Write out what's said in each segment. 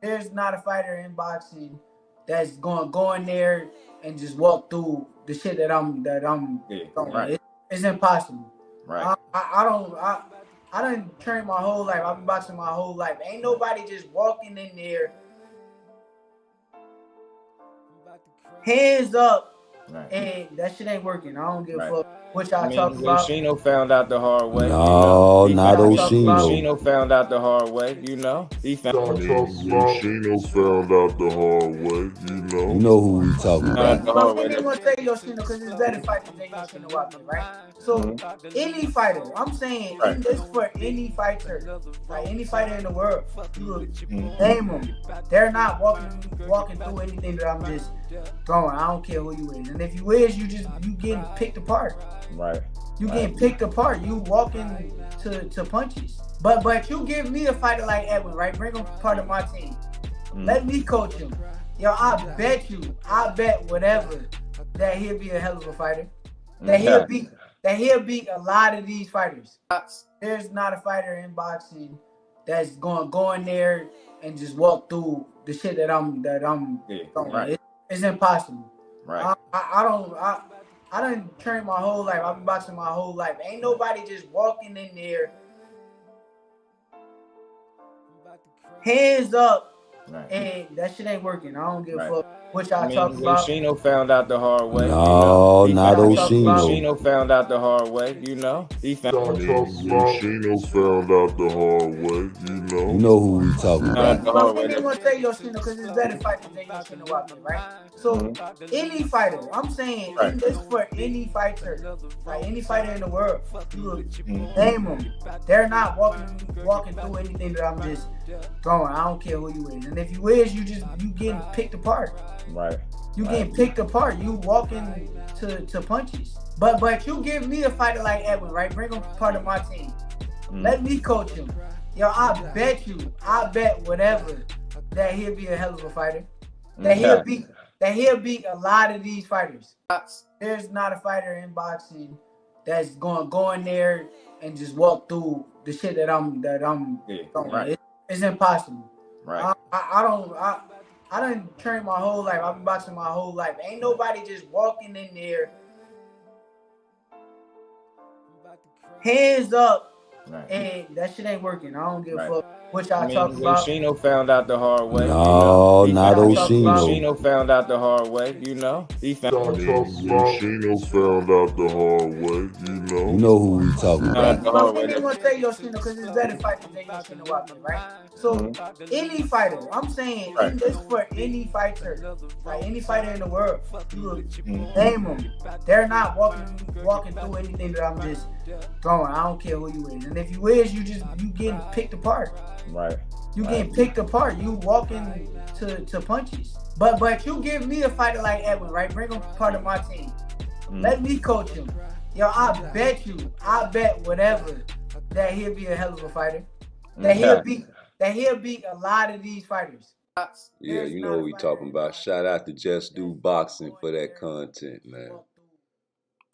There's not a fighter in boxing that's going to go in there and just walk through the shit that I'm going. Right. It's impossible. Right. I done trained my whole life. I've been boxing my whole life. Ain't nobody just walking in there, hands up, and that shit ain't working. I don't give a fuck what y'all talking about. Oshino found out the hard way. No, not Oshino. Oshino found out the hard way, you know. He found Oshino found out the hard way, you know. You know who we talking about. I'm gonna say Yoshino because it's better fighters than Yoshino Watson, right? So any fighter, I'm saying this for any fighter, like any fighter in the world, you name them. They're not walking through anything that I'm just going. I don't care who you is, and if you is, you getting picked apart. Right. You getting picked apart. You walking to punches. But you give me a fighter like Edwin, right? Bring him part of my team. Let me coach him. Yo, I bet whatever that he'll be a hell of a fighter. That he'll beat a lot of these fighters. There's not a fighter in boxing that's going to go in there and just walk through the shit that I'm going. It's impossible. Right. I done trained my whole life. I've been boxing my whole life. Ain't nobody just walking in there, hands up, and that shit ain't working. I don't give a fuck what y'all talking about. Oshino found out the hard way. No, not Oshino. Oshino found out the hard way, you know. Oshino found out the hard way, you know. You know who we talking about. I'm gonna say Yoshino because it's better fighters than Yoshino Watson, right? So any fighter, I'm saying this for any fighter, like any fighter in the world, you name them. They're not walking through anything that I'm just going. I don't care who you is, and if you is, you getting picked apart. Right. You getting picked apart. You walking to punches. But you give me a fighter like Edwin, right? Bring him part of my team. Let me coach him. Yo, I bet whatever that he'll be a hell of a fighter. That he'll beat a lot of these fighters. There's not a fighter in boxing that's going to go in there and just walk through the shit that I'm going. It's impossible. Right. I done trained my whole life. I've been boxing my whole life. Ain't nobody just walking in there, hands up, and that shit ain't working. I don't give a fuck what y'all talking about. Oshino found out the hard way. No, not Oshino. Oshino found out the hard way, you know. Oshino found out the hard way, you know. You know who we talking about. I'm gonna say Yoshino because it's better fighters than Yoshino Watson, right? So any fighter, I'm saying this for any fighter, like any fighter in the world, you name them. They're not walking through anything that I'm just going. I don't care who you is, and if you is, you getting picked apart. Right. You getting picked apart. You walking to punches. But you give me a fighter like Edwin, right? Bring him part of my team. Let me coach him. Yo, I bet whatever that he'll be a hell of a fighter. That he'll beat a lot of these fighters. Yeah, you know what we talking about. Shout out to Just Do Boxing for that content, man.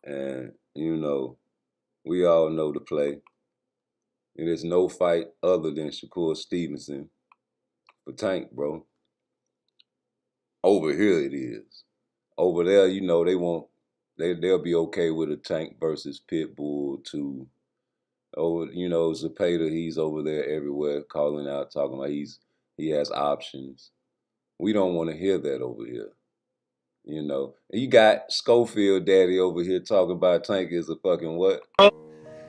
And you know, we all know the play. And there's no fight other than Shakur Stevenson for Tank, bro. Over here it is. Over there, you know, they'll be okay with a Tank versus Pitbull too. Over, you know, Zepeda, he's over there everywhere calling out, talking about he has options. We don't want to hear that over here. You know. And you got Schofield Daddy over here talking about Tank is a fucking what?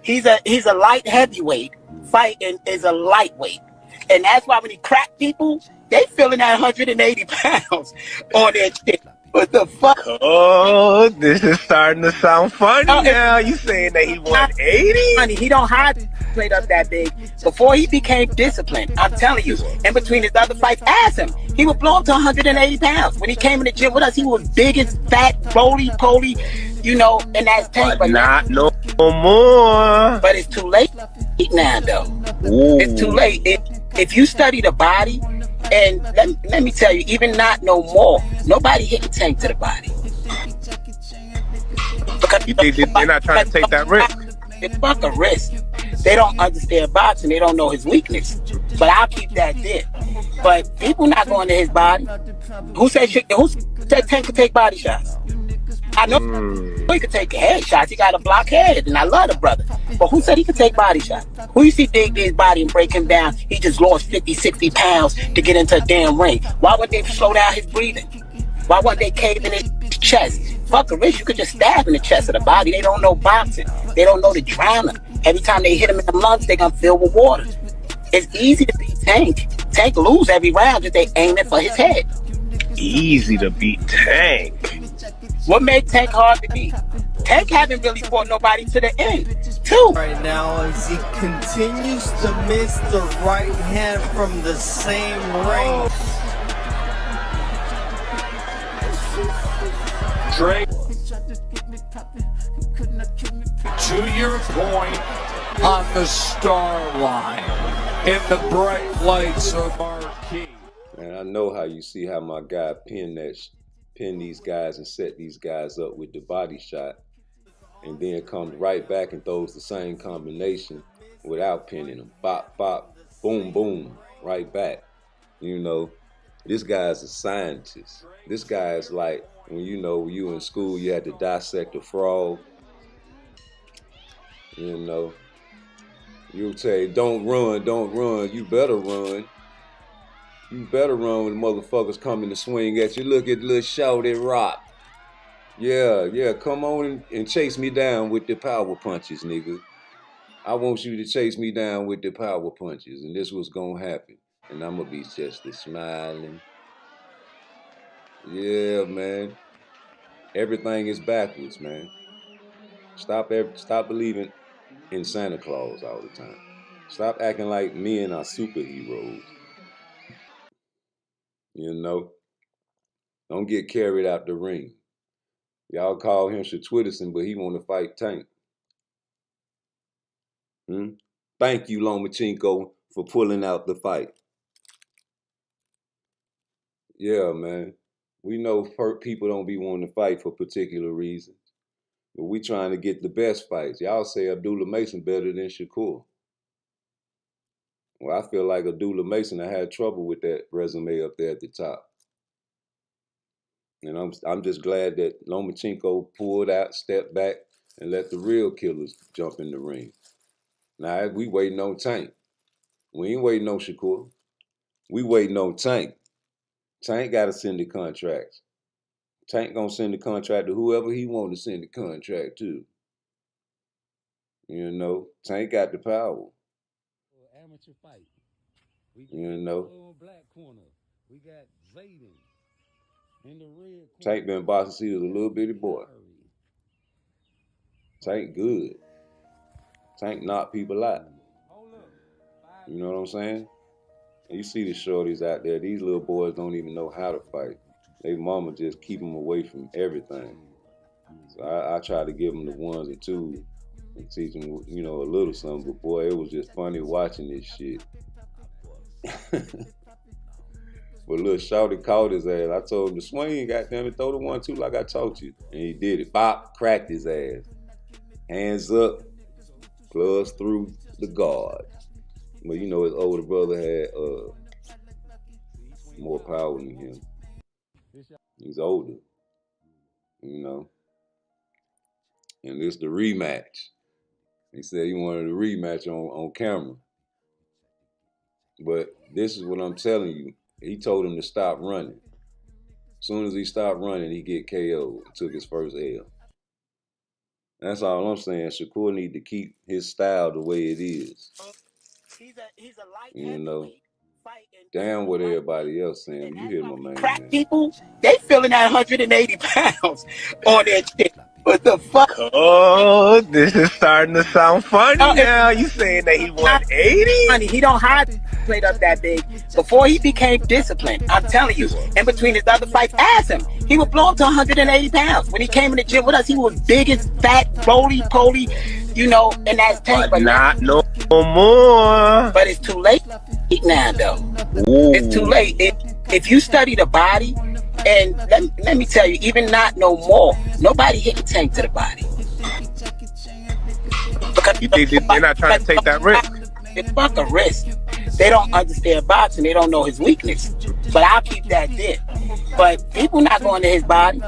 He's a light heavyweight. Fighting is a lightweight. And that's why when he crack people, they feeling that 180 pounds on their shit. What the fuck? Oh, this is starting to sound funny now. You saying that he 180? Funny. He don't hide played up that big. Before he became disciplined, I'm telling you, in between his other fights, ask him. He would blow up to 180 pounds. When he came in the gym with us, he was big as fat, roly-poly, you know, and that's Tank. But not no more. But it's too late now, though. Ooh. It's too late. If you study the body, and let me tell you, even not no more, nobody hitting Tank to the body. Because they're not trying to take that risk. It's fuck a risk. They don't understand boxing. They don't know his weakness. But I'll keep that there. But people not going to his body. Who said Tank could take body shots? I know he could take head shots. He got a block head, and I love the brother. But who said he could take body shots? Who you see dig his body and break him down? He just lost 50, 60 pounds to get into a damn ring. Why wouldn't they slow down his breathing? Why wouldn't they cave in his chest? Fuck a wrist, you could just stab in the chest of the body. They don't know boxing. They don't know the drowner. Every time they hit him in the lungs, they gonna fill with water. It's easy to beat Tank. Tank lose every round if they aim it for his head. Easy to beat Tank. What made Tank hard to beat? Tank haven't really fought nobody to the end, too. Right now, as he continues to miss the right hand from the same range. Drake, to your point, on the star line, in the bright lights of Marquee. Man, I know how you see how my guy pin these guys and set these guys up with the body shot, and then comes right back and throws the same combination without pinning them. Bop, bop, boom, boom, right back. You know, this guy's a scientist. This guy is like, when you know, when you in school, you had to dissect a frog. You know, you'll say, don't run, you better run. You better run when the motherfuckers coming to swing at you. Look at little shorty rock. Yeah, come on and chase me down with the power punches, nigga. I want you to chase me down with the power punches, and this was gonna happen. And I'm gonna be just smiling. Yeah, man. Everything is backwards, man. Stop believing in Santa Claus all the time. Stop acting like men are superheroes. You know? Don't get carried out the ring. Y'all call him Stevenson, but he want to fight Tank. Thank you, Lomachenko, for pulling out the fight. Yeah, man. We know people don't be wanting to fight for particular reasons. But we trying to get the best fights. Y'all say Abdullah Mason better than Shakur. Well, I feel like Abdullah Mason, I had trouble with that resume up there at the top. And I'm just glad that Lomachenko pulled out, stepped back, and let the real killers jump in the ring. Now, we waiting on Tank. We ain't waiting on Shakur. We waiting on Tank. Tank got to send the contracts. Tank gonna send the contract to whoever he want to send the contract to. You know, Tank got the power. Amateur fight. You know. Black corner. We got Zayden in the red corner. Tank been boxing since he was a little bitty boy. Tank good. Tank knock people out. You know what I'm saying? And you see the shorties out there. These little boys don't even know how to fight. They mama just keep them away from everything. So I try to give them the ones and twos and teach them, you know, a little something. But boy, it was just funny watching this shit. But little shorty caught his ass. I told him to swing, goddamn it, throw the 1-2 like I taught you. And he did it. Bop, cracked his ass. Hands up, gloves through the guard. But you know, his older brother had more power than him. He's older, you know. And this the rematch. He said he wanted a rematch on camera. But this is what I'm telling you. He told him to stop running. As soon as he stopped running, he get KO'd and took his first L. That's all I'm saying. Shakur need to keep his style the way it is. He's a light you know. Damn what everybody else saying. You hear my man. Crack people, they feeling that 180 pounds on their shit. What the fuck? Oh, this is starting to sound funny now. You saying that he 180? Funny, he don't hide plate up that big. Before he became disciplined, I'm telling you, in between his other fights, ask him. He would blow up to 180 pounds. When he came in the gym with us, he was big as fat, roly-poly, you know, and that's tank. But not no more. But it's too late now, though. Ooh. It's too late. If you study the body, and let me tell you, even not no more, nobody hitting Tank to the body. Because they're not trying to take that risk. It's fuck a risk. They don't understand boxing. They don't know his weakness. But I'll keep that there. But people not going to his body.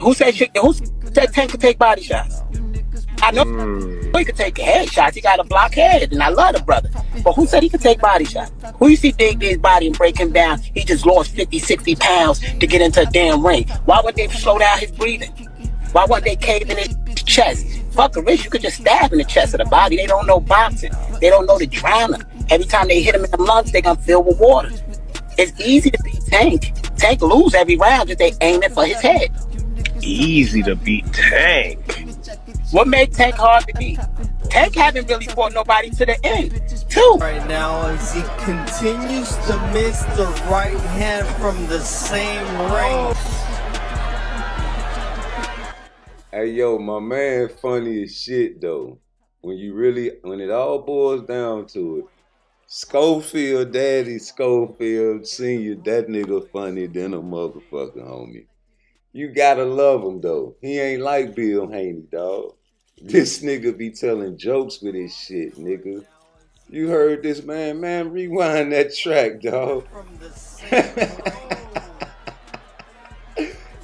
Who said Tank could take body shots? I know he could take head shots. He got a block head, and I love the brother. But who said he could take body shots? Who you see dig his body and break him down? He just lost 50, 60 pounds to get into a damn ring. Why would they slow down his breathing? Why wouldn't they cave in his chest? Fuck a wrist, you could just stab in the chest of the body. They don't know boxing. They don't know the drowner. Every time they hit him in the lungs, they gonna fill with water. It's easy to beat Tank. Tank lose every round if they aim it for his head. Easy to beat Tank. What made Tank hard to beat? Tank haven't really fought nobody to the end, too. Right now, as he continues to miss the right hand from the same range. Hey, yo, my man funny as shit, though. When it all boils down to it, Schofield, Daddy Schofield Sr., that nigga funny than a motherfucker, homie. You gotta love him, though. He ain't like Bill Haney, dog. This nigga be telling jokes with his shit, nigga. You heard this, man? Man, rewind that track, dog.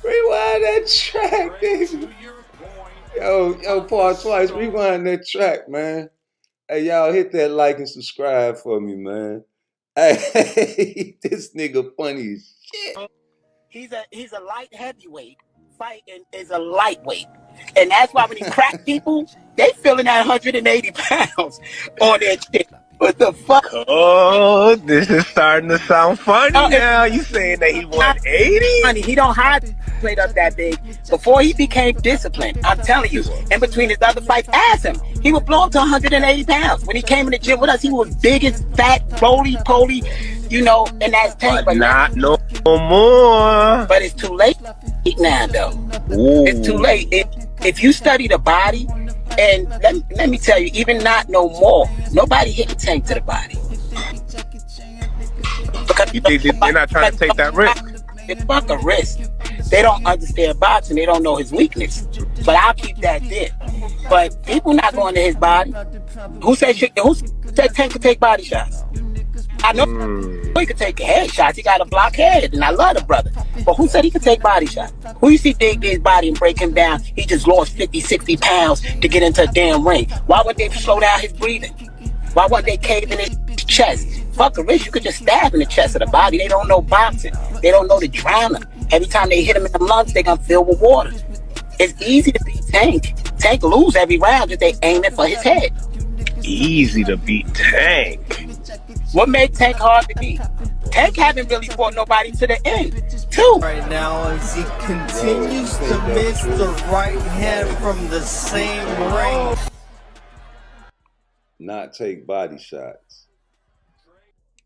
Rewind that track, nigga. Yo, PARTTWICE, rewind that track, man. Hey, y'all hit that like and subscribe for me, man. Hey, this nigga funny as shit. He's a light heavyweight. Fighting is a lightweight. And that's why when he crack people, they feeling that 180 pounds on their shit. What the fuck? Oh, this is starting to sound funny now. You saying that he 180? Funny, he don't hide played up that big. Before he became disciplined, I'm telling you, in between his other fights, ask him. He would blow up to 180 pounds. When he came in the gym with us, he was big as fat, roly-poly, you know, and that's Tank. But not no more. But it's too late now, though. Ooh. It's too late. If you study the body, and let me tell you, even not no more, nobody hit the Tank to the body. Because they're not trying to take that risk. It's fuck a risk. They don't understand boxing. They don't know his weakness. But I'll keep that there. But people not going to his body. Who said Tank could take body shots? I know he could take head shots. He got a block head, and I love the brother. But who said he could take body shots? Who you see dig his body and break him down? He just lost 50, 60 pounds to get into a damn ring. Why would they slow down his breathing? Why wouldn't they cave in his chest? Fuck a wrist, you could just stab in the chest of the body. They don't know boxing. They don't know the drowner. Every time they hit him in the lungs, they gonna fill with water. It's easy to beat Tank. Tank lose every round if they aim it for his head. Easy to beat Tank. What made Tank hard to beat? Tank haven't really fought nobody to the end, too. Right now, as he continues to miss the right hand from the same range. Not take body shots.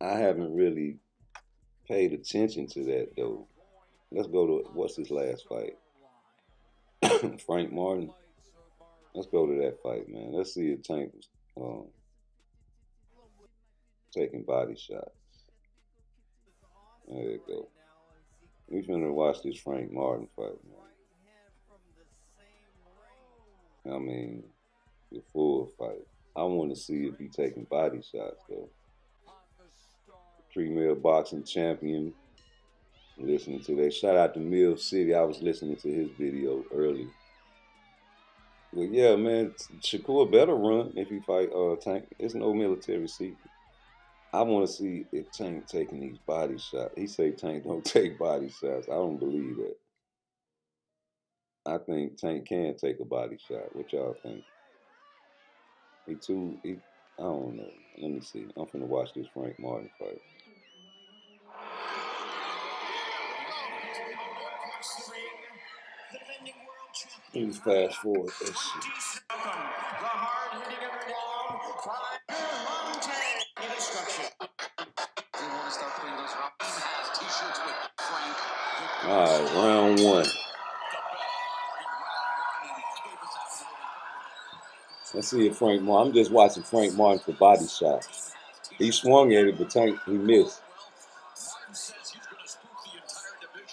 I haven't really paid attention to that, though. Let's go to, what's his last fight? Frank Martin. Let's go to that fight, man. Let's see if Tank was taking body shots. There you go. We finna watch this Frank Martin fight, man. I mean, the full fight. I want to see if he's taking body shots, though. Premier boxing champion. Listening to that. Shout out to Mill City. I was listening to his video earlier. But yeah, man, Shakur better run if he fight Tank. It's no military secret. I want to see if Tank taking these body shots. He say Tank don't take body shots. I don't believe that. I think Tank can take a body shot. What y'all think? I don't know. Let me see. I'm finna watch this Frank Martin fight. Let me fast forward that shit. All right, round one. Let's see if Frank Martin. I'm just watching Frank Martin for body shots. He swung at it, but Tank, he missed.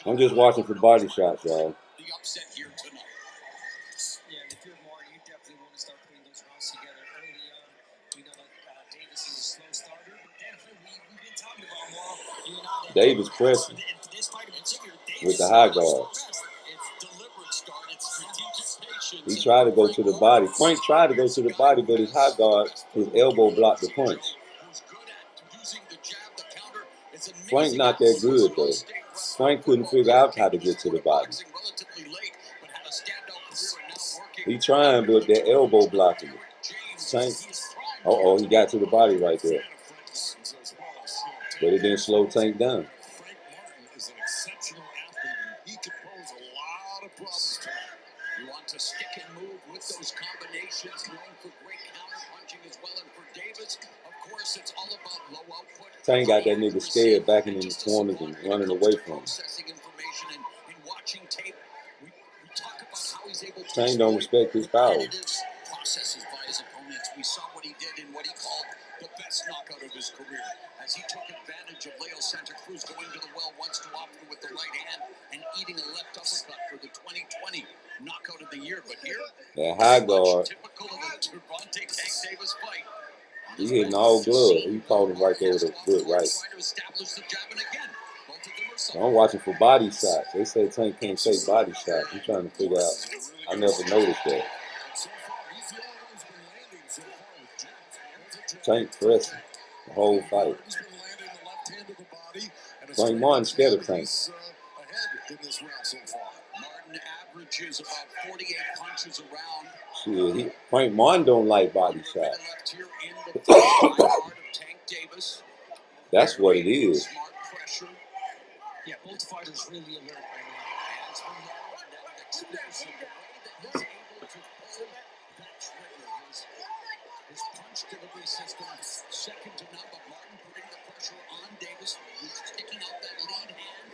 I'm just watching for body shots, y'all. Davis pressing with the high guard. He tried to go to the body. Frank tried to go to the body, but his high guard, his elbow blocked the punch. Frank not that good, though. Frank couldn't figure out how to get to the body. He trying, but that elbow blocking it. Tank. Uh-oh, he got to the body right there. But it didn't slow Tank down. You want to stick and move with those combinations, known for great counter punching as well. And for Davis, of course, it's all about low output. Tank got that nigga scared, backing in the corners and running away from him. Tank don't respect his power. Processes by his opponents. We saw what he did in what he called the best knockout of his career, as he took advantage of Leo Santa Cruz going to the well once too often with the right hand and eating a left uppercut for the 2020 knockout of the year. But here, that high guard, typical of the Gervonta Tank Davis fight. He hitting all gloves. He caught him right there with a good right. So I'm watching for body shots. They say Tank can't take body shots. I'm trying to figure out. I never noticed that. Tank pressing the whole fight. Frank Martin scared of Tank. Martin averages about 48 punches around. Shit, Frank Martin don't like body shots. That's what it is. Yeah, both fighters really alert right now. His punch delivery system, second to none, but Martin putting the pressure on Davis, who's sticking out that lead hand.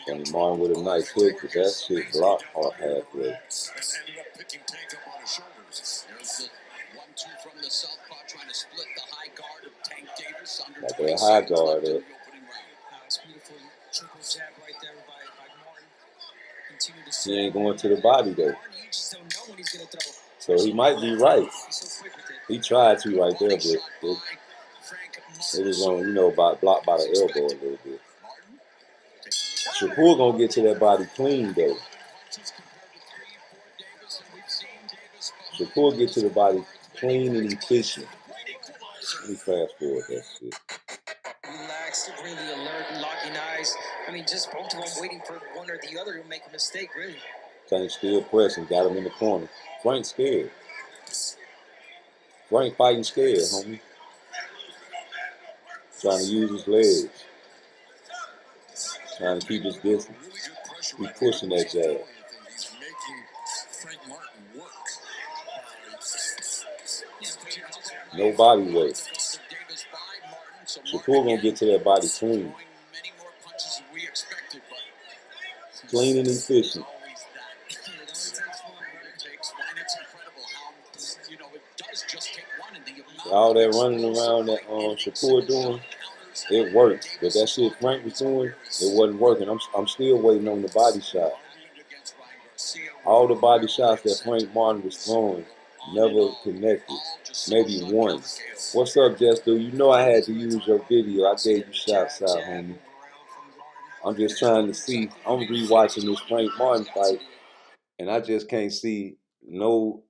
And Martin with a nice hook, but that shit blocked halfway. Ended up picking Tank up on his shoulders. There's the 1-2 from the southpaw trying to split the high guard of Tank Davis under like that high guard there. It's beautiful. Triple jab right there by Martin. He ain't going to the body though. So he might be right. He tried to right there, but it was on, you know, blocked by the elbow a little bit. Shakur gonna get to that body clean though. Shakur get to the body clean and efficient. Let me fast forward that shit. Relaxed, really alert, locking eyes. I mean, just both of them waiting for one or the other to make a mistake, really. Tank still pressing, got him in the corner. Frank scared. Frank fighting scared, homie. Trying to use his legs. Trying to keep his distance. He's pushing that jab. He's making Frank Martin work. No body weight. Shakur gonna get to that body clean. Clean and efficient. All that running around that Shakur doing, it worked. But that shit Frank was doing, it wasn't working. I'm still waiting on the body shot. All the body shots that Frank Martin was throwing never connected. Maybe one. What's up, Jester? You know I had to use your video. I gave you shots out, homie. I'm just trying to see. I'm rewatching this Frank Martin fight, and I just can't see no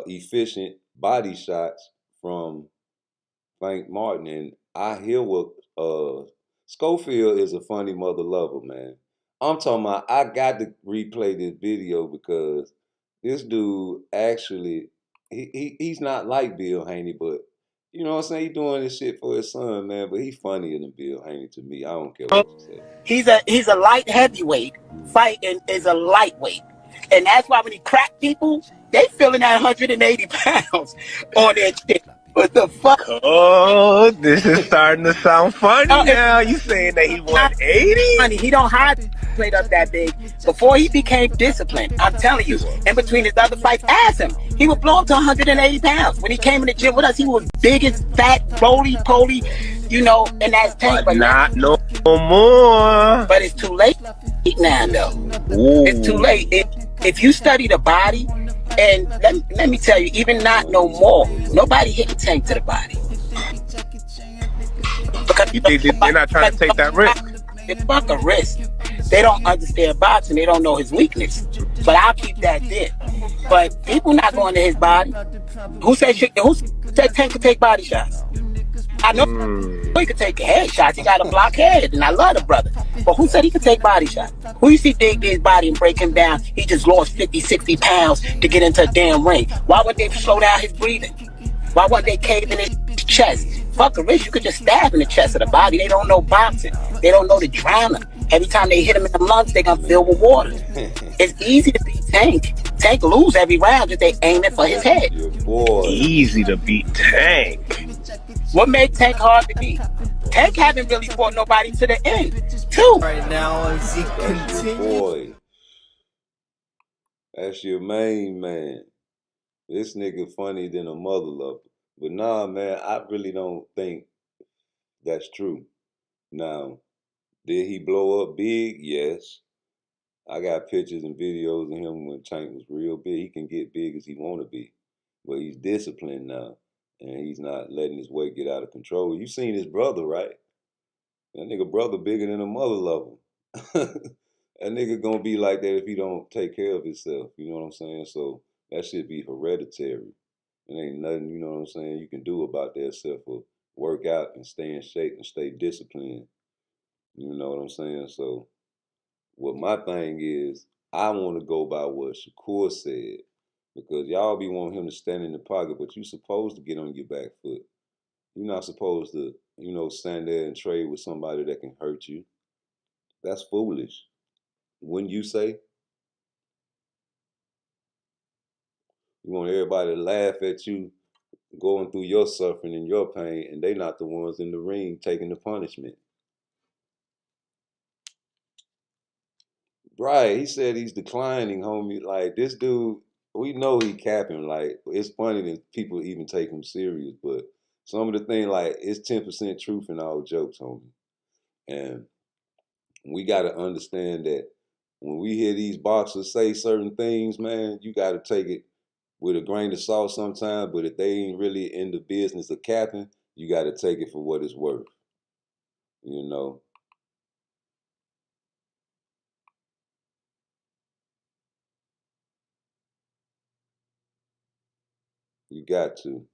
efficient body shots from Frank Martin. And I hear what Schofield is a funny mother lover, man. I'm talking about I got to replay this video because this dude actually, he's not like Bill Haney, but you know what I'm saying? He's doing this shit for his son, man, but he's funnier than Bill Haney to me. I don't care what you say. He's a light heavyweight. Fighting is a lightweight. And that's why when he crack people, they feeling that 180 pounds on that shit. What the fuck? Oh, this is starting to sound funny now. You saying that he 180? Funny, he don't hide played up that big. Before he became disciplined, I'm telling you, in between his other fights, ask him. He would blow up to 180 pounds. When he came in the gym with us, he was big as fat, roly-poly, you know, and that's tank. But not no more. But it's too late now, though. Ooh. It's too late. If you study the body, And let me tell you, even not no more, nobody hitting Tank to the body. Because They're not trying to take that risk. It's fuck a risk. They don't understand boxing. They don't know his weakness. But I'll keep that there. But people not going to his body. Who said Tank could take body shots? I know he could take head shots. He got a block head, and I love the brother. But who said he could take body shots? Who you see dig his body and break him down? He just lost 50, 60 pounds to get into a damn ring. Why would they slow down his breathing? Why wouldn't they cave in his chest? Fuck a wrist, you could just stab in the chest of the body. They don't know boxing. They don't know the drowner. Every time they hit him in the lungs, they gonna fill with water. It's easy to beat Tank. Tank lose every round if they aim it for his head. Easy to beat Tank. What made Tank hard to beat? Tank haven't really fought nobody to the end, too. Right now, as he continues. Boy, that's your main man. This nigga funny than a mother lover. But nah, man, I really don't think that's true. Now, did he blow up big? Yes. I got pictures and videos of him when Tank was real big. He can get big as he want to be. But he's disciplined now. And he's not letting his weight get out of control. You seen his brother, right? That nigga brother bigger than a mother lover. That nigga gonna be like that if he don't take care of himself. You know what I'm saying? So that should be hereditary. It ain't nothing, you know what I'm saying, you can do about that except for work out and stay in shape and stay disciplined. You know what I'm saying? So what my thing is, I want to go by what Shakur said. Because y'all be wanting him to stand in the pocket, but you supposed to get on your back foot. You're not supposed to, stand there and trade with somebody that can hurt you. That's foolish. Wouldn't you say? You want everybody to laugh at you going through your suffering and your pain, and they not the ones in the ring taking the punishment. Right, he said he's declining, homie. Like, this dude, we know he capping. Like, it's funny that people even take him serious, but some of the things, like, it's 10% truth in all jokes, homie. And we got to understand that when we hear these boxers say certain things, man, you got to take it with a grain of salt sometimes, but if they ain't really in the business of capping, you got to take it for what it's worth. You know? You got to.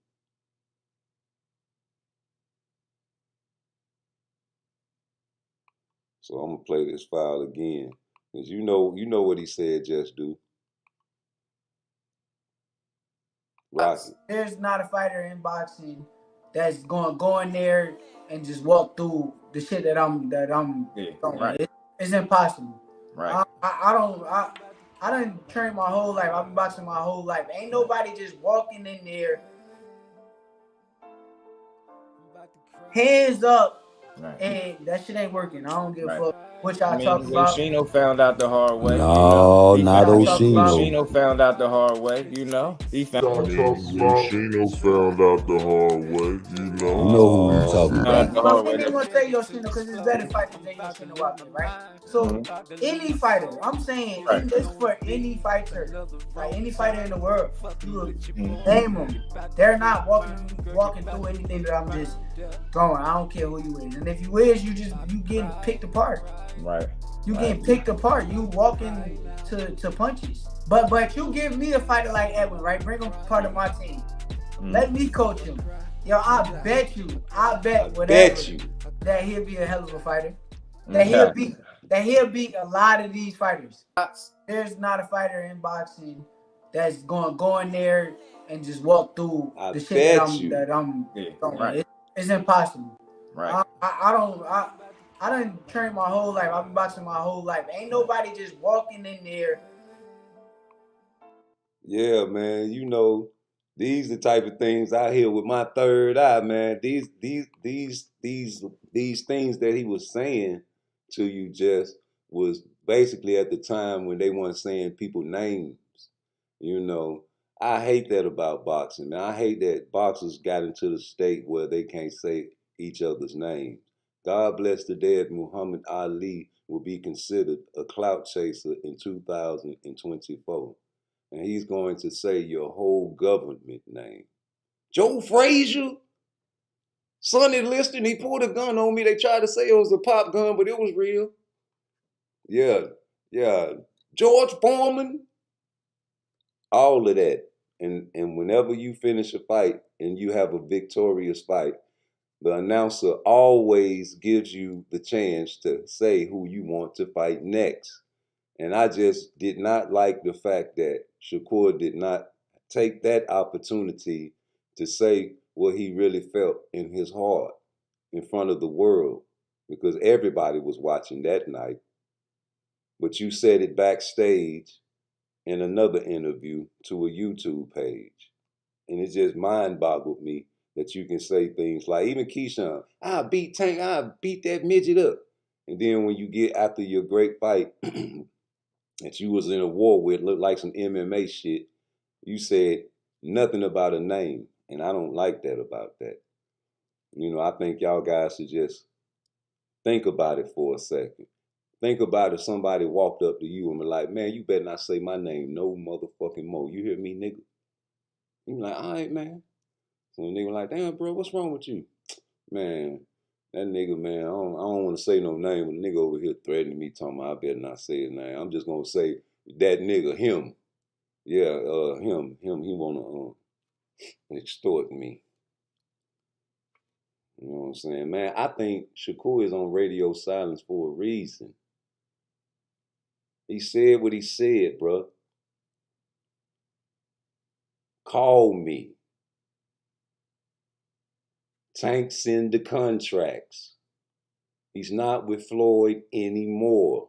So I'm gonna play this file again. Cause you know what he said, just do. Rocky. There's not a fighter in boxing that's going to go in there and just walk through the shit that I'm right. It's impossible. Right. I done trained my whole life. I've been boxing my whole life. Ain't nobody just walking in there, hands up, and that shit ain't working. I don't give a fuck what y'all talking about. Oshino found out the hard way. No, not Oshino. Oshino found out the hard way. He found. Oshino found out the hard way. You know who you talking about. I'm gonna say Yoshino because it's better fighters than Yoshino Watson, right? So any fighter, I'm saying this for any fighter, like any fighter in the world, you name them. They're not walking through anything that I'm just going. I don't care who you is, and if you is, you getting picked apart. Right. You getting picked apart. You walking to punches. But you give me a fighter like Edwin, right? Bring him part of my team. Let me coach him. Yo, I bet that he'll be a hell of a fighter. That he'll beat a lot of these fighters. There's not a fighter in boxing that's going to go in there and just walk through the shit that I'm going. It's impossible. Right. I done trained my whole life. I've been boxing my whole life. Ain't nobody just walking in there. Yeah, man. These the type of things I hear with my third eye, man. These things that he was saying to you just was basically at the time when they weren't saying people names. I hate that about boxing, man. I hate that boxers got into the state where they can't say each other's names. God bless the dead, Muhammad Ali will be considered a clout chaser in 2024. and he's going to say your whole government name. Joe Frazier? Sonny Liston, he pulled a gun on me. They tried to say it was a pop gun, but it was real. Yeah. George Foreman. All of that. And whenever you finish a fight and you have a victorious fight, the announcer always gives you the chance to say who you want to fight next. And I just did not like the fact that Shakur did not take that opportunity to say what he really felt in his heart in front of the world, because everybody was watching that night. But you said it backstage in another interview to a YouTube page. And it just mind-boggled me that you can say things like, even Keyshawn, I beat Tank, I beat that midget up. And then when you get after your great fight that you was in a war with, looked like some MMA shit, you said nothing about a name. And I don't like that about that. You know, I think y'all guys should just think about it for a second. Think about if somebody walked up to you and was like, man, you better not say my name no motherfucking more. You hear me, nigga? You be like, all right, man. So the nigga like, damn, bro, what's wrong with you? Man, that nigga, man, I don't want to say no name, but the nigga over here threatening me, talking about I better not say his name. I'm just going to say that nigga, him. Yeah, him, he want to extort me. You know what I'm saying? Man, I think Shakur is on radio silence for a reason. He said what he said, bro. Call me. Tank send the contracts. He's not with Floyd anymore.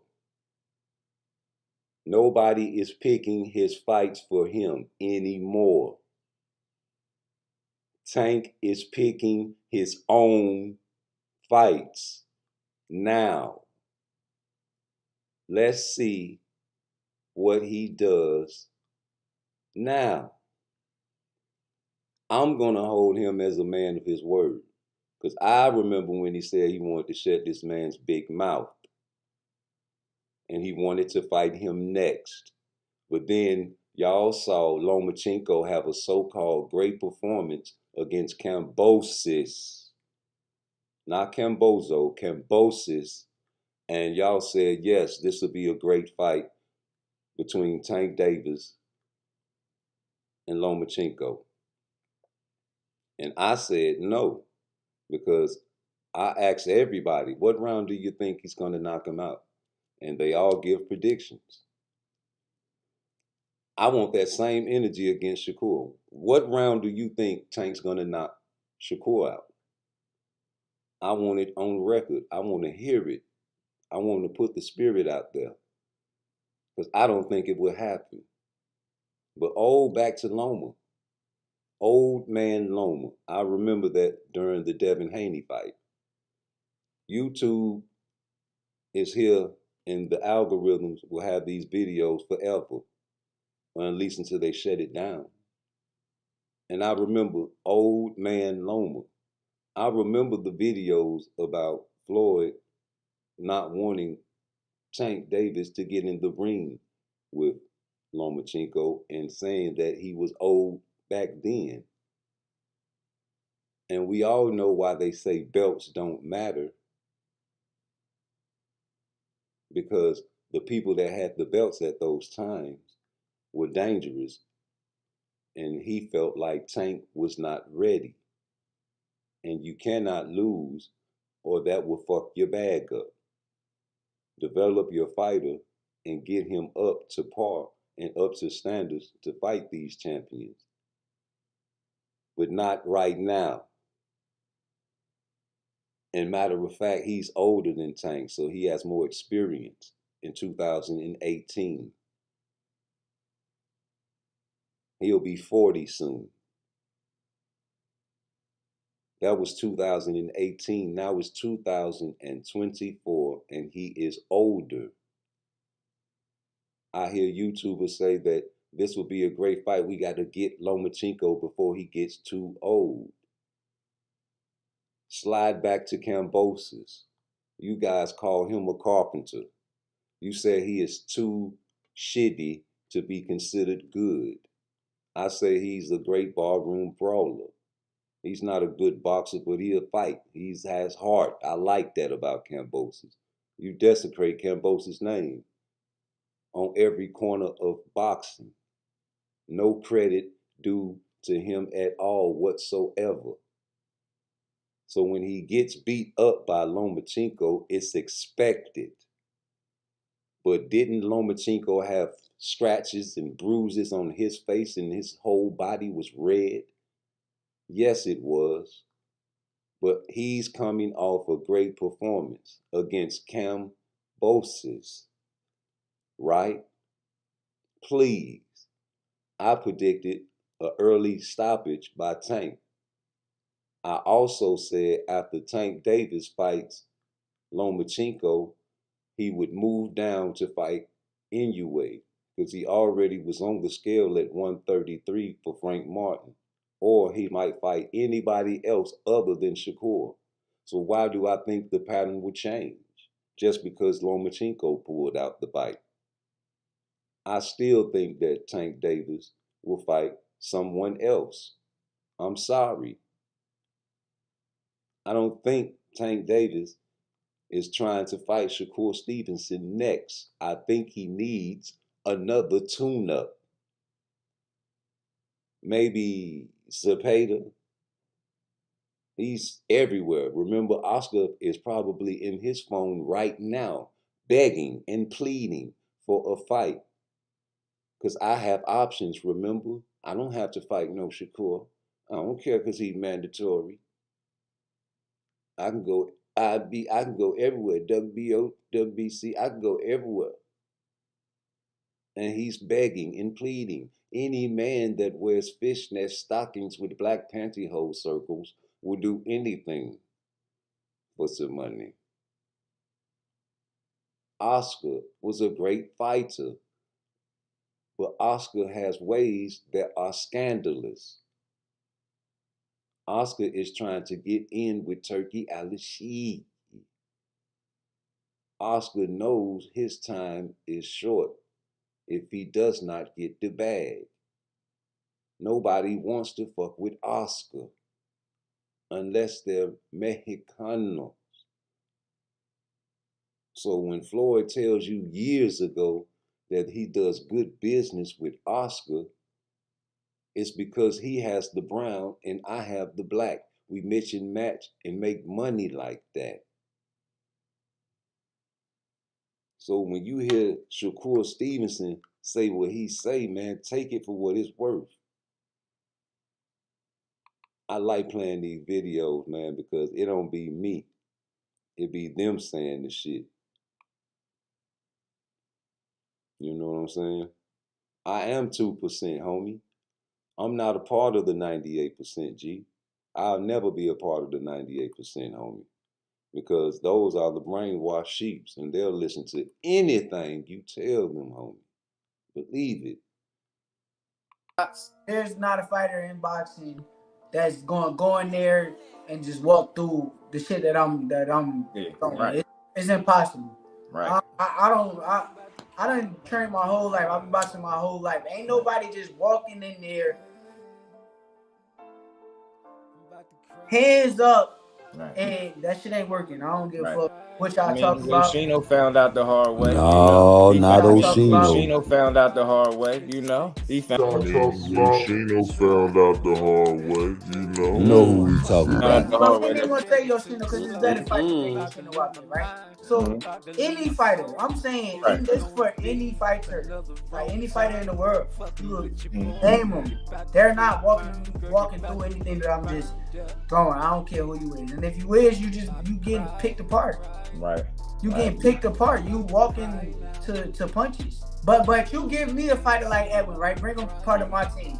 Nobody is picking his fights for him anymore. Tank is picking his own fights now. Let's see what he does now. I'm going to hold him as a man of his word, because I remember when he said he wanted to shut this man's big mouth and he wanted to fight him next. But then y'all saw Lomachenko have a so-called great performance against Kambosos. Not Cambozo, Kambosos. And y'all said, yes, this will be a great fight between Tank Davis and Lomachenko. And I said no, because I asked everybody, what round do you think he's going to knock him out? And they all give predictions. I want that same energy against Shakur. What round do you think Tank's going to knock Shakur out? I want it on record. I want to hear it. I want to put the spirit out there, because I don't think it will happen. But back to Loma. Old man Loma. I remember that during the Devin Haney fight. YouTube is here, and the algorithms will have these videos forever, or at least until they shut it down. And I remember old man Loma. I remember the videos about Floyd not wanting Tank Davis to get in the ring with Lomachenko and saying that he was old back then. And we all know why they say belts don't matter, because the people that had the belts at those times were dangerous, and he felt like Tank was not ready. And you cannot lose, or that will fuck your bag up. Develop your fighter and get him up to par and up to standards to fight these champions. But not right now. And matter of fact, he's older than Tank, so he has more experience in 2018. He'll be 40 soon. That was 2018. Now it's 2024, and he is older. I hear YouTubers say that this will be a great fight. We got to get Lomachenko before he gets too old. Slide back to Kambosos. You guys call him a carpenter. You say he is too shitty to be considered good. I say he's a great barroom brawler. He's not a good boxer, but he'll fight. He has heart. I like that about Kambosos. You desecrate Kambosos' name on every corner of boxing. No credit due to him at all whatsoever. So when he gets beat up by Lomachenko, it's expected. But didn't Lomachenko have scratches and bruises on his face and his whole body was red? Yes, it was. But he's coming off a great performance against Kambosos, right? Please. I predicted an early stoppage by Tank. I also said after Tank Davis fights Lomachenko, he would move down to fight Inoue because he already was on the scale at 133 for Frank Martin. Or he might fight anybody else other than Shakur. So why do I think the pattern would change just because Lomachenko pulled out the fight? I still think that Tank Davis will fight someone else. I'm sorry. I don't think Tank Davis is trying to fight Shakur Stevenson next. I think he needs another tune-up. Maybe Zepeda. He's everywhere. Remember, Oscar is probably in his phone right now, begging and pleading for a fight. Because I have options, remember? I don't have to fight no Shakur. I don't care because he's mandatory. I can go I can go everywhere. WBO, WBC, I can go everywhere. And he's begging and pleading. Any man that wears fishnet stockings with black pantyhose circles will do anything for some money. Oscar was a great fighter, but Oscar has ways that are scandalous. Oscar is trying to get in with Turki Al-Sheikh. Oscar knows his time is short if he does not get the bag. Nobody wants to fuck with Oscar unless they're Mexicanos. So when Floyd tells you years ago that he does good business with Oscar, it's because he has the brown and I have the black. We mix and match and make money like that. So when you hear Shakur Stevenson say what he say, man, take it for what it's worth. I like playing these videos, man, because it don't be me. It be them saying the shit. You know what I'm saying? I am 2%, homie. I'm not a part of the 98%, G. I'll never be a part of the 98%, homie. Because those are the brainwashed sheeps, and they'll listen to anything you tell them, homie. Believe it. There's not a fighter in boxing that's going to go in there and just walk through the shit that I'm going. Right. It's impossible. Right. I done trained my whole life. I've been boxing my whole life. Ain't nobody just walking in there, hands up, and that shit ain't working. I don't give a fuck what y'all talking about. Oshino found out the hard way. No, not Oshino. Oshino found out the hard way, you know. Oshino found out the hard way, you know. You know who we talking about. I'm going to say Oshino because it's better fight than Oshino out there, right? So any fighter, I'm saying this for any fighter, like any fighter in the world, you name them. They're not walking through anything that I'm just throwing. I don't care who you is, and if you is, you getting picked apart. Right. You getting picked apart. You walking to punches. But you give me a fighter like Edwin, right? Bring him part of my team.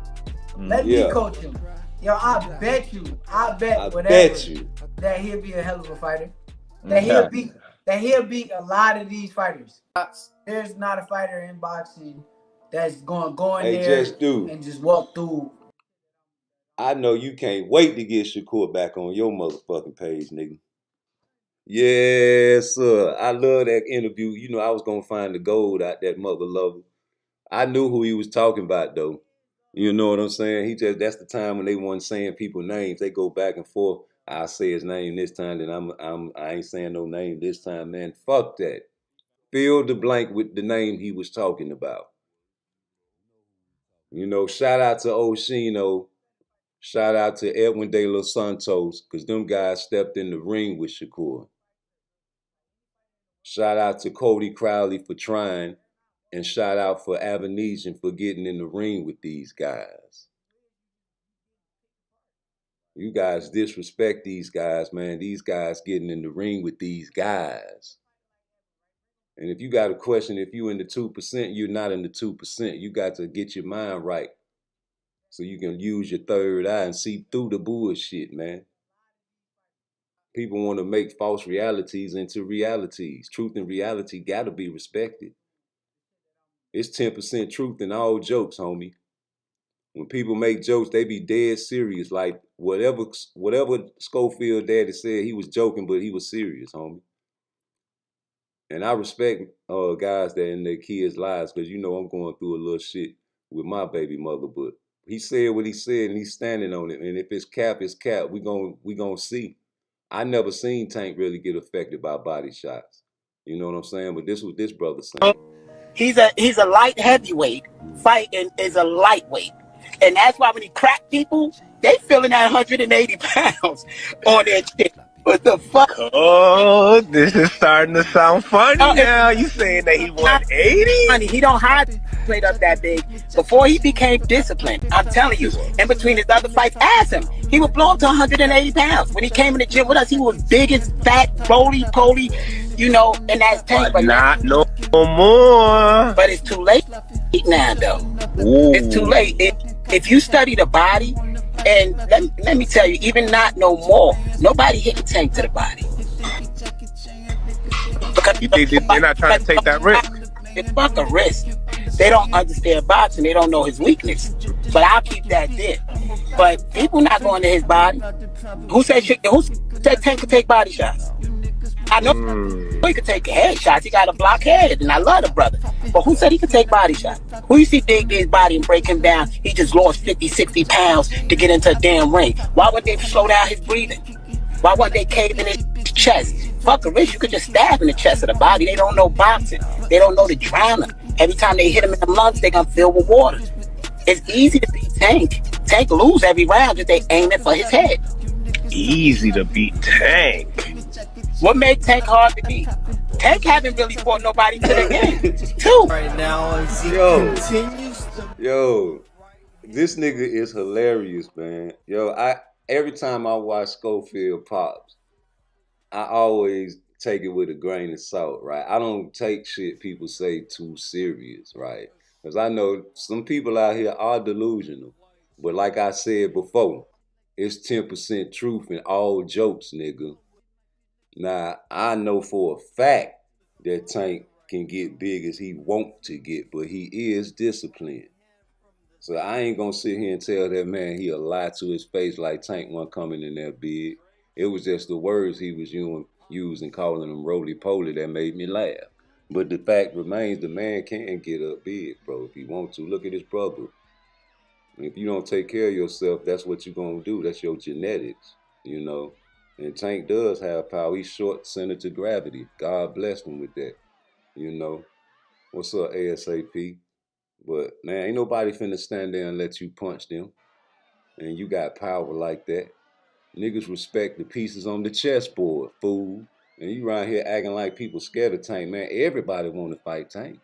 Let me coach him. Yo, I bet that he'll be a hell of a fighter. That he'll beat a lot of these fighters. There's not a fighter in boxing that's going in there and just walk through. I know you can't wait to get Shakur back on your motherfucking page, nigga. Yes, sir. I love that interview. You know, I was going to find the gold out that mother lover. I knew who he was talking about though. You know what I'm saying? That's the time when they weren't saying people names. They go back and forth. I say his name this time, then I ain't saying no name this time, man. Fuck that. Fill the blank with the name he was talking about. You know, shout out to Oshino. Shout out to Edwin De Los Santos, because them guys stepped in the ring with Shakur. Shout out to Cody Crowley for trying, and shout out for Avanesian for getting in the ring with these guys. You guys disrespect these guys, man. These guys getting in the ring with these guys. And if you got a question, if you in the 2%, you're not in the 2%. You got to get your mind right so you can use your third eye and see through the bullshit, man. People want to make false realities into realities. Truth and reality got to be respected. It's 10% truth in all jokes, homie. When people make jokes, they be dead serious. Like whatever Schofield daddy said, he was joking, but he was serious, homie. And I respect guys that in their kids' lives, because you know I'm going through a little shit with my baby mother. But he said what he said, and he's standing on it. And if it's cap, it's cap. We gonna see. I never seen Tank really get affected by body shots. You know what I'm saying? But this was this brother saying. He's a light heavyweight. Fighting is a lightweight. And that's why when he crack people, they feeling that 180 pounds on their shit. What the fuck? Oh, this is starting to sound funny now. You saying that he 180? Funny, he don't hide played up that big. Before he became disciplined, I'm telling you, in between his other fights, ask him. He would blow up to 180 pounds. When he came in the gym with us, he was big as fat, roly-poly, you know, and that's Tank. But not no more. But it's too late now, though. Ooh. It's too late. If you study the body, and let me tell you, even not no more, nobody hit Tank to the body. Because they're not trying to take that risk. It's fuck a risk. They don't understand boxing. They don't know his weakness. But I'll keep that there. But people not going to his body. Who said Tank could take body shots? I know he could take head shots. He got a block head, and I love the brother. But who said he could take body shots? Who you see dig his body and break him down? He just lost 50, 60 pounds to get into a damn ring. Why would they slow down his breathing? Why wouldn't they cave in his chest? Fuck a risk. You could just stab in the chest of the body. They don't know boxing. They don't know the drowner. Every time they hit him in the lungs, they gonna fill with water. It's easy to beat Tank. Tank lose every round if they aim it for his head. Easy to beat Tank. What made Tank hard to beat? Tank haven't really fought nobody to the game. Two. Right now, as he continues to... Yo, this nigga is hilarious, man. Yo, every time I watch Schofield Pops, I always take it with a grain of salt, right? I don't take shit people say too serious, right? Because I know some people out here are delusional. But like I said before, it's 10% truth in all jokes, nigga. Now, I know for a fact that Tank can get big as he want to get, but he is disciplined. So I ain't gonna sit here and tell that man he'll lie to his face like Tank wasn't coming in there big. It was just the words he was using, calling him roly-poly, that made me laugh. But the fact remains, the man can get up big, bro, if he wants to. Look at his brother. If you don't take care of yourself, that's what you're gonna do. That's your genetics, you know. And Tank does have power. He's short centered to gravity. God blessed him with that, you know. What's up, ASAP? But, man, ain't nobody finna stand there and let you punch them. And you got power like that. Niggas respect the pieces on the chessboard, fool. And you around here acting like people scared of Tank, man. Everybody want to fight Tank.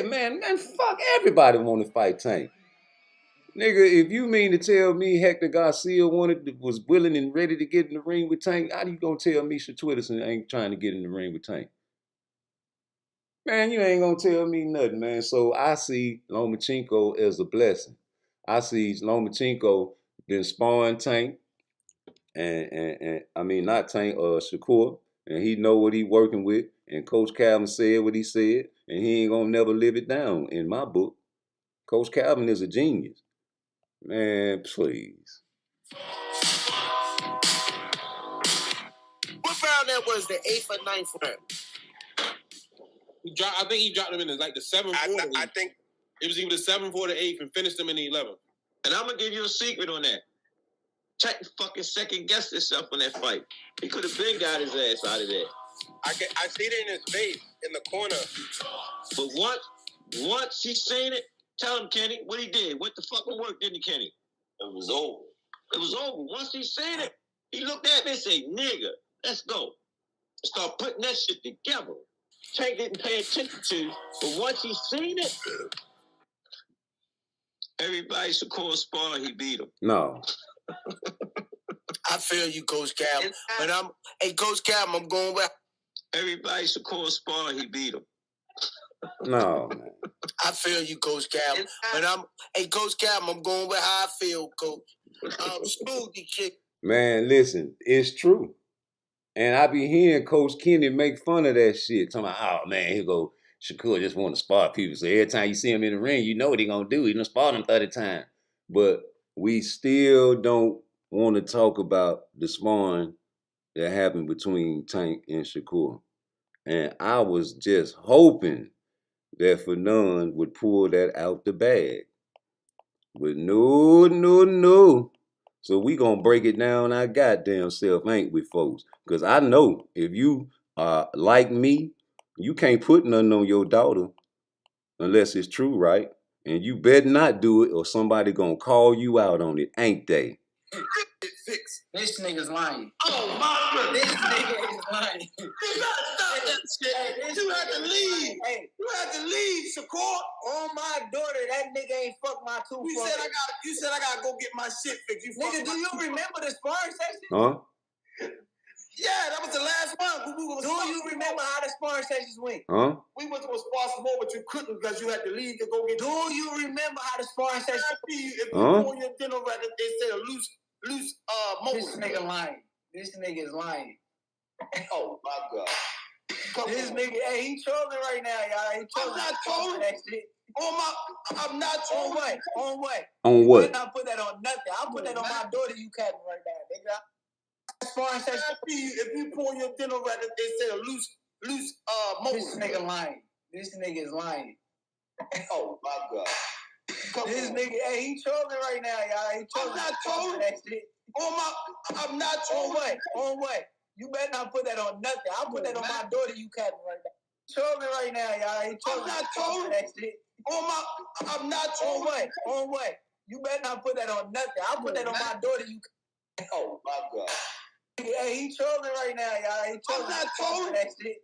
Man, fuck everybody want to fight Tank. Nigga, if you mean to tell me Hector Garcia was willing and ready to get in the ring with Tank, how you gonna tell me Shakur ain't trying to get in the ring with Tank? Man, you ain't gonna tell me nothing, man. So I see Lomachenko as a blessing. I see Lomachenko been sparring Tank, and I mean not Tank, Shakur, and he know what he working with. And Coach Calvin said what he said, and he ain't gonna never live it down in my book. Coach Calvin is a genius. Man, please. What round that was, the 8th or 9th round? I think he dropped him in the 7th quarter. I think it was either the 7th or the 8th and finished him in the 11th. And I'm gonna give you a secret on that. Tank fucking second guessed himself on that fight. He could have been got his ass out of there. I see it in his face in the corner. But once he seen it, tell him, Kenny, what he did. Went to fucking work, didn't he, Kenny? It was over. It was over. Once he seen it, he looked at me and said, nigga, let's go. Start putting that shit together. Tank didn't pay attention to, but once he seen it, everybody Shakur spar, he beat him. No. I feel you, Coach Cam. But Coach Cam, I'm going with. Everybody Shakur spar, he beat him. No, man. I feel you, Coach Cam. But Coach Cam, I'm going with how I feel, Coach. Smoothie chick. Man, listen, it's true. And I be hearing Coach Kenny make fun of that shit. Talking about, oh man, here go Shakur just want to spar people. So every time you see him in the ring, you know what he gonna do. He done sparred him 30 times. But we still don't want to talk about the sparring that happened between Tank and Shakur. And I was just hoping that Fernand would pull that out the bag. But no. So we gonna break it down our goddamn self, ain't we, folks? Because I know if you are like me, you can't put nothing on your daughter unless it's true, right? And you better not do it or somebody gonna call you out on it, ain't they? This nigga's lying. Oh my God. This nigga is lying. You gotta stop that shit. You had to leave. Hey, you had to leave, Shakur. On my daughter, that nigga ain't fuck my tooth. You said I gotta go get my shit fixed. Nigga, do you remember the sparring session? Huh? Yeah, that was the last one. Do you remember how the sparring sessions went? Huh? We went to a spar some more, but you couldn't because you had to leave to go get. Do you remember how the sparring sessions? If you on your dinner record, they said a loose This nigga lying. This nigga is lying. Oh my God. This nigga, hey, he trolling right now, y'all. He trolling. I'm not trolling. That shit. I'm not trolling. On what? On what? You better not put that on nothing. I'll put that on my daughter, you capping right now, nigga. Sparring session. If you pull your dinner record, they said a loose This nigga lying. This nigga is lying. Oh my God. This nigga, hey, he trolling right now, y'all. He trolling. I'm not trolling. That shit. I'm not trolling. On what? You better not put that on nothing. I'll put that on my daughter, you capping right now. Trolling right now, y'all. He trolling. I'm not trolling. That shit. I'm not trolling. On what? You better not put that on nothing. I'll put that on my daughter, you. Oh my God. Hey, he trolling right now, y'all. He trolling. I'm not trolling. That shit.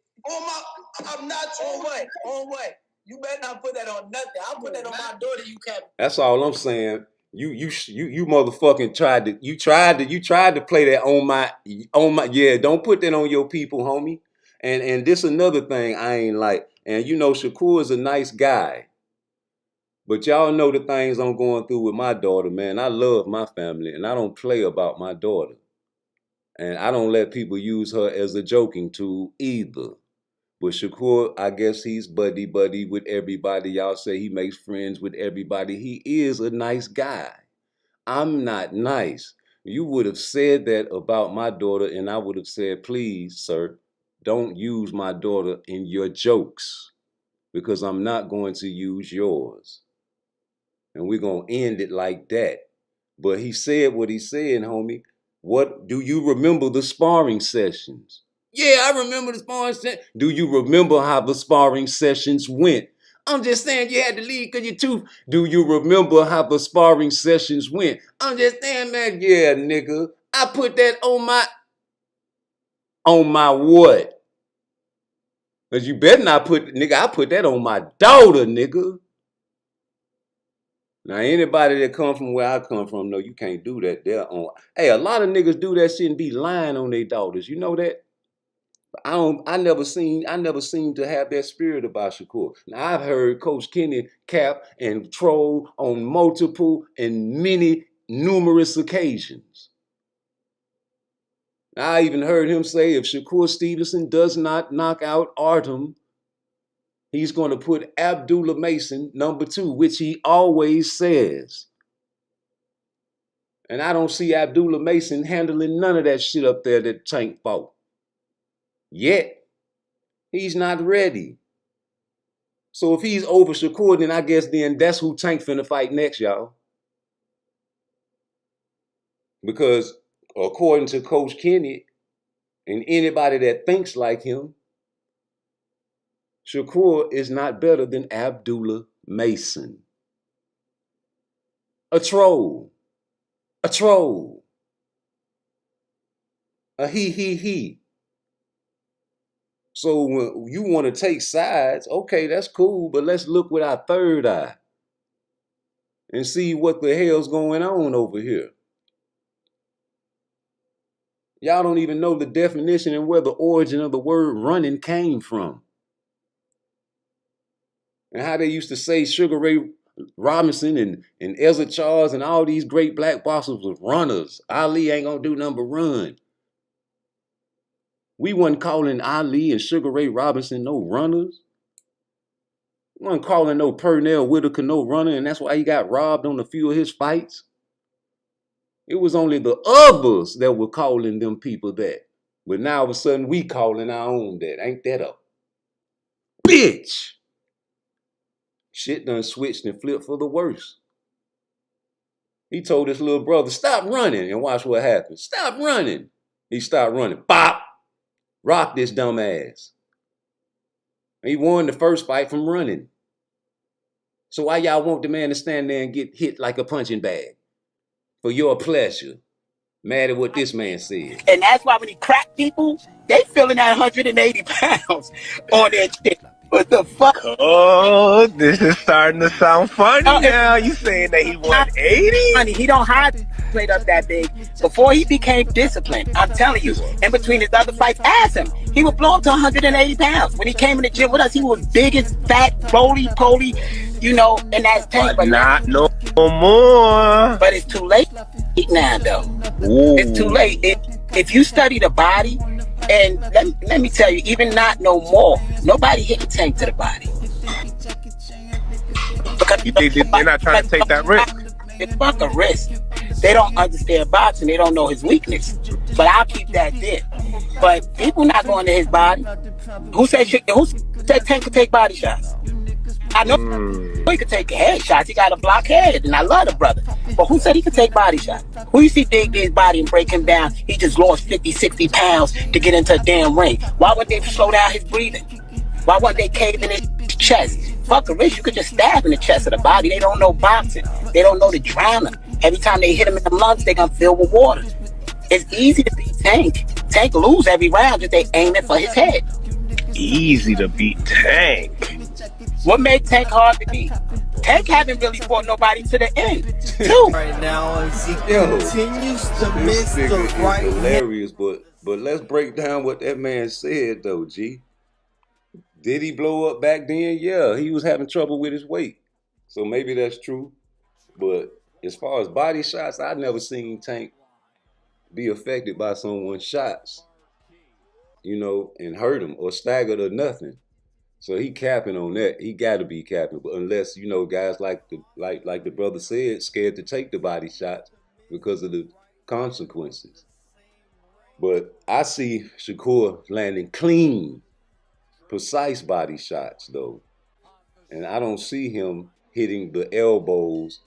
I'm not trolling. On what? You better not put that on nothing. I'll put that on my daughter, you capping. That's all I'm saying. You motherfucking tried to play that on my yeah, don't put that on your people, homie. And this another thing I ain't like. And you know Shakur is a nice guy. But y'all know the things I'm going through with my daughter, man. I love my family and I don't play about my daughter. And I don't let people use her as a joking tool either. But Shakur, I guess he's buddy with everybody. Y'all say he makes friends with everybody. He is a nice guy. I'm not nice. You would have said that about my daughter, and I would have said, please, sir, don't use my daughter in your jokes because I'm not going to use yours. And we're going to end it like that. But he said what he said, homie. What do you remember the sparring sessions? Yeah, I remember the sparring sessions. Do you remember how the sparring sessions went? I'm just saying you had to leave because your tooth. Do you remember how the sparring sessions went? I'm just saying, man, yeah, nigga. I put that on my what? Because you better not put, nigga, I put that on my daughter, nigga. Now, anybody that come from where I come from, no, you can't do that. Hey, a lot of niggas do that shit and be lying on their daughters. You know that? I never seem to have that spirit about Shakur. Now, I've heard Coach Kenny cap and troll on multiple and numerous occasions. I even heard him say if Shakur Stevenson does not knock out Artem, he's going to put Abdullah Mason #2, which he always says. And I don't see Abdullah Mason handling none of that shit up there that Tank fought. Yet, he's not ready. So if he's over Shakur, then I guess then that's who Tank finna fight next, y'all. Because according to Coach Kenny and anybody that thinks like him, Shakur is not better than Abdullah Mason. A troll. A troll. A he. So when you want to take sides, okay, that's cool, but let's look with our third eye and see what the hell's going on over here. Y'all don't even know the definition and where the origin of the word running came from. And how they used to say Sugar Ray Robinson and Ezra Charles and all these great black boxers was runners. Ali ain't gonna do nothing but run. We wasn't calling Ali and Sugar Ray Robinson no runners. We wasn't calling no Pernell Whitaker no runner, and that's why he got robbed on a few of his fights. It was only the others that were calling them people that. But now all of a sudden we calling our own that. Ain't that a bitch? Shit done switched and flipped for the worse. He told his little brother, stop running, and watch what happens. Stop running. He stopped running. Bop! Rock this dumb ass. He won the first fight from running. So why y'all want the man to stand there and get hit like a punching bag? For your pleasure. Mad at what this man said. And that's why when he crack people, they feeling that 180 pounds on their shit. What the fuck? Oh, this is starting to sound funny now. You saying that he 180? Funny, he don't hide played up that big. Before he became disciplined, I'm telling you, in between his other fights, ask him. He would blow up to 180 pounds. When he came in the gym with us, he was big as fat, roly-poly, you know, and that's tank. But not no more. But it's too late now, though. Ooh. It's too late. If you study the body, and let me tell you, even not no more, nobody hit the tank to the body. Because they're not trying to take that risk. It's fuck a risk. They don't understand boxing. They don't know his weakness. But I'll keep that there. But people not going to his body. Who said Tank could take body shots? I know he could take head shots. He got a block head, and I love the brother. But who said he could take body shots? Who you see dig his body and break him down? He just lost 50, 60 pounds to get into a damn ring. Why would they slow down his breathing? Why wouldn't they cave in his chest? Fuck the wrist. You could just stab in the chest of the body. They don't know boxing. They don't know the drowner. Every time they hit him in the lungs, they gonna fill with water. It's easy to beat Tank. Tank lose every round if they aim it for his head. Easy to beat Tank. What made Tank hard to beat? Tank haven't really fought nobody to the end, too. Right now, as he continues to miss the right hand. Hilarious, but let's break down what that man said, though, G. Did he blow up back then? Yeah, he was having trouble with his weight. So maybe that's true. But as far as body shots, I've never seen Tank be affected by someone's shots, you know, and hurt him or staggered or nothing. So he capping on that. He got to be capping, but unless, you know, guys like the brother said, scared to take the body shots because of the consequences. But I see Shakur landing clean, precise body shots though, and I don't see him hitting the elbows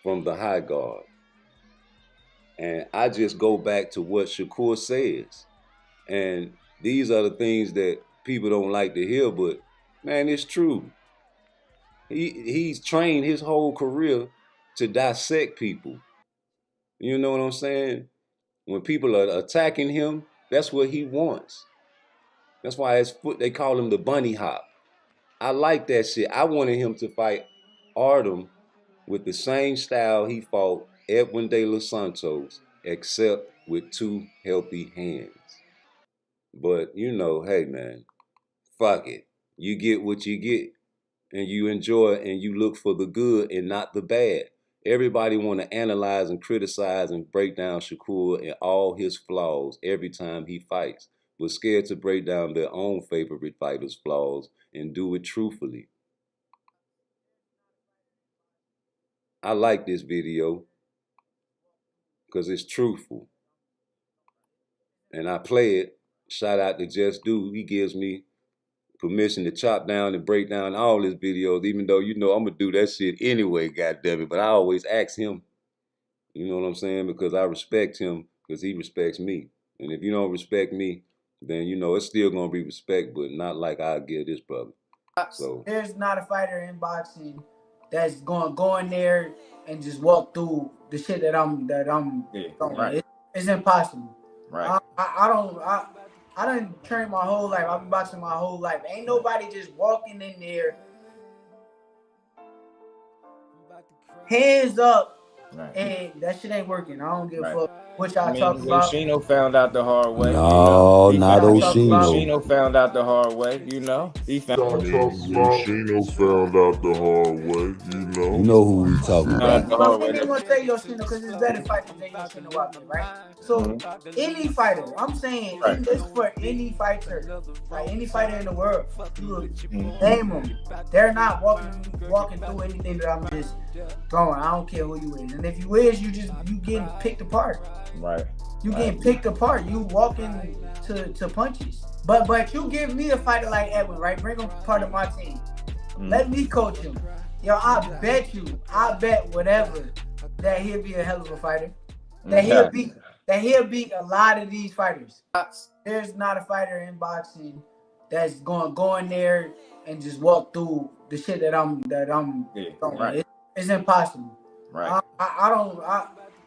from the high guard. And I just go back to what Shakur says, and these are the things that people don't like to hear, but man, it's true. He's trained his whole career to dissect people. You know what I'm saying? When people are attacking him, that's what he wants. That's why they call him the bunny hop. I like that shit. I wanted him to fight Artem with the same style he fought Edwin De Los Santos, except with 2 healthy hands. But, you know, hey, man, fuck it. You get what you get, and you enjoy it, and you look for the good and not the bad. Everybody want to analyze and criticize and break down Shakur and all his flaws every time he fights, but scared to break down their own favorite fighter's flaws and do it truthfully. I like this video because it's truthful. And I play it. Shout out to Just Do. He gives me permission to chop down and break down all his videos, even though you know I'm gonna do that shit anyway, goddammit. But I always ask him, you know what I'm saying? Because I respect him because he respects me. And if you don't respect me, then you know it's still gonna be respect, but not like I give this brother. So there's not a fighter in boxing that's gonna go in there and just walk through the shit that I'm going. Right. It's impossible. Right. I done trained my whole life. I've been boxing my whole life. Ain't nobody just walking in there, hands up, and that shit ain't working. I don't give a fuck what y'all talking about. Oshino found out the hard way. No, not Oshino. Oshino found out the hard way, you know. He found Oshino found out the hard way, you know. You know who we talking about. I'm not even gonna say Yoshino because it's better fighters than Yoshino out there, right? So any fighter, I'm saying this for any fighter, like any fighter in the world, you name them. They're not walking through anything that I'm just going. I don't care who you is, and if you is, you getting picked apart. Right. You getting picked apart. You walking to punches. But you give me a fighter like Edwin, right? Bring him part of my team. Let me coach him. Yo, I bet whatever that he'll be a hell of a fighter. That he'll beat a lot of these fighters. There's not a fighter in boxing that's gonna go in there and just walk through the shit that I'm going. Right. It's impossible. Right.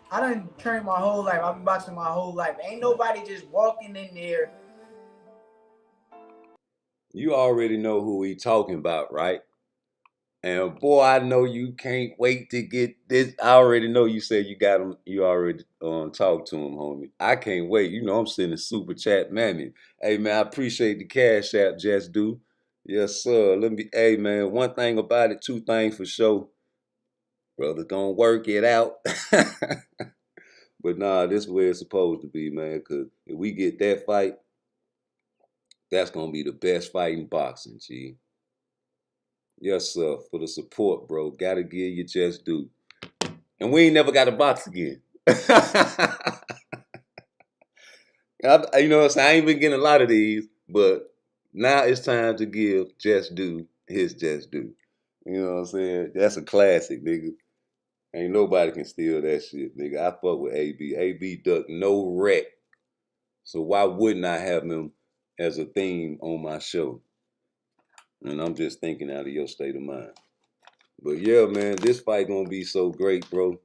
I done trained my whole life. I've been boxing my whole life. Ain't nobody just walking in there. You already know who he talking about, right? And boy, I know you can't wait to get this. I already know you said you got him. You already talked to him, homie. I can't wait. You know I'm sending super chat money. Hey man, I appreciate the cash app, Just Do. Yes sir. Hey man, one thing about it, two things for sure. Brother, don't work it out. But nah, this is where it's supposed to be, man. Cause if we get that fight, that's gonna be the best fight in boxing, G. Yes, sir. For the support, bro. Gotta give you Just Do. And we ain't never got to box again. You know what I'm saying? I ain't been getting a lot of these, but now it's time to give Just Do his Just Do. You know what I'm saying? That's a classic, nigga. Ain't nobody can steal that shit, nigga. I fuck with AB. AB duck no wreck. So why wouldn't I have him as a theme on my show? And I'm just thinking out of your state of mind. But yeah, man, this fight gonna be so great, bro.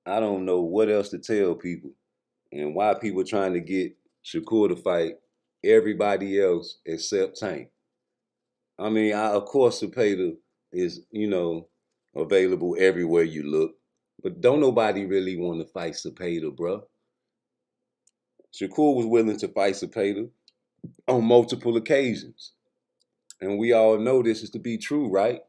I don't know what else to tell people. And why people trying to get Shakur to fight everybody else except Tank. I mean, of course, Cepeda is, you know, available everywhere you look. But don't nobody really want to fight Cepeda, bro. Shakur was willing to fight Cepeda on multiple occasions. And we all know this is to be true, right?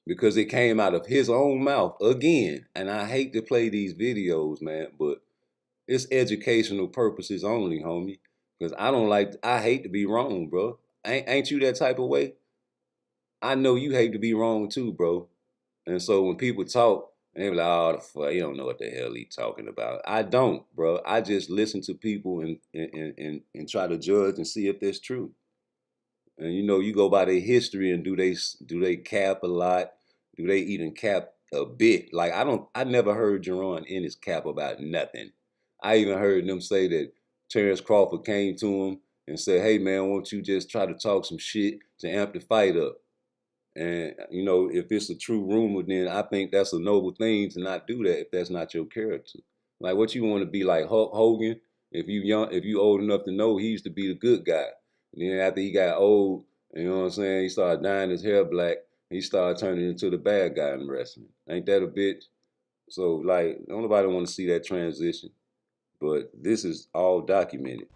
Because it came out of his own mouth again. And I hate to play these videos, man, but it's educational purposes only, homie. Because I hate to be wrong, bro. Ain't you that type of way? I know you hate to be wrong too, bro. And so when people talk, they be like, oh, the fuck, you don't know what the hell he talking about. I don't, bro. I just listen to people and try to judge and see if that's true. And you know, you go by their history and do they cap a lot? Do they even cap a bit? Like I never heard Jerron in his cap about nothing. I even heard them say that Terrence Crawford came to him and said, hey man, won't you just try to talk some shit to amp the fight up? And you know, if it's a true rumor, then I think that's a noble thing to not do that if that's not your character. Like what you want to be like Hulk Hogan? If you old enough to know, he used to be the good guy. And then after he got old, you know what I'm saying, he started dyeing his hair black, he started turning into the bad guy in wrestling. Ain't that a bitch? So, like, don't nobody want to see that transition. But this is all documented.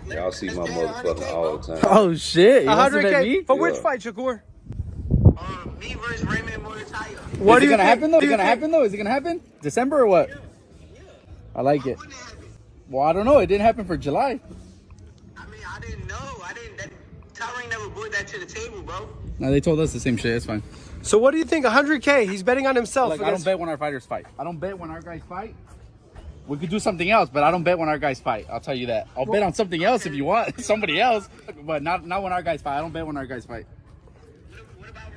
Y'all see my motherfucker all the time. Oh, shit. 100K. For which fight, Shakur? Me versus Raymond Moritayo. What is it gonna happen though? Is it gonna happen though? Is it gonna happen? December or what? Yeah. I like it. Well, I don't know. It didn't happen for July. I mean, I didn't know. Tyrone never brought that to the table, bro. No, they told us the same shit. It's fine. So what do you think? 100K. He's betting on himself. Like, I don't bet when our fighters fight. I don't bet when our guys fight. We could do something else, but I don't bet when our guys fight. I'll tell you that. I'll bet on something else if you want. Somebody else, but not when our guys fight. I don't bet when our guys fight. What about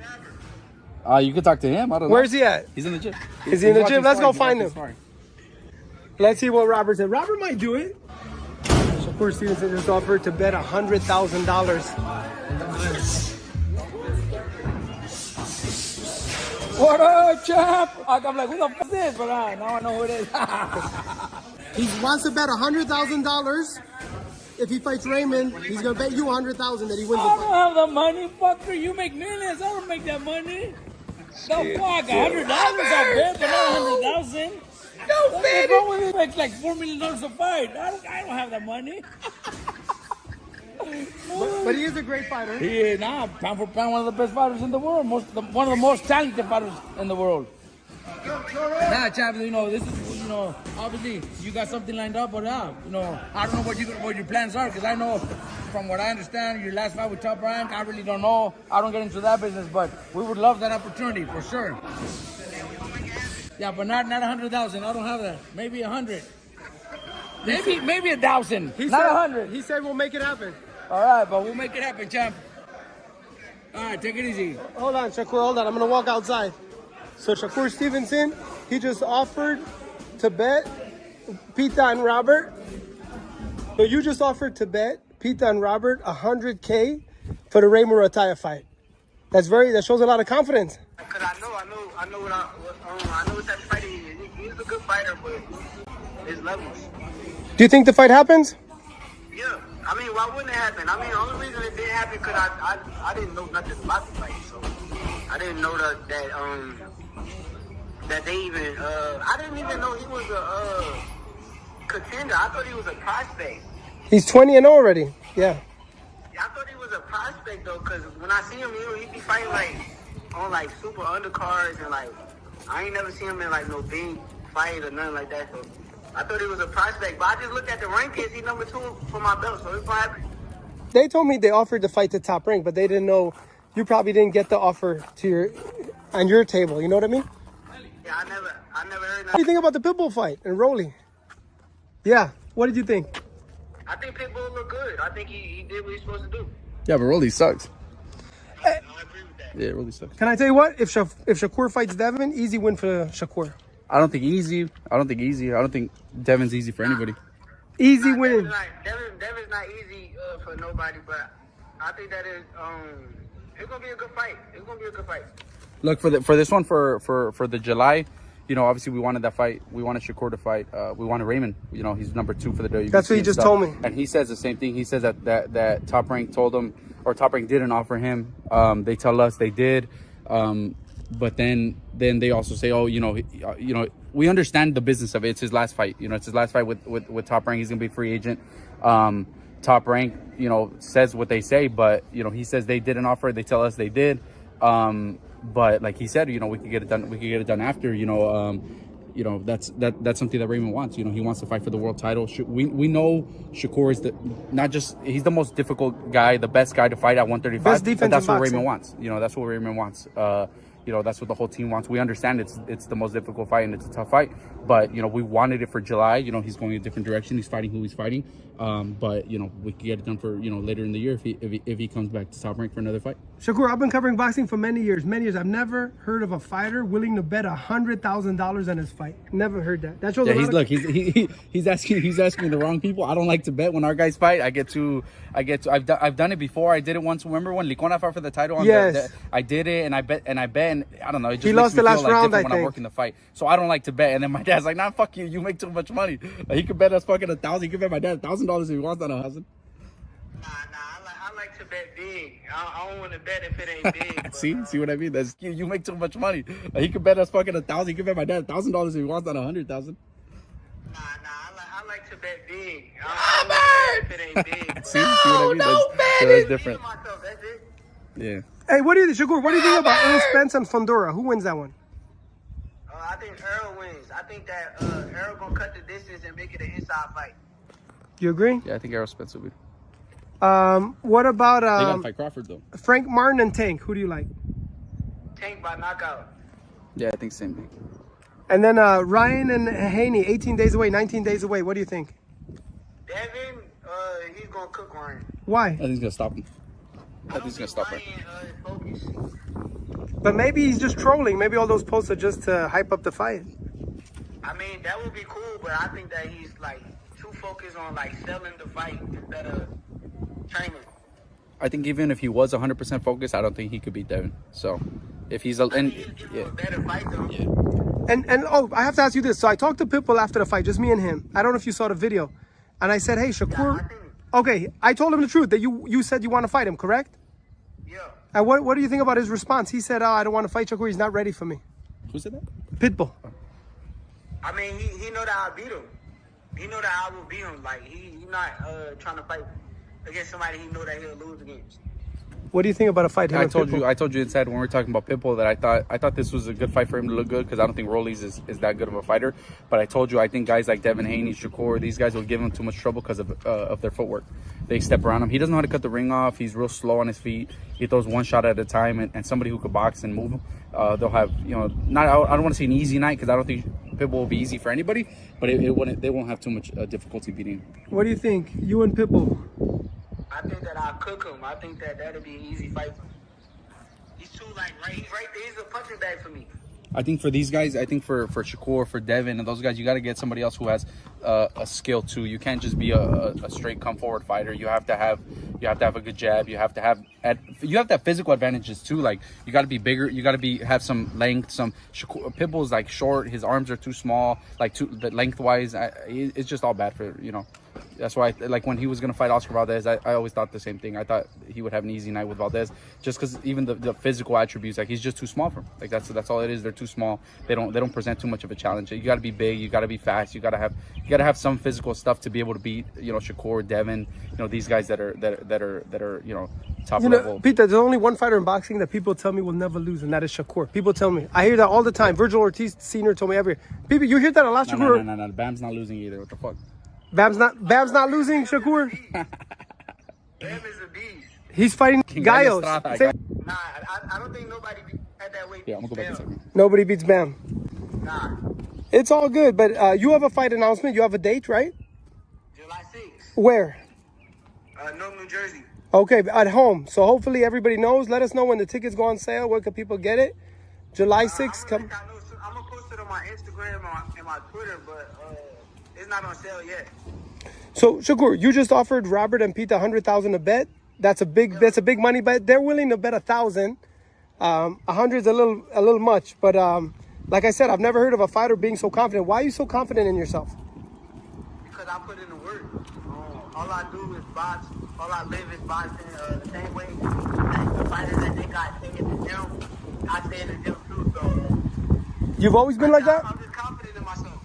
Robert? You could talk to him. I don't know. Where's he at? He's in the gym. Is he in the gym? Let's go find him. Sparring. Let's see what Robert said. Robert might do it. Shakur Stevenson just offered to bet $100,000. What up, champ? I'm like, who the fuck is this? But now I know who it is. He wants to bet $100,000. If he fights Raymond, he's gonna bet you $100,000 that he wins the I fight. don't have the money, fucker. You make millions. I don't make that money. The fuck, $100,000 I bet, but not $100,000. No, baby. It makes like $4 million a fight. I don't have that money. But he is a great fighter. He is pound for pound, one of the best fighters in the world. One of the most talented fighters in the world. Champ, this is, obviously you got something lined up, but I don't know what your plans are, because I know, from what I understand, your last fight with Top Rank, I really don't know. I don't get into that business, but we would love that opportunity for sure. Yeah, but not 100,000. I don't have that. Maybe 100. Maybe 1,000. Not 100. He said we'll make it happen. All right, but we'll make it happen, champ. All right, take it easy. Hold on, Shakur, hold on. I'm going to walk outside. So Shakur Stevenson, he just offered to bet Pita and Robert. So you just offered to bet Pita and Robert $100K for the Raymond Rataya fight. That shows a lot of confidence. Because I know what type of fighter he is. He's a good fighter, but his levels. Do you think the fight happens? Yeah. I mean, why wouldn't it happen? I mean, the only reason it didn't happen because I didn't know nothing about the fight, so I didn't know that they even I didn't even know he was a contender. I thought he was a prospect. He's 20-0 already. Yeah. I thought he was a prospect though, because when I see him, he'd be fighting on super undercards, and I ain't never seen him in no big fight or nothing like that. So I thought he was a prospect, but I just looked at the rankings. He's number 2 for my belt, so it's fine. They told me they offered to fight the Top Rank, but they didn't know. You probably didn't get the offer on your table. You know what I mean? Yeah, I never heard that. What do you think about the Pitbull fight and Rolly? Yeah. What did you think? I think Pitbull looked good. I think he did what he's supposed to do. Yeah, but Rolly sucks. I agree with that. Yeah, Rolly sucks. Can I tell you what? If Shakur fights Devin, easy win for Shakur. I don't think easy. I don't think Devin's easy for anybody. Easy win. Devin's not easy for nobody, but I think that it's gonna be a good fight. It's gonna be a good fight. Look, for this one, for the July, obviously we wanted that fight. We wanted Shakur to fight. We wanted Raymond. He's number 2 for the WBC. That's what he just told me. And he says the same thing. He says that Top Rank told him, or Top Rank didn't offer him. They tell us they did. But then they also say, we understand the business of it. It's his last fight. It's his last fight with Top Rank. He's gonna be a free agent. Top Rank, says what they say, but he says they didn't offer. They tell us they did. But like he said, we could get it done. We could get it done after. That's something that Raymond wants. He wants to fight for the world title. We know Shakur is he's the most difficult guy, the best guy to fight at 135. Best defense that's what boxing. Raymond wants. That's what Raymond wants. That's what the whole team wants. We understand it's the most difficult fight and it's a tough fight, but we wanted it for July. He's going a different direction. He's fighting who he's fighting. But we could get it done for later in the year if he comes back to Top Rank for another fight. Shakur, I've been covering boxing for many years. I've never heard of a fighter willing to bet $100,000 on his fight. Never heard that. That shows he's asking the wrong people. I don't like to bet when our guys fight. I've done it before. I did it once. Remember when Licona fought for the title? Yes. I did it and I bet and I don't know. It just he makes lost me the last feel round, different I when I'm think. working the fight. So I don't like to bet. And then my dad's like, nah, fuck you. You make too much money. He could bet us fucking $1,000. He could bet my dad $1,000 if he wants, not $1,000. I like to bet big. I don't want to bet if it ain't big. But, See what I mean? That's you make too much money. He could bet us fucking $1,000. He could bet my dad $1,000 if he wants, not $100,000. I like to bet big. I don't want to bet if it ain't big. But, See what I mean? That's different. That's it. Yeah. Hey, Shakur, what do you think about Earl Spence and Fundora? Who wins that one? I think Earl wins. I think that Earl gonna cut the distance and make it an inside fight. You agree? Yeah, I think Errol Spence will be. What about they gotta fight Crawford though. Frank Martin and Tank? Who do you like? Tank by knockout. Yeah, I think same thing. And then Ryan and Haney, 18 days away, 19 days away. What do you think? Devin, he's gonna cook Ryan. Why? I think he's gonna stop him. I think he's gonna stop him. But maybe he's just trolling. Maybe all those posts are just to hype up the fight. I mean, that would be cool, but I think that he's like too focused on like selling the fight instead of training. I think even if he was 100% focused, I don't think he could beat Devin. So, if he's a better fight though. Yeah. And oh, I have to ask you this. So I talked to Pitbull after the fight, just me and him. I don't know if you saw the video. And I said, hey, Shakur. Okay, I told him the truth that you said you want to fight him, correct? Yeah. And what do you think about his response? He said, oh, I don't want to fight Shakur. He's not ready for me. Who said that? Pitbull. I mean, he know that I beat him. He know that I will beat him. Like he not trying to fight against somebody he know that he'll lose against. What do you think about a fight? I told you inside when we were talking about Pitbull that I thought this was a good fight for him to look good because I don't think Rollies is that good of a fighter. But I told you I think guys like Devin Haney, Shakur, these guys will give him too much trouble because of their footwork. They step around him. He doesn't know how to cut the ring off. He's real slow on his feet. He throws one shot at a time, and somebody who could box and move him, they'll have I don't want to say an easy night because I don't think Pitbull will be easy for anybody, but they won't have too much difficulty beating him. What do you think, you and Pitbull? I think that I'll cook him. I think that that'll be an easy fight for him. He's too he's right there. He's a punching bag for me. I think for these guys, I think for Shakur, for Devin, and those guys, you got to get somebody else who has a skill too. You can't just be a straight come forward fighter. You have to have a good jab. You have to have physical advantages too. Like you got to be bigger. You got to have some length. Pitbull's like short. His arms are too small. Like lengthwise, it's just all bad for . That's why, like when he was gonna fight Oscar Valdez, I always thought the same thing. I thought he would have an easy night with Valdez, just because even the physical attributes, like he's just too small for him. Like that's all it is. They're too small. They don't present too much of a challenge. You got to be big. You got to be fast. You got to have some physical stuff to be able to beat Shakur, Devin, these guys that are top level. Pete, there's only one fighter in boxing that people tell me will never lose, and that is Shakur. People tell me. I hear that all the time. Virgil Ortiz Sr. told me every. People, you hear that a lot, Shakur? No. Bam's not losing either. What the fuck? Bam's not losing, Shakur. Bam is a beast. He's fighting Gallos. Nah, I don't think nobody at that weight. Yeah, I'm gonna go back a second. Nobody beats Bam. Nah. It's all good, but you have a fight announcement. You have a date, right? July 6th. Where? Newark, New Jersey. Okay, at home. So hopefully everybody knows. Let us know when the tickets go on sale. Where can people get it? July 6th. I'm gonna post it on my Instagram and my Twitter, but it's not on sale yet. So Shakur, you just offered Robert and Pete $100,000 to bet. That's a big money bet. They're willing to bet 1,000. 100's a little much, but like I said, I've never heard of a fighter being so confident. Why are you so confident in yourself? Because I put in the work. All I do is box. All I live is boxing. The same way the fighters that they got stay in the gym, I stay in the gym too. So you've always been like that? I'm just confident in myself.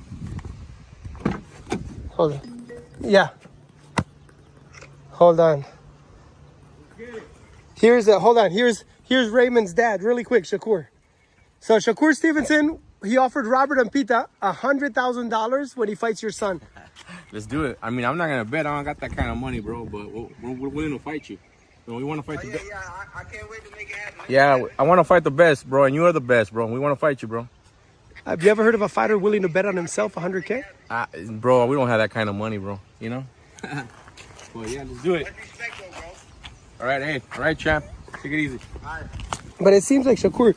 Hold on. Yeah. Hold on. Here's Raymond's dad, really quick, Shakur. So Shakur Stevenson, he offered Robert and Pita $100,000 when he fights your son. Let's do it. I mean, I'm not gonna bet. I don't got that kind of money, bro. But we're willing to fight you. We want to fight the best. Yeah, I can't wait to make it happen. Yeah, I want to fight the best, bro. And you are the best, bro. We want to fight you, bro. Have you ever heard of a fighter willing to bet on himself $100K? Bro, we don't have that kind of money, bro. You know? Well, yeah, let's do it. All right, champ. Take it easy. But it seems like, Shakur,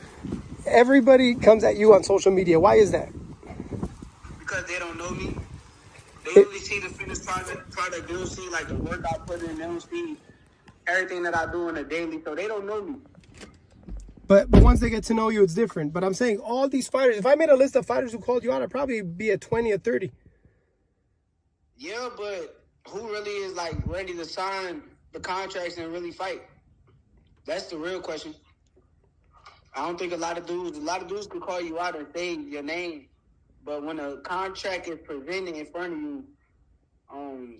everybody comes at you on social media. Why is that? Because they don't know me. They only see the finished product. They don't see like the work I put in. They don't see everything that I do on a daily. So they don't know me. But once they get to know you, it's different. But I'm saying all these fighters, if I made a list of fighters who called you out, I'd probably be at 20 or 30. Yeah, but who really is like ready to sign the contracts and really fight? That's the real question. I don't think a lot of dudes could call you out and say your name. But when a contract is presented in front of you,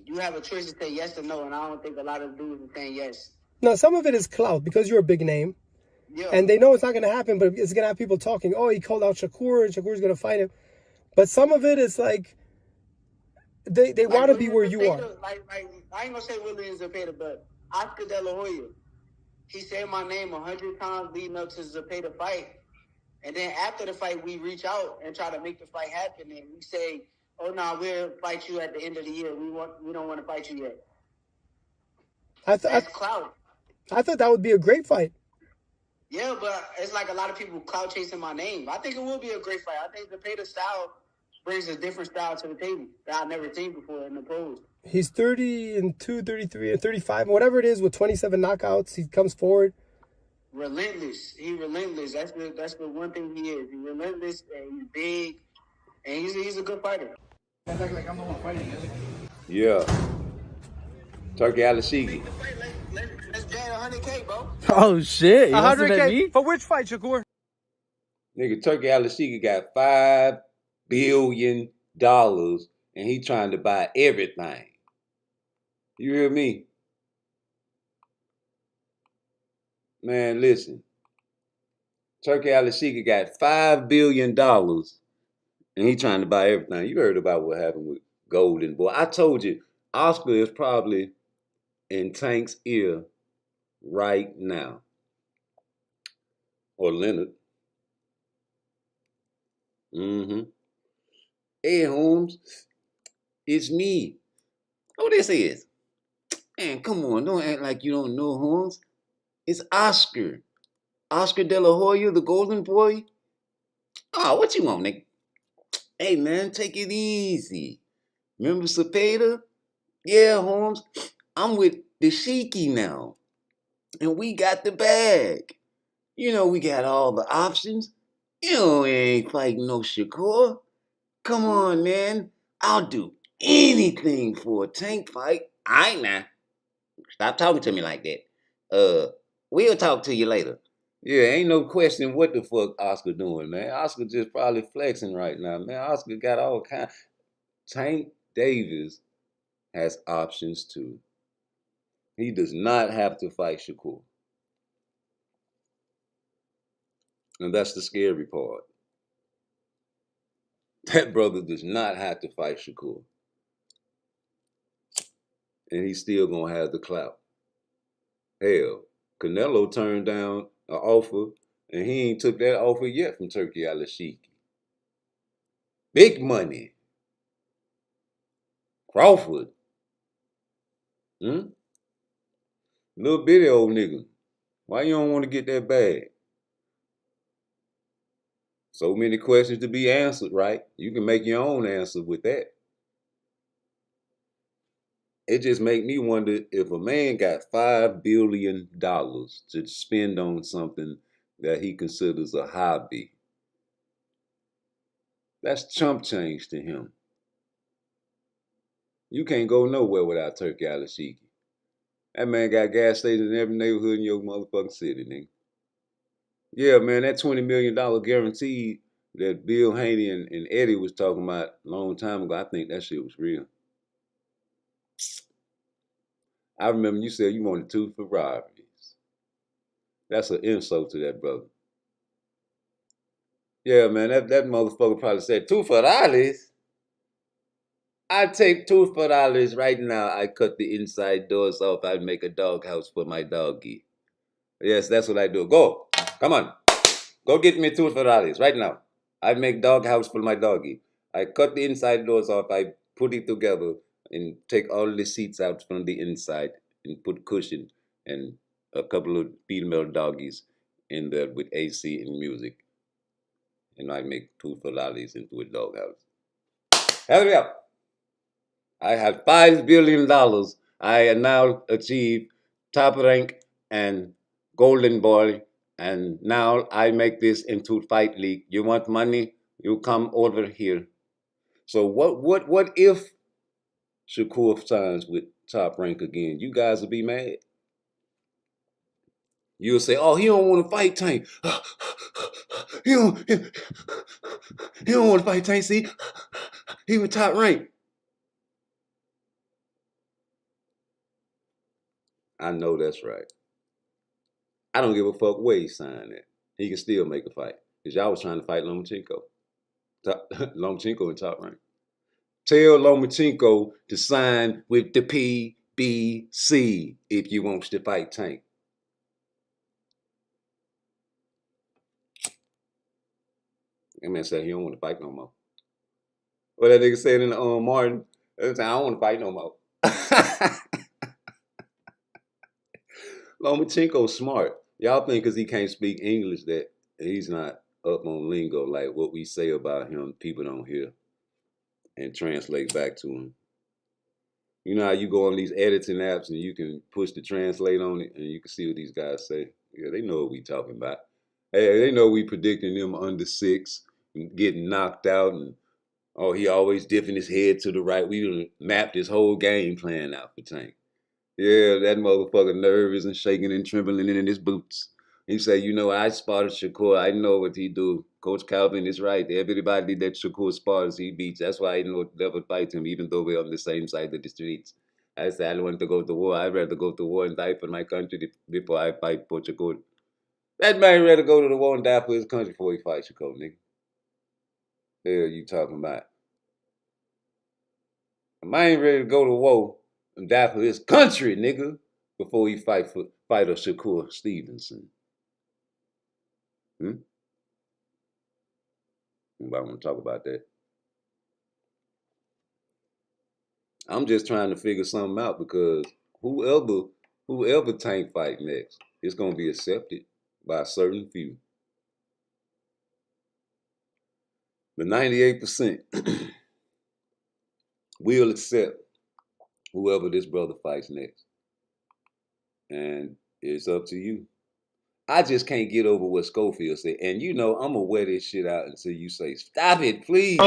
you have a choice to say yes or no. And I don't think a lot of dudes are saying yes. No, some of it is clout because you're a big name. Yeah. And they know it's not going to happen, but it's going to have people talking, oh, he called out Shakur and Shakur's going to fight him. But some of it is like, they want to be where you are. Like, I ain't going to say William Zepeda, but Oscar De La Hoya, he said my name 100 times leading up to Zepeda fight. And then after the fight, we reach out and try to make the fight happen. And we say, "Oh no, we'll fight you at the end of the year. We don't want to fight you yet." That's clout. I thought that would be a great fight. Yeah, but it's like a lot of people clout chasing my name. I think it will be a great fight. I think the Zepeda style brings a different style to the table that I've never seen before in the pros. He's 30-2, 33, 35, whatever it is, with 27 knockouts. He comes forward. Relentless. He's relentless. That's the one thing he is. He's relentless and he's big, and he's a good fighter. Like I'm the one fighting. Yeah. Turkey Alashigi. Let's bet 100K, bro. Oh shit! 100K for which fight, Shakur? Nigga, Turkey Alashigi got $5 billion and he trying to buy everything. You hear me? Man, listen. Turkey Alashigi got $5 billion and he trying to buy everything. You heard about what happened with Golden Boy. I told you, Oscar is probably in Tank's ear right now. Or Leonard. Hey, Holmes, it's me. Oh, this is. Man, come on, don't act like you don't know, Holmes. It's Oscar. Oscar De La Hoya, the Golden Boy. Oh, what you want, nigga? Hey, man, take it easy. Remember Zepeda? Yeah, Holmes, I'm with the Sheiky now. And we got the bag. You know, we got all the options. You know, we ain't fighting no Shakur. Come on, man. I'll do anything for a Tank fight. I ain't now. Stop talking to me like that. We'll talk to you later. Yeah, ain't no question what the fuck Oscar doing, man. Oscar just probably flexing right now, man. Oscar got all kinds. Tank Davis has options too. He does not have to fight Shakur. And that's the scary part. That brother does not have to fight Shakur. And he's still going to have the clout. Hell, Canelo turned down an offer, and he ain't took that offer yet from Turkey Alashigi. Big money. Crawford. Little bitty old nigga. Why you don't want to get that bag? So many questions to be answered, right? You can make your own answer with that. It just make me wonder if a man got $5 billion to spend on something that he considers a hobby. That's chump change to him. You can't go nowhere without Turkey Alashigi. That man got gas stations in every neighborhood in your motherfucking city, nigga. Yeah, man, that $20 million guaranteed that Bill Haney and Eddie was talking about a long time ago, I think that shit was real. I remember you said you wanted 2 Ferraris. That's an insult to that brother. Yeah, man, that motherfucker probably said, 2 Ferraris? I'd take 2 Ferraris right now. I'd cut the inside doors off. I'd make a doghouse for my doggy. Yes, that's what I do. Go. Come on. Go get me 2 Ferraris right now. I'd make doghouse for my doggy. I cut the inside doors off. I put it together and take all the seats out from the inside and put cushion and a couple of female doggies in there with AC and music. And I make 2 Ferraris into a doghouse. Hurry up. I have $5 billion. I now achieve top rank and golden boy. And now I make this into fight league. You want money? You come over here. So what if Shakur signs with Top Rank again? You guys will be mad. You'll say, oh, he don't want to fight Tank. He don't want to fight Tank, see? He was Top Rank. I know that's right. I don't give a fuck where he signed it. He can still make a fight. Because y'all was trying to fight Lomachenko. Lomachenko in Top Rank. Tell Lomachenko to sign with the PBC if you wants to fight Tank. That man said he don't want to fight no more. What that nigga said in the Martin, I don't want to fight no more. Lomachenko's smart. Y'all think because he can't speak English that he's not up on lingo, like what we say about him, people don't hear and translate back to him. You know how you go on these editing apps and you can push the translate on it and you can see what these guys say. Yeah, they know what we talking about. Hey, they know we predicting them under 6 and getting knocked out and oh, he always dipping his head to the right. We mapped his whole game plan out for Tank. Yeah, that motherfucker nervous and shaking and trembling in his boots. He say, you know, I spotted Shakur. I know what he do. Coach Calvin is right. Everybody that Shakur spotters, he beats. That's why I never fight him, even though we're on the same side of the streets. I said, I don't want to go to war. I'd rather go to war and die for my country before I fight for Shakur. That man rather go to the war and die for his country before he fight Shakur, nigga. The hell you talking about? A man ready to go to war and die for his country, nigga, before he fight a Shakur Stevenson. Anybody want to talk about that? I'm just trying to figure something out because whoever Tank fight next, it's gonna be accepted by a certain few. The 98% will accept whoever this brother fights next. And it's up to you. I just can't get over what Schofield said. And you know, I'm gonna wear this shit out until you say, stop it, please.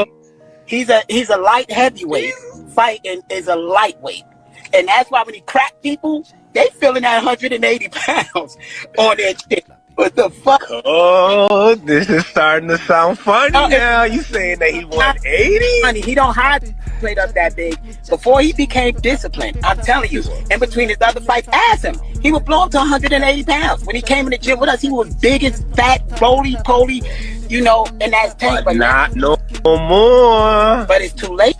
He's a light heavyweight. Fighting is a lightweight. And that's why when he crack people, they feeling that 180 pounds on their shit. What the fuck? Oh, this is starting to sound funny now. You saying that he 180? Funny, he don't hide played up that big. Before he became disciplined, I'm telling you, in between his other fights, ask him. He would blow up to 180 pounds. When he came in the gym with us, he was big as fat, roly-poly, you know, and that's Tank. But not no more. But it's too late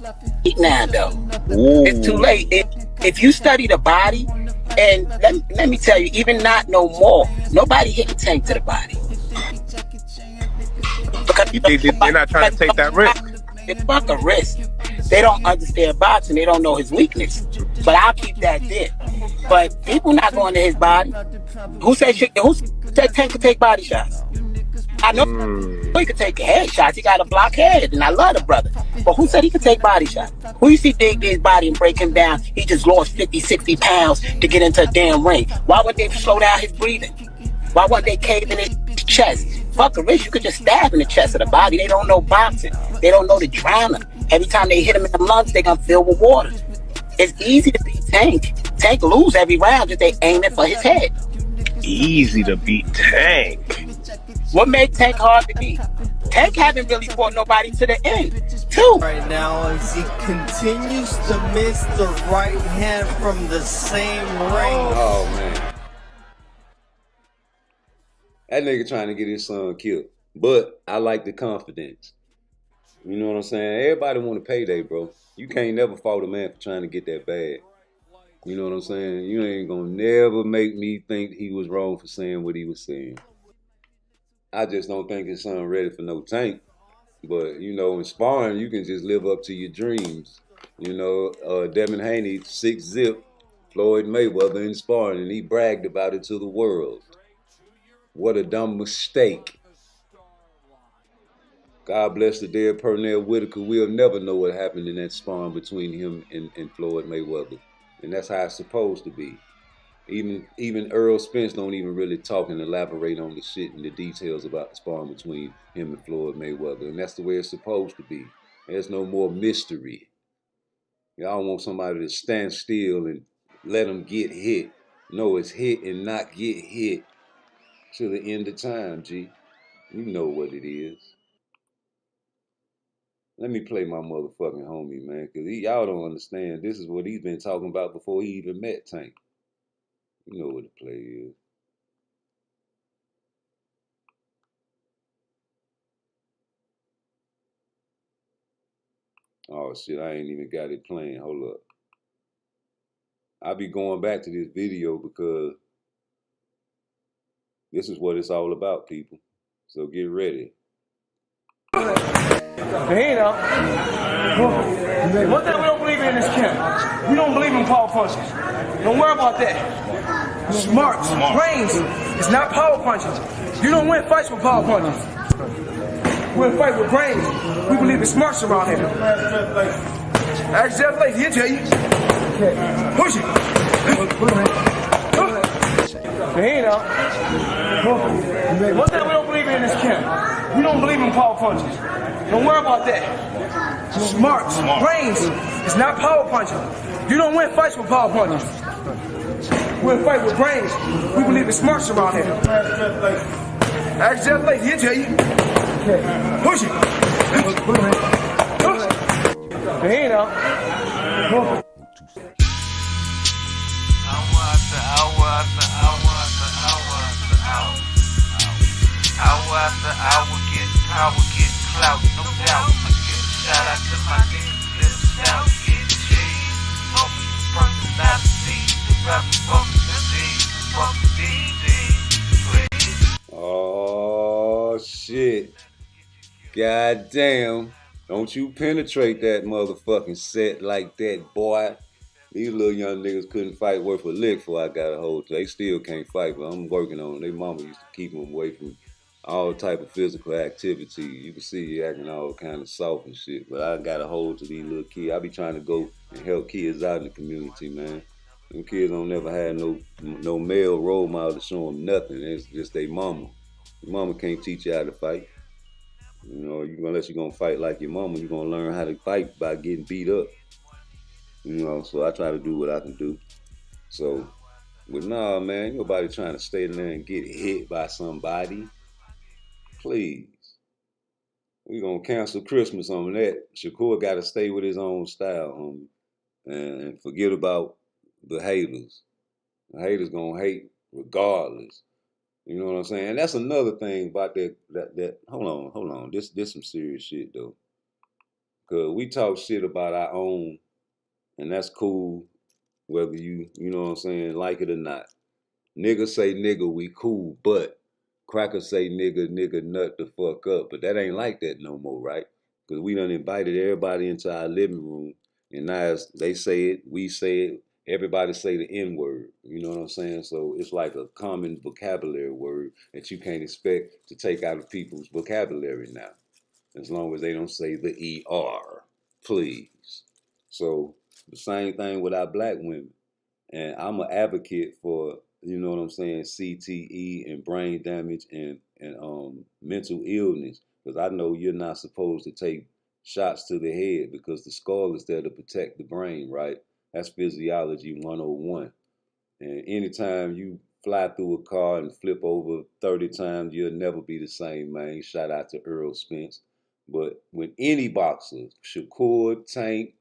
now, though. Ooh. It's too late. If you study the body, and let me tell you, even not no more, nobody hit Tank to the body. Because they're not trying to take that risk. It's fuck a risk. They don't understand boxing. They don't know his weakness. But I'll keep that there. But people not going to his body. Who said Tank could take body shots? I know he could take head shots. He got a block head, and I love the brother. But who said he could take body shots? Who you see dig his body and break him down? He just lost 50, 60 pounds to get into a damn ring. Why wouldn't they slow down his breathing? Why wouldn't they cave in his chest? Fuck a wrist, you could just stab in the chest of the body. They don't know boxing. They don't know the drama. Every time they hit him in the lungs, they gonna fill with water. It's easy to beat Tank. Tank lose every round if they aim it for his head. Easy to beat Tank. What made Tank hard to beat? Tank haven't really fought nobody to the end, too. Right now, as he continues to miss the right hand from the same range. Oh, man. That nigga trying to get his son killed. But I like the confidence. You know what I'm saying? Everybody want a payday, bro. You can't never fault a man for trying to get that bag. You know what I'm saying? You ain't gonna never make me think he was wrong for saying what he was saying. I just don't think his son ready for no Tank. But, you know, in sparring, you can just live up to your dreams. You know, Devin Haney, 6-zip, Floyd Mayweather in sparring, and he bragged about it to the world. What a dumb mistake. God bless the dead Pernell Whitaker. We'll never know what happened in that sparring between him and Floyd Mayweather. And that's how it's supposed to be. Even Earl Spence don't even really talk and elaborate on the shit and the details about the sparring between him and Floyd Mayweather. And that's the way it's supposed to be. There's no more mystery. Y'all want somebody to stand still and let them get hit. No, it's hit and not get hit till the end of time, G. You know what it is. Let me play my motherfucking homie, man, because y'all don't understand. This is what he's been talking about before he even met Tank. You know what the play is. Oh, shit, I ain't even got it playing. Hold up. I'll be going back to this video because this is what it's all about, people. So get ready. Hey, now. One thing we don't believe in this camp. We don't believe in power punches. Don't worry about that. Smarts, brains. It's not power punches. You don't win fights with power punches. We win fight with brains. We believe in smarts around here. Ask Jeff Lacey, he'll tell you. Push it. Hey, now. One thing we don't believe in this camp. We don't believe in power punches. Don't worry about that. Smarts, brains. It's not power punches. You don't win fights with power punches. We win fight with brains. We believe in smarts around here. Ask Jeff Lacey, he'll tell you. Push it. Hey, now. Hour after hour, getting power, getting clout, no doubt. I give a shout out to my niggas, live stout, getting cheese. Smoking the personality, the rapper, fucking the D, Oh shit. God damn. Don't you penetrate that motherfucking set like that, boy. These little young niggas couldn't fight worth a lick before I got a hold to. They still can't fight, but I'm working on it. Their mama used to keep them away from all type of physical activity. You can see you acting all kind of soft and shit, but I got a hold to these little kids. I be trying to go and help kids out in the community, man. Them kids don't never have no male role model to show them nothing. It's just their mama. Your mama can't teach you how to fight. You know, unless you're gonna fight like your mama, you're gonna learn how to fight by getting beat up. You know, so I try to do what I can do. So, but nah, man, ain't nobody trying to stay there and get hit by somebody. Please. We gonna cancel Christmas on that. Shakur gotta stay with his own style, homie. And forget about the haters. The haters gonna hate regardless. You know what I'm saying? And that's another thing about that hold on. This some serious shit though. Cause we talk shit about our own, and that's cool, whether you know what I'm saying, like it or not. Niggas say nigga, we cool, but crackers say nigga, nut the fuck up. But that ain't like that no more, right? Because we done invited everybody into our living room, and now as they say it, we say it, everybody say the N-word. You know what I'm saying? So it's like a common vocabulary word that you can't expect to take out of people's vocabulary now. As long as they don't say the ER, please. So the same thing with our black women. And I'm an advocate for, you know what I'm saying, CTE and brain damage and mental illness. Because I know you're not supposed to take shots to the head because the skull is there to protect the brain, right? That's physiology 101. And anytime you fly through a car and flip over 30 times, you'll never be the same, man. Shout out to Earl Spence. But when any boxer, Shakur, Tank,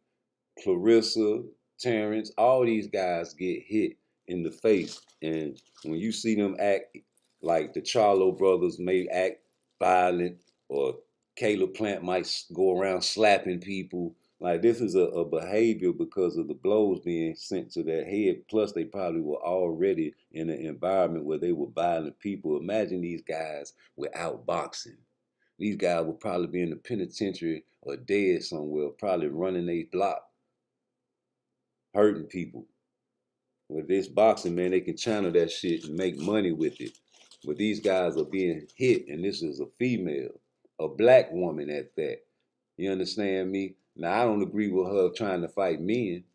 Clarissa, Terrence, all these guys get hit in the face. And when you see them act like the Charlo brothers may act violent, or Caleb Plant might go around slapping people, like this is a behavior because of the blows being sent to their head. Plus they probably were already in an environment where they were violent people. Imagine these guys without boxing. These guys would probably be in the penitentiary or dead somewhere, probably running a block, hurting people. With this boxing, man, they can channel that shit and make money with it. But these guys are being hit, and this is a female, a black woman at that. You understand me? Now, I don't agree with her trying to fight men,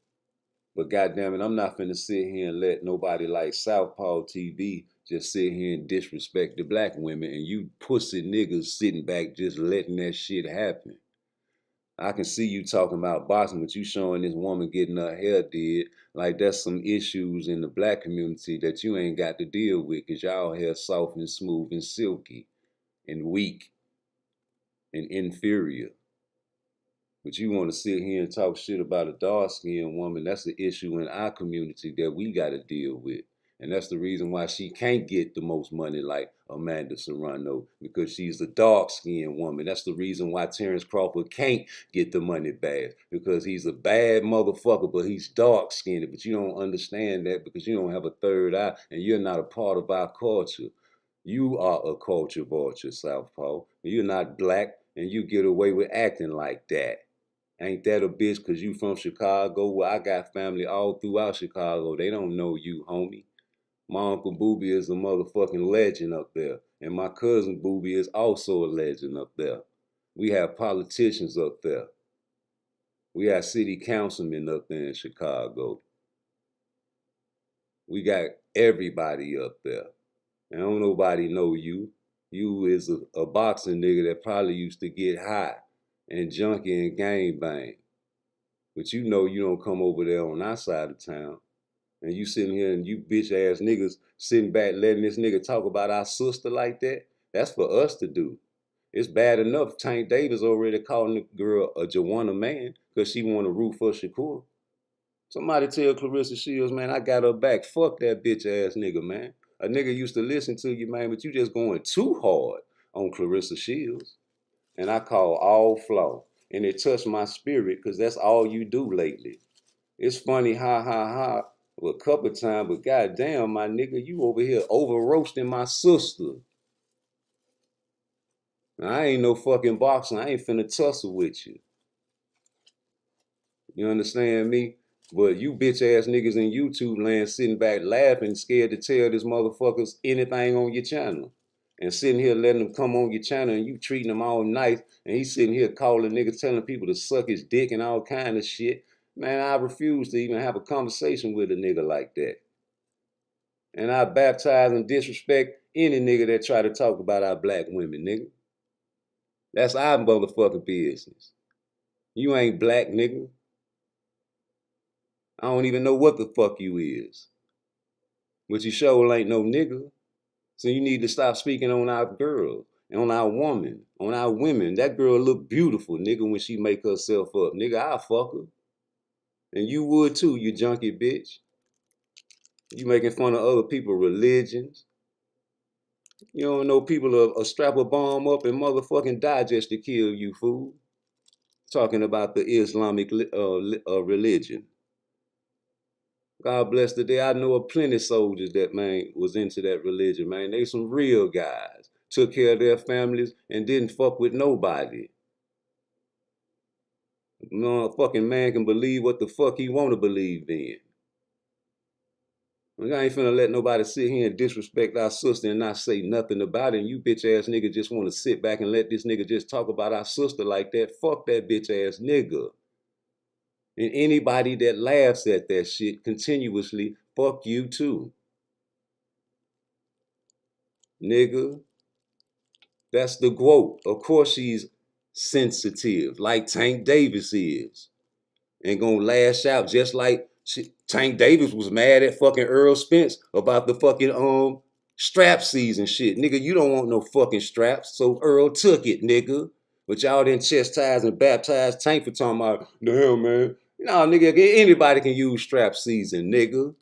but goddamn it, I'm not finna sit here and let nobody like Southpaw TV just sit here and disrespect the black women, and you pussy niggas sitting back just letting that shit happen. I can see you talking about boxing, but you showing this woman getting her hair did. Like that's some issues in the black community that you ain't got to deal with, because y'all hair soft and smooth and silky and weak and inferior. But you want to sit here and talk shit about a dark-skinned woman. That's the issue in our community that we got to deal with. And that's the reason why she can't get the most money like Amanda Serrano, because she's a dark-skinned woman. That's the reason why Terrence Crawford can't get the money bad, because he's a bad motherfucker, but he's dark-skinned. But you don't understand that because you don't have a third eye and you're not a part of our culture. You are a culture vulture, Southpaw. You're not black. and you get away with acting like that. Ain't that a bitch because you from Chicago? Well, I got family all throughout Chicago. They don't know you, homie. My Uncle Booby is a motherfucking legend up there. And my cousin Booby is also a legend up there. We have politicians up there. We have city councilmen up there in Chicago. We got everybody up there. And don't nobody know you. You is a boxing nigga that probably used to get high and junkie and gangbang. But you know you don't come over there on our side of town. And you sitting here and you bitch ass niggas sitting back letting this nigga talk about our sister like that. That's for us to do. It's bad enough Tank Davis already calling the girl a Joanna man because she want to root for Shakur. Somebody tell Clarissa Shields, man, I got her back. Fuck that bitch ass nigga, man. A nigga used to listen to you, man, but you just going too hard on Clarissa Shields. And I call all flaw. And it touched my spirit because that's all you do lately. It's funny, ha, ha, ha, a couple times, but goddamn, my nigga, you over here over roasting my sister. Now, I ain't no fucking boxer. I ain't finna tussle with you. You understand me? But you bitch ass niggas in YouTube land sitting back laughing, scared to tell this motherfuckers anything on your channel. And sitting here letting them come on your channel and you treating them all nice. And he's sitting here calling niggas, telling people to suck his dick and all kind of shit. Man, I refuse to even have a conversation with a nigga like that. And I baptize and disrespect any nigga that try to talk about our black women, nigga. That's our motherfucking business. You ain't black, nigga. I don't even know what the fuck you is. But you sure ain't no nigga. So you need to stop speaking on our girls, on our woman, on our women. That girl look beautiful, nigga, when she make herself up. Nigga, I'll fuck her. And you would too, you junkie bitch. You making fun of other people's religions. You don't know people will strap a bomb up and motherfucking die just to kill you, fool. Talking about the Islamic religion. God bless the day. I know of plenty soldiers that, man, was into that religion, man. They some real guys. Took care of their families and didn't fuck with nobody. No fucking man can believe what the fuck he want to believe in. I ain't finna let nobody sit here and disrespect our sister and not say nothing about it. And you bitch ass nigga just want to sit back and let this nigga just talk about our sister like that. Fuck that bitch ass nigga. And anybody that laughs at that shit continuously, fuck you too. Nigga. That's the quote. Of course she's sensitive, like Tank Davis is. And gonna lash out just like Tank Davis was mad at fucking Earl Spence about the fucking strap season shit. Nigga, you don't want no fucking straps, so Earl took it, nigga. But y'all didn't chastise and baptize Tank for talking about, damn, man. No, nigga, anybody can use strap season, nigga.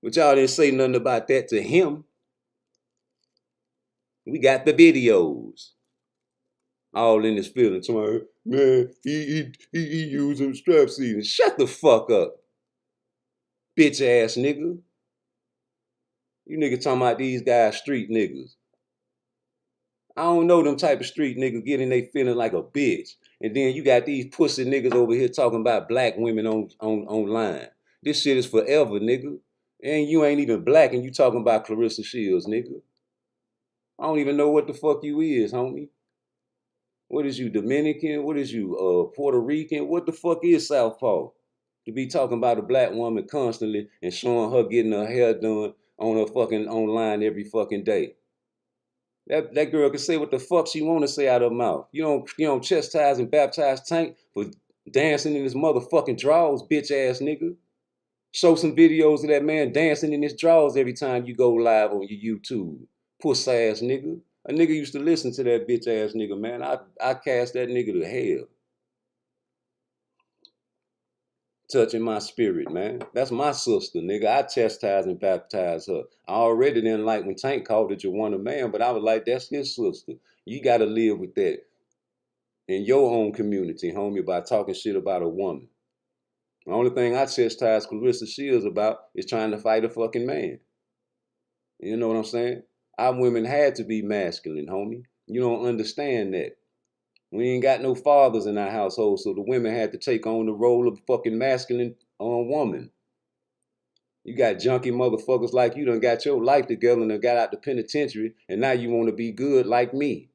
But y'all didn't say nothing about that to him. We got the videos. All in his feelings. Man, he using strap season. Shut the fuck up. Bitch ass nigga. You niggas talking about these guys street niggas. I don't know them type of street niggas getting they feeling like a bitch. And then you got these pussy niggas over here talking about black women online. This shit is forever, nigga. And you ain't even black and you talking about Clarissa Shields, nigga. I don't even know what the fuck you is, homie. What is you, Dominican? What is you, Puerto Rican? What the fuck is Southpaw? To be talking about a black woman constantly and showing her getting her hair done on her fucking online every fucking day. That girl can say what the fuck she want to say out of her mouth. You don't chastise and baptize Tank for dancing in his motherfucking drawers, bitch ass nigga. Show some videos of that man dancing in his drawers every time you go live on your YouTube. Puss ass nigga. A nigga used to listen to that bitch ass nigga, man. I cast that nigga to hell. Touching my spirit, man. That's my sister, nigga. I chastise and baptize her. I already didn't like when Tank called it Joanna man, but I was like, that's his sister. You gotta live with that in your own community, homie, by talking shit about a woman. The only thing I chastise Clarissa Shields about is trying to fight a fucking man. You know what I'm saying? Our women had to be masculine, homie. You don't understand that. We ain't got no fathers in our household, so the women had to take on the role of fucking masculine woman. You got junkie motherfuckers like you done got your life together and done got out the penitentiary, and now you want to be good like me.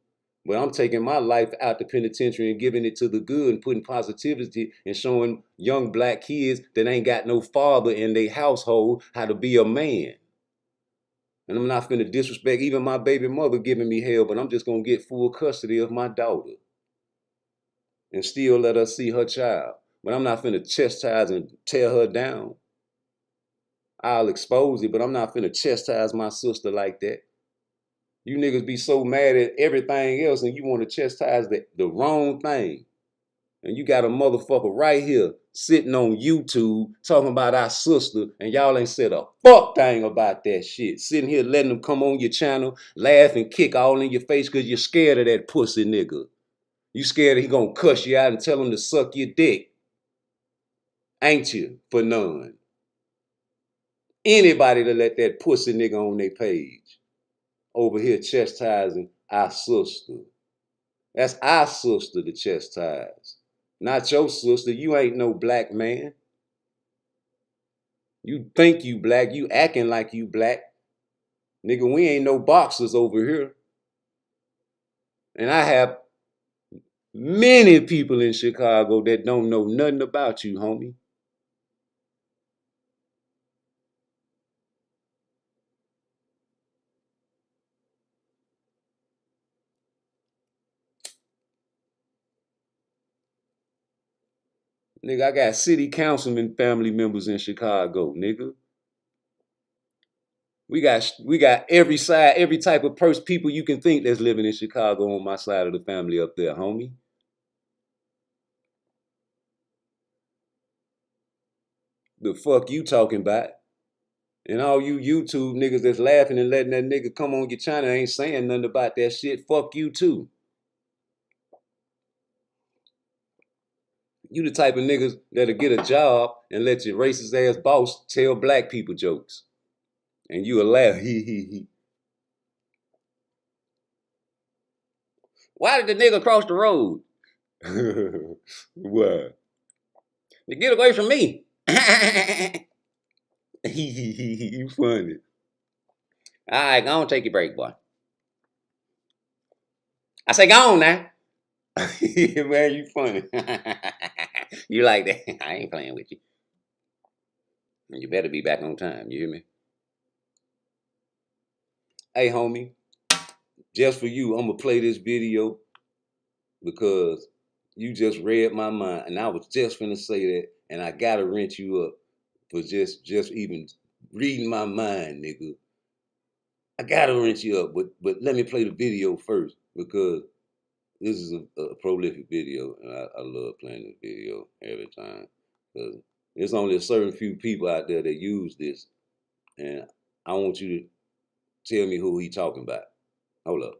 But I'm taking my life out the penitentiary and giving it to the good and putting positivity and showing young black kids that ain't got no father in their household how to be a man. And I'm not finna disrespect even my baby mother giving me hell, but I'm just gonna get full custody of my daughter and still let her see her child. But I'm not finna chastise and tear her down. I'll expose it, but I'm not finna chastise my sister like that. You niggas be so mad at everything else and you want to chastise the wrong thing. And you got a motherfucker right here sitting on YouTube talking about our sister and y'all ain't said a fuck thing about that shit. Sitting here letting them come on your channel, laugh and kick all in your face because you're scared of that pussy nigga. You scared he gonna cuss you out and tell him to suck your dick. Ain't you? For none. Anybody to let that pussy nigga on their page. Over here chastising our sister. That's our sister to chastise. Not your sister. You ain't no black man. You think you black. You acting like you black. Nigga, we ain't no boxers over here. And I have many people in Chicago that don't know nothing about you, homie. Nigga, I got city councilman family members in Chicago, nigga. We got every side, every type of people you can think that's living in Chicago on my side of the family up there, homie. The fuck you talking about? And all you YouTube niggas that's laughing and letting that nigga come on your channel ain't saying nothing about that shit. Fuck you too. You the type of niggas that'll get a job and let your racist ass boss tell black people jokes. And you'll laugh, hee hee hee. Why did the nigga cross the road? Why? To get away from me. You funny. All right, go on, take your break, boy. I say, go on now. Man, you funny. You like that? I ain't playing with you. You better be back on time. You hear me? Hey, homie. Just for you, I'm going to play this video because you just read my mind. And I was just finna say that. And I got to rent you up for just even reading my mind, nigga. I got to rent you up. But let me play the video first because this is a prolific video, and I love playing this video every time because there's only a certain few people out there that use this, and I want you to tell me who he talking about. Hold up.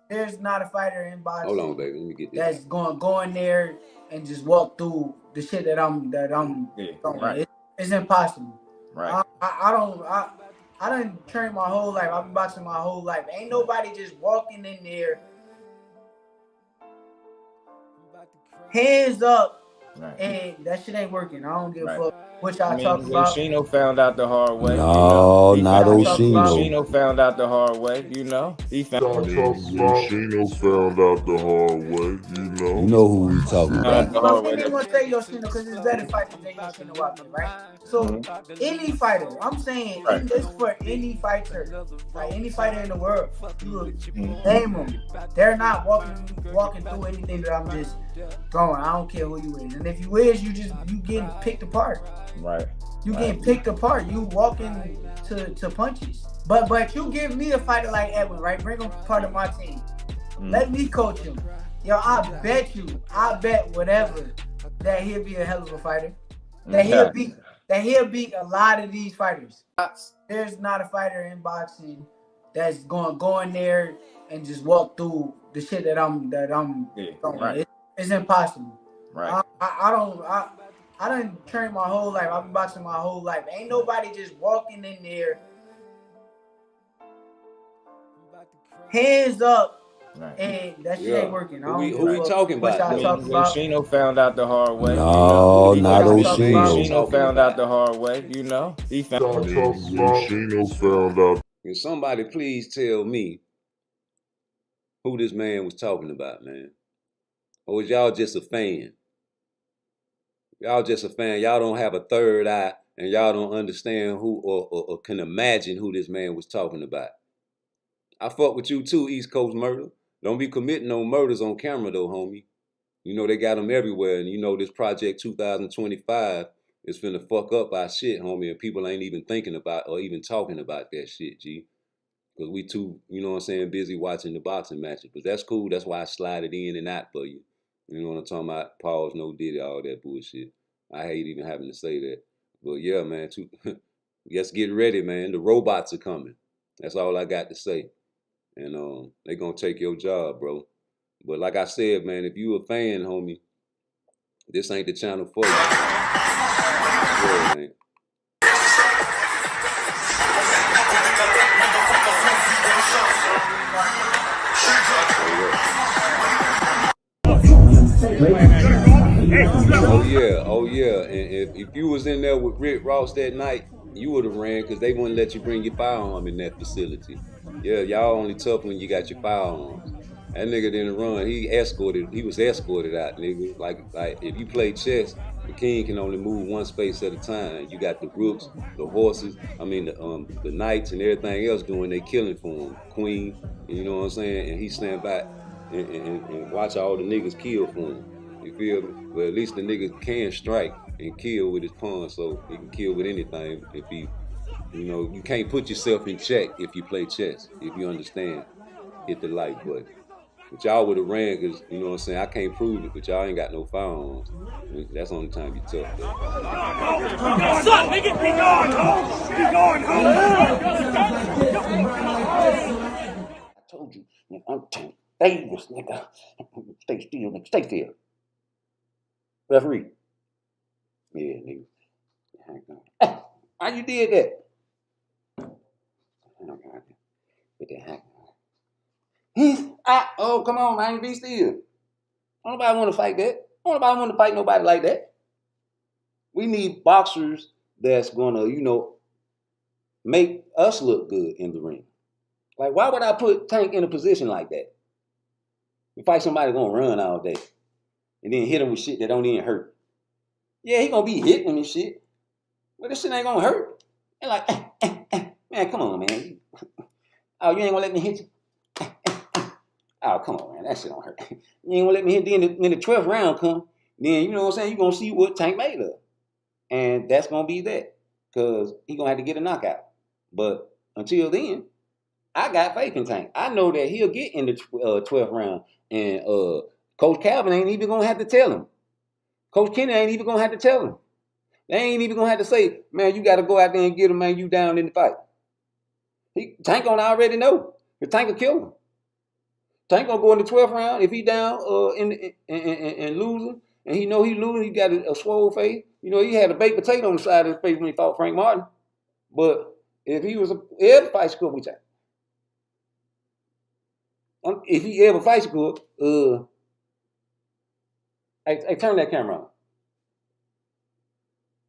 There's not a fighter in boxing. Hold on, baby. Let me get this. That's go in there and just walk through the shit that I'm right. It's impossible. Right. I done trained my whole life. I've been boxing my whole life. Ain't nobody just walking in there, hands up, and that shit ain't working. I don't give a fuck. Which y'all talking about. Right. Hold on, baby. Let me get this. There's not a fighter in boxing. That's going in there and just walk through the shit that I'm. Hands up. Hands up. And that shit ain't working. I don't give a fuck what y'all talking about. Oshino found out the hard way. No, not Oshino. Oshino found out the hard way. You know, he found. Oshino found out the hard way. You know who we talking about. I'm gonna say Yoshino because it's better fighters than Yoshino out there, right? So any fighter, I'm saying this for any fighter, like any fighter in the world, you name them. They're not walking through anything that I'm just going. I don't care who you is, and if you is, you getting picked apart. Right. You getting picked apart. You walking to punches. But you give me a fighter like Edwin, right? Bring him part of my team. Let me coach him. Yo, I bet whatever that he'll be a hell of a fighter. That he'll beat a lot of these fighters. There's not a fighter in boxing that's go in there and just walk through the shit that I'm right. It's impossible. Right. I done trained my whole life. I've been boxing my whole life. Ain't nobody just walking in there. Hands up. and that shit Yeah. ain't working. I Who don't we give who a we fuck talking what about y'all though? talk about. Oshino found out the hard way. No, He not found Oshino. Oshino found out the hard way. He found. Yoshino found out. Can somebody please tell me who this man was talking about, man? Or was y'all just a fan? Y'all just a fan. Y'all don't have a third eye, and y'all don't understand who or can imagine who this man was talking about. I fuck with you too, East Coast murder. Don't be committing no murders on camera though, homie. You know they got them everywhere, and you know this Project 2025 is finna fuck up our shit, homie, and people ain't even thinking about or even talking about that shit, G. Because we too, you know what I'm saying, busy watching the boxing matches. But that's cool. That's why I slide it in and out for you. You know what I'm talking about? Pause, no diddy, all that bullshit. I hate even having to say that. But yeah, man, let's get ready, man. The robots are coming. That's all I got to say. And they gonna take your job, bro. But like I said, man, if you a fan, homie, this ain't the channel for you. Yeah, man. Oh yeah. And if you was in there with Rick Ross that night, you would have ran because they wouldn't let you bring your firearm in that facility. Yeah, y'all only tough when you got your firearms. That nigga didn't run. He was escorted out, nigga. Like if you play chess, the king can only move one space at a time. You got the rooks, the horses, the knights and everything else doing they killing for him. Queen, you know what I'm saying? And he stand back and watch all the niggas kill for him. You feel me? Well, at least the nigga can strike and kill with his pawn, so he can kill with anything if he, you know, you can't put yourself in check if you play chess. If you understand, hit the like button. But y'all would have ran because, you know what I'm saying, I can't prove it, but y'all ain't got no firearms. That's the only time you tough, though. What's up, nigga? Be gone, ho! Be gone, ho! I told you, nigga, I'm Tank Davis, nigga. Stay still, nigga. Stay still. Referee. Yeah, nigga. How you did that? Oh, come on, man. Be still. Don't nobody want to fight that. Don't nobody want to fight nobody like that. We need boxers that's going to, you know, make us look good in the ring. Like, why would I put Tank in a position like that? You fight somebody going to run all day and then hit him with shit that don't even hurt. Yeah, he going to be hitting him and shit. But this shit ain't going to hurt. And like, man, come on, man. Oh, you ain't going to let me hit you? Oh, come on, man. That shit don't hurt. You ain't going to let me hit. Then when the 12th round come, then, you know what I'm saying, you're going to see what Tank made of. And that's going to be that. Because he going to have to get a knockout. But until then, I got faith in Tank. I know that he'll get in the 12th round. And Coach Calvin ain't even going to have to tell him. Coach Kenny ain't even going to have to tell him. They ain't even going to have to say, man, you got to go out there and get him, man, you down in the fight. Tank going to already know. Because Tank will kill him. Tank going to go in the 12th round. If he down and losing, and he know he losing, he got a swole face. You know, he had a baked potato on the side of his face when he fought Frank Martin. But if he was ever fight Shakur, which if he ever fight Shakur, hey, turn that camera on.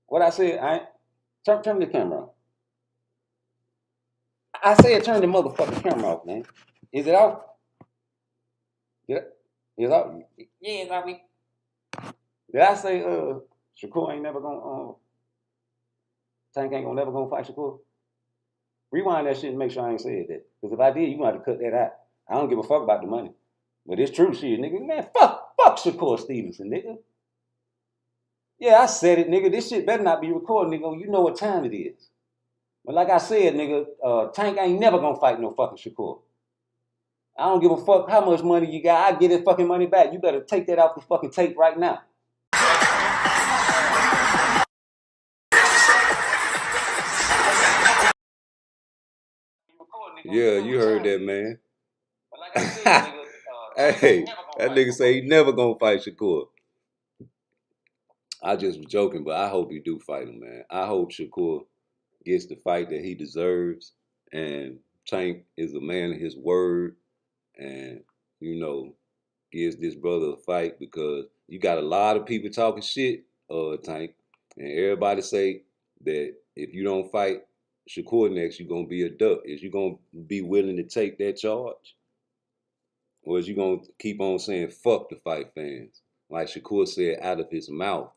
What I said, turn the camera on. I said turn the motherfucking camera off, man. Is it off? Yeah, it's off. Yeah, it's off. Did I say Shakur ain't never gonna Tank ain't never gonna fight Shakur? Rewind that shit and make sure I ain't said that. Because if I did, you gonna have to cut that out. I don't give a fuck about the money. But it's true shit, nigga. Man, fuck Shakur Stevenson, nigga. Yeah, I said it, nigga. This shit better not be recorded, nigga. You know what time it is. But like I said, nigga, Tank ain't never gonna fight no fucking Shakur. I don't give a fuck how much money you got. I get his fucking money back. You better take that off the fucking tape right now. Yeah, you heard that, man. Hey, that nigga say he never gonna fight Shakur. I just was joking, but I hope he do fight him, man. I hope Shakur gets the fight that he deserves, and Tank is a man of his word, and you know, gives this brother a fight, because you got a lot of people talking shit, Tank, and everybody say that if you don't fight Shakur next, you're gonna be a duck. Is you gonna be willing to take that charge? Or is you gonna keep on saying fuck the fight fans? Like Shakur said out of his mouth.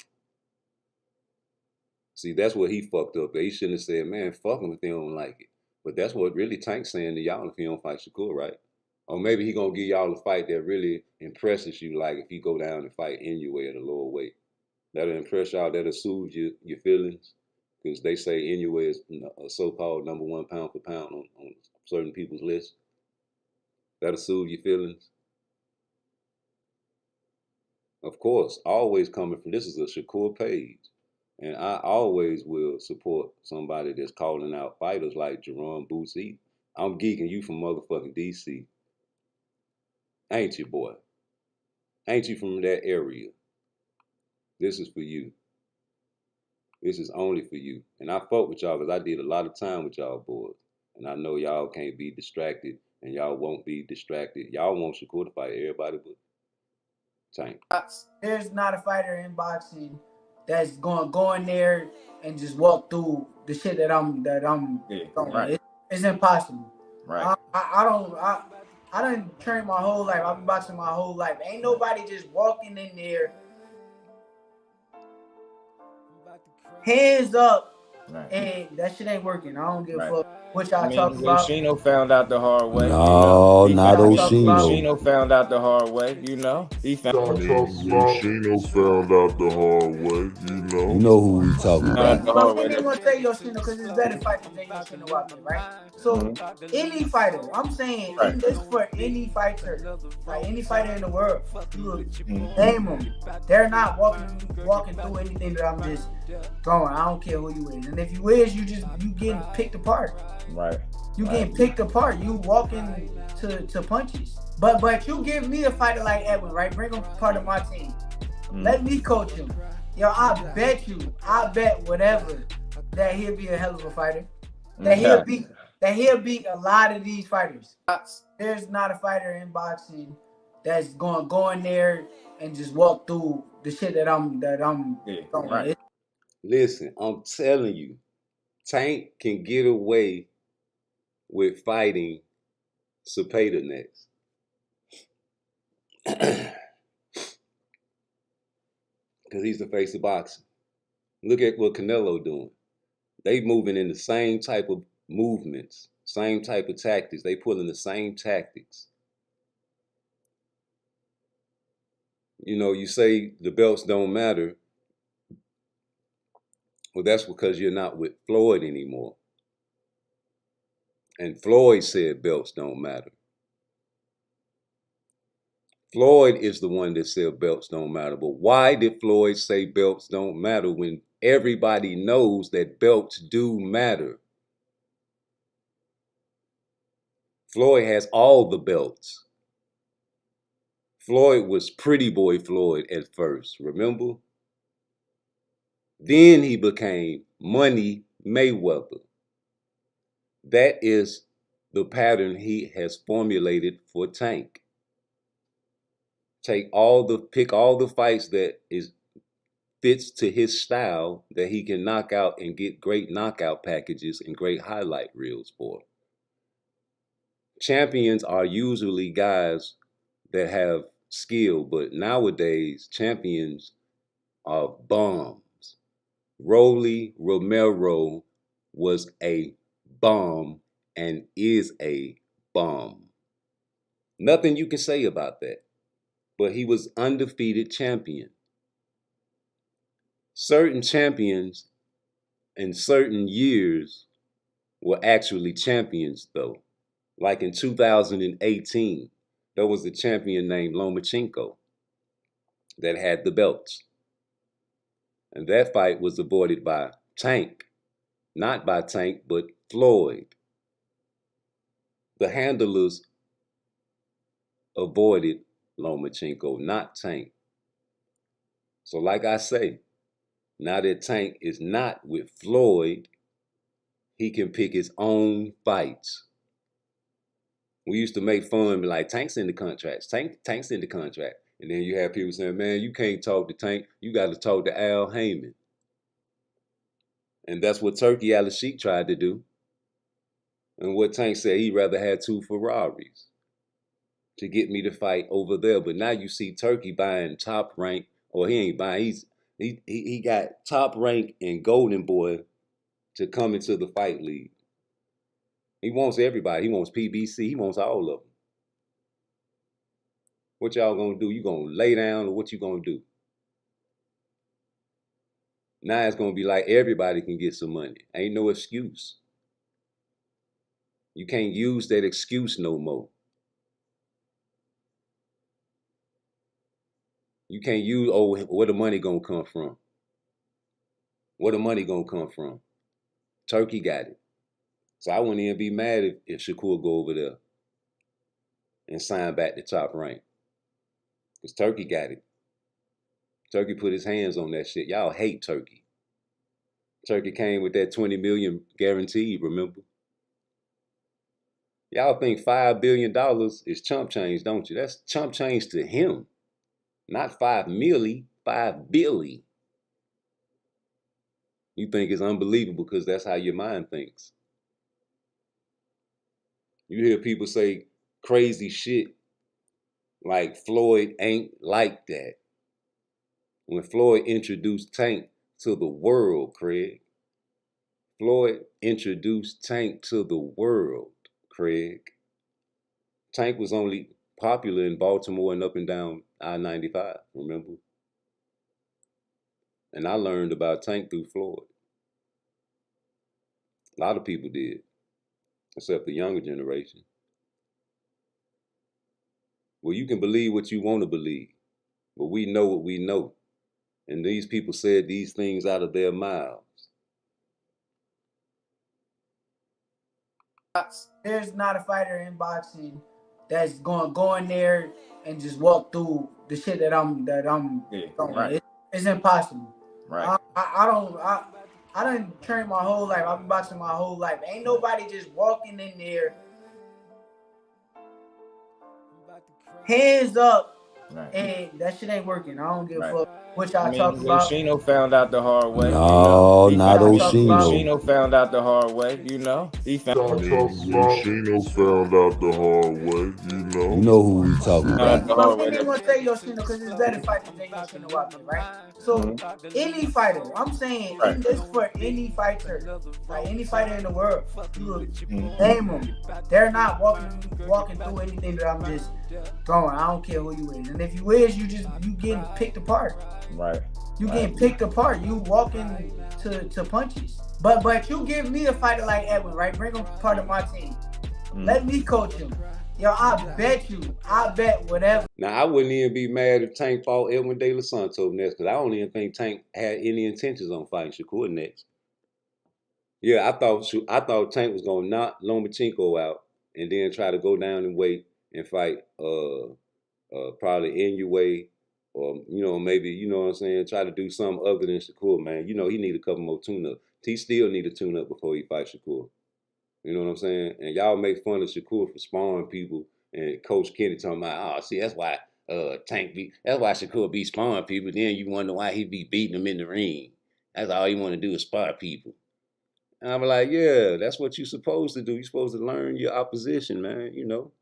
See, that's what he fucked up. He shouldn't have said, man, fuck him if they don't like it. But that's what really Tank's saying to y'all if he don't fight Shakur, right? Or maybe he gonna give y'all a fight that really impresses you, like if he go down and fight Inoue at a lower weight. That'll impress y'all, that'll soothe your feelings. Because they say Inoue is a so-called #1 pound for pound on certain people's list. That'll soothe your feelings. Of course, always coming from, this is a Shakur page. And I always will support somebody that's calling out fighters like Jerome Bootsy. I'm geeking you from motherfucking DC. Ain't you, boy? Ain't you from that area? This is for you. This is only for you. And I fuck with y'all because I did a lot of time with y'all boys. And I know y'all can't be distracted, and y'all won't be distracted. Y'all want Shakur to fight everybody but Tank. There's not a fighter in boxing that's going to go in there and just walk through the shit that I'm going. Right. It's impossible. Right. I done trained my whole life. I've been boxing my whole life. Ain't nobody just walking in there, hands up, and that shit ain't working. I don't give a fuck what y'all talking about. Oshino found out the hard way. No, not Oshino. Oshino found out the hard way, you know. He found Oshino found out the hard way, you know. You know who we talking about. I'm not even gonna say Yoshino because it's better fighters than Yoshino out there, right? So any fighter, I'm saying this for any fighter, like any fighter in the world, you name them. They're not walking through anything that I'm just going. I don't care who you is, and if you is, you getting picked apart. Right. You getting picked apart. You walking to punches. But you give me a fighter like Edwin, right? Bring him part of my team. Let me coach him. Yo, I bet whatever that he'll be a hell of a fighter. That he'll beat a lot of these fighters. There's not a fighter in boxing that's going to go in there and just walk through the shit that I'm going. Right. Listen, I'm telling you, Tank can get away with fighting Cepeda next. Because he's the face of boxing. Look at what Canelo doing. They moving in the same type of movements, same type of tactics. They pulling the same tactics. You know, you say the belts don't matter. Well, that's because you're not with Floyd anymore. And Floyd said belts don't matter. Floyd is the one that said belts don't matter. But why did Floyd say belts don't matter when everybody knows that belts do matter? Floyd has all the belts. Floyd was Pretty Boy Floyd at first, remember? Then he became Money Mayweather. That is the pattern he has formulated for Tank. Pick all the fights that fits to his style that he can knock out and get great knockout packages and great highlight reels for. Champions are usually guys that have skill, but nowadays champions are bombs. Rolly Romero was a bomb and is a bomb. Nothing you can say about that. But he was undefeated champion. Certain champions in certain years were actually champions though. Like in 2018, there was a champion named Lomachenko that had the belts. And that fight was avoided by Tank. Not by Tank, but Floyd. The handlers avoided Lomachenko, not Tank. So like I say, now that Tank is not with Floyd, he can pick his own fights. We used to make fun, be like, Tank's in the contracts. Tank's in the contract. And then you have people saying, man, you can't talk to Tank. You got to talk to Al Heyman. And that's what Turkey Al-Sheikh tried to do. And what Tank said, he'd rather have 2 Ferraris to get me to fight over there. But now you see Turkey buying Top Rank, or he ain't buying, he got Top Rank and Golden Boy to come into the fight league. He wants everybody. He wants PBC. He wants all of them. What y'all gonna do? You gonna lay down, or what you gonna do? Now it's gonna be like everybody can get some money. Ain't no excuse. You can't use that excuse no more. You can't use, oh, where the money gonna come from? Where the money gonna come from? Turkey got it. So I wouldn't even be mad if Shakur go over there and sign back to Top Rank. Because Turkey got it. Turkey put his hands on that shit. Y'all hate Turkey. Turkey came with that $20 million guaranteed, remember? Y'all think $5 billion is chump change, don't you? That's chump change to him. Not 5 milli, 5 billy. You think it's unbelievable because that's how your mind thinks. You hear people say crazy shit like Floyd ain't like that. When Floyd introduced Tank to the world, Craig. Floyd introduced Tank to the world, Craig. Tank was only popular in Baltimore and up and down I-95, remember? And I learned about Tank through Floyd. A lot of people did, except the younger generation. Well, you can believe what you want to believe, but we know what we know. And these people said these things out of their mouths. There's not a fighter in boxing that's going to go in there and just walk through the shit that I'm doing. Right. It's impossible. Right. I done trained my whole life. I've been boxing my whole life. Ain't nobody just walking in there, hands up, and that shit ain't working. I don't give a fuck what y'all talking about. Oshino found out the hard way. No, not Oshino. Oshino found out the hard way, you know. Oshino found out the hard way, you know. You know who we talking about. I'm going to say Yoshino because it's better fighters than Yoshino out there, right? So any fighter, I'm saying this for any fighter, like any fighter in the world, you name them. They're not walking through anything that I'm just throwing. I don't care who you is, and if you is, you getting picked apart. Right. You getting picked apart. You walking to punches. But you give me a fighter like Edwin, right? Bring him part of my team. Let me coach him. Yo, I bet whatever. Now, I wouldn't even be mad if Tank fought Edwin De Los Santos next, because I don't even think Tank had any intentions on fighting Shakur next. Yeah, I thought Tank was gonna knock Lomachenko out and then try to go down and wait and fight probably Inoue, or maybe, you know what I'm saying, try to do something other than Shakur, man. You know, he need a couple more tune-ups. He still need a tune-up before he fights Shakur. You know what I'm saying? And y'all make fun of Shakur for sparring people, and Coach Kenny talking about, see, that's why that's why Shakur be sparring people. Then you wonder why he be beating them in the ring. That's all he want to do is spar people. And I'm like, yeah, that's what you're supposed to do. You're supposed to learn your opposition, man. You know,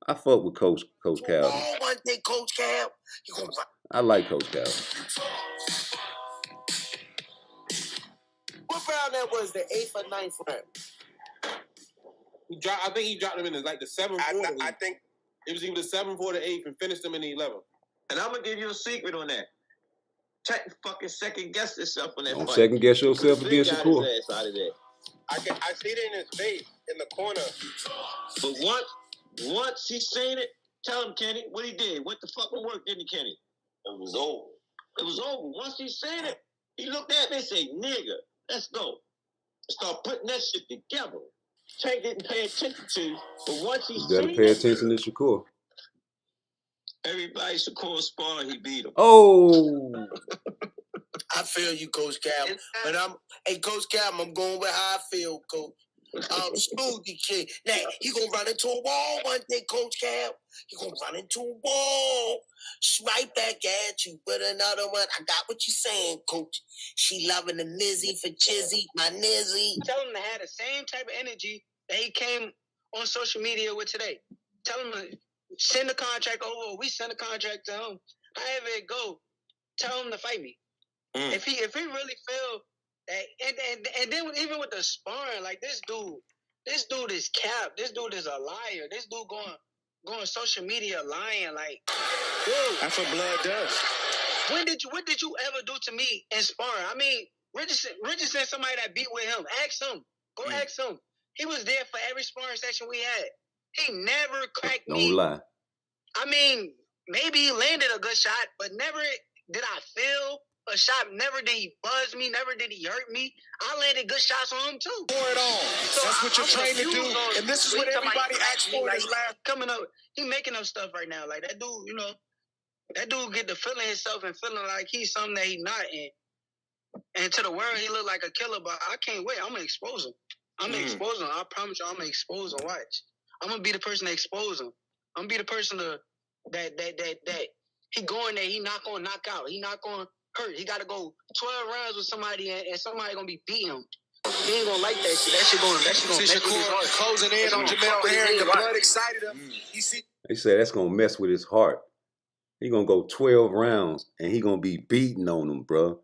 I fuck with Coach Cal. Oh, one day, Coach Cal. I like Coach Cal. What round that was? The 8th or 9th round? I think he dropped him in the 7th. I think it was either the 7th or the 8th, and finished him in the 11th. And I'm gonna give you a secret on that. Check fucking second guess yourself on that. Don't second guess yourself against Shakur. I see it in his face in the corner. But once he seen it, tell him, Kenny, what he did. Went the fucking work, didn't he, Kenny? It was over. It was over. Once he seen it, he looked at me and said, nigga, let's go. Start putting that shit together. Tank didn't pay attention to, but once he seen it. You gotta pay attention to Shakur. Everybody Shakur sparring, he beat him. Oh. I feel you, Coach Cal. But Coach Cal, I'm going with how I feel, Coach. Smoothie King. Now, he gonna run into a wall one day, Coach Cal. He gonna run into a wall. Right back at you with another one. I got what you saying, Coach. She loving the Mizzy for Chizzy, my Nizzy. Tell him to have the same type of energy that he came on social media with today. Tell him to send the contract over. We send the contract to him. However it go, tell him to fight me. If he really feel that, and then even with the sparring, like this dude is cap. This dude is a liar. This dude going social media lying. Like, dude, that's what blood does. What did you ever do to me in sparring? I mean, Richardson, somebody that beat with him. Ask him. Go ask him. He was there for every sparring session we had. He never cracked me. Don't lie. I mean, maybe he landed a good shot, but never did I feel a shot. Never did he buzz me. Never did he hurt me. I landed good shots on him too. Pour it on. So that's what you're trained to do. And this is what everybody asks for. Like, coming up, he making up stuff right now. Like that dude, you know, that dude get the feeling himself and feeling like he's something that he not in. And to the world, he look like a killer, but I can't wait. I'm gonna expose him. I'm gonna expose him. I promise you, I'm gonna expose him. Watch. I'm gonna be the person to expose him. I'm gonna be the person that he going there. He not gonna knock out. He not gonna hurt. He got to go 12 rounds with somebody, and somebody gonna be beating him. He ain't gonna like that shit. That shit gonna mess with his heart. Closing in on Jamel Herring. The blood excited him. They said that's gonna mess with his heart. He gonna go 12 rounds and he gonna be beating on him, bro.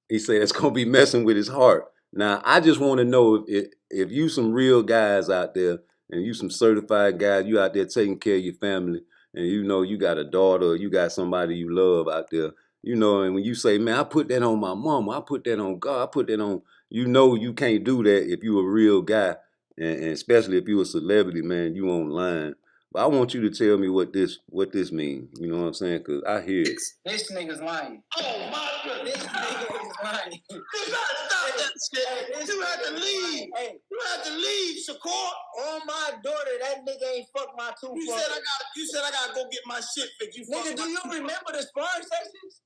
He said it's gonna be messing with his heart. Now, I just want to know if you some real guys out there and you some certified guys, you out there taking care of your family, and you know you got a daughter or you got somebody you love out there, you know, and when you say, man, I put that on my mama, I put that on God, I put that on, you know you can't do that if you a real guy, and especially if you a celebrity, man, you online. But I want you to tell me what this means. You know what I'm saying? Because I hear it. This nigga's lying. Oh, my goodness. This nigga is lying. You gotta stop that shit. You had to leave. Hey, you had to leave, Shakur. On my daughter, that nigga ain't fucked my tooth. You said I gotta go get my shit fixed. Nigga, do you remember the sparring sessions?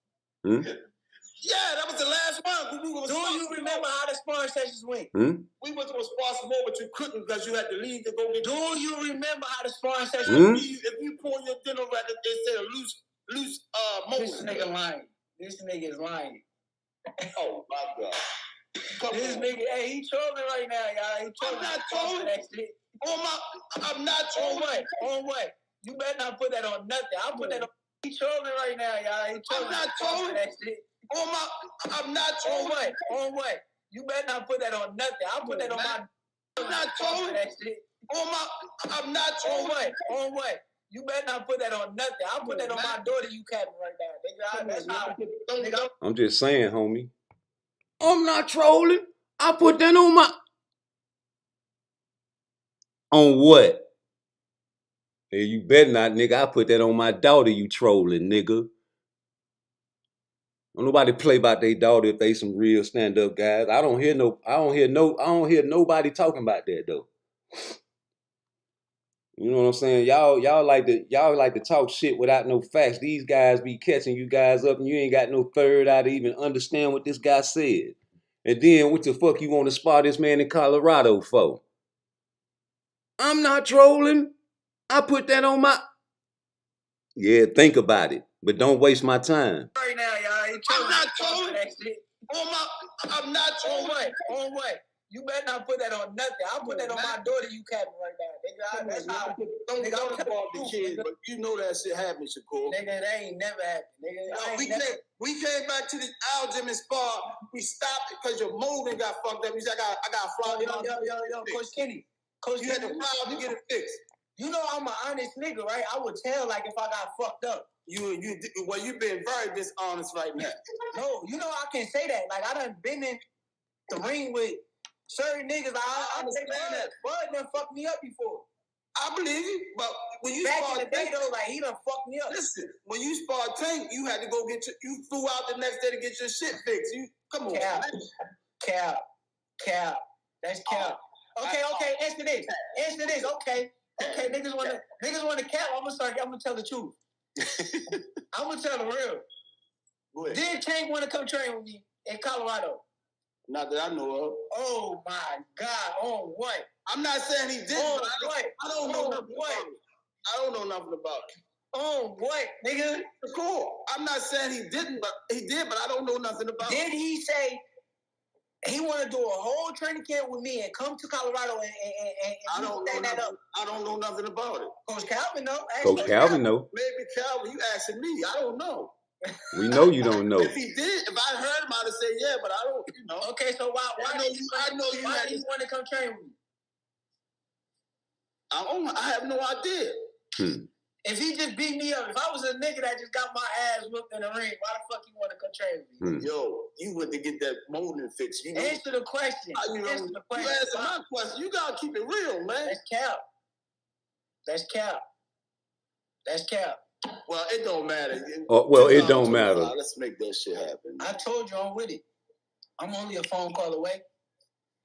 Yeah, that was the last one. Do you remember how the sparring sessions went? We went to a spar some more, but you couldn't because you had to leave to go get. Do you remember how the sparring sessions? If you pour your dinner right, they said a loose motion. This nigga lying. This nigga is lying. Oh my God. This nigga, hey, he trolling right now, y'all. He trolling. I'm not trolling. I'm not trolling. On what? You better not put that on nothing. I'll put that on. He trolling right now, y'all. He trolling. I'm not trolling. That shit. I'm not trolling. On what? You better not put that on nothing. I'll put that on my. I'm not trolling. That shit. I'm not trolling. On what? You better not put that on nothing. I'll put that on my daughter you capping right now. That's how. I'm just saying, homie. I'm not trolling. I put that on my. On what? Hey, you better not, nigga. I put that on my daughter, you trolling, nigga. Don't nobody play about their daughter if they some real stand-up guys. I don't hear nobody talking about that though. You know what I'm saying? Y'all like to talk shit without no facts. These guys be catching you guys up and you ain't got no third eye to even understand what this guy said. And then what the fuck you want to spar this man in Colorado for? I'm not trolling. I put that on my. Yeah, think about it. But don't waste my time. Right now, y'all. I'm not trolling. I'm not trolling. On what? You better not put that on nothing. I'll put that on my daughter you capping right now. Nigga, that's how. Don't involve the kids, but you know that shit happened, Shakur. Nigga, that ain't never happened. Nigga, we came back to the Al Gym and Spar. We stopped it because your molding got fucked up. You said I got fly. Yo, Coach Kenny. You had to file to get it fixed. You know I'm an honest nigga, right? I would tell like if I got fucked up. You've been very dishonest right now. No, you know I can say that. Like I done been in the ring with certain niggas. I understand that. Bud done fucked me up before. I believe you, but when you back in the day though, like he done fucked me up. Listen, when you sparred Tank, you had to go you flew out the next day to get your shit fixed. Come on, Cap. That's cap. Okay, answer this. Okay, niggas wanna cap. I'm gonna tell the truth. I'm gonna tell the real. Did Tank want to come train with me in Colorado? Not that I know of. Oh my God! On what? I'm not saying he didn't. On But I don't know nothing about it. I don't know nothing about it. On what, nigga? Cool. I'm not saying he didn't, but he did. But I don't know nothing about it. Did he say he want to do a whole training camp with me and come to Colorado and I don't know that up? I don't know nothing about it. Coach Calvin, though. Coach Calvin, know. Maybe Calvin. You asking me? I don't know. We know you don't know. If he did, if I heard him, I'd have said yeah, but I don't. You know. Okay, so why I know you. Why do you want to come train with me? I have no idea. If he just beat me up, if I was a nigga that just got my ass whooped in the ring, why the fuck you want to come train with me? Yo, you went to get that molding fixed. You know? Answer the question. Answer the question. You answer my question. You gotta keep it real, man. That's cap. That's cap. That's cap. Well, it don't matter. Well, it don't matter. Let's make that shit happen. I told you I'm with it. I'm only a phone call away.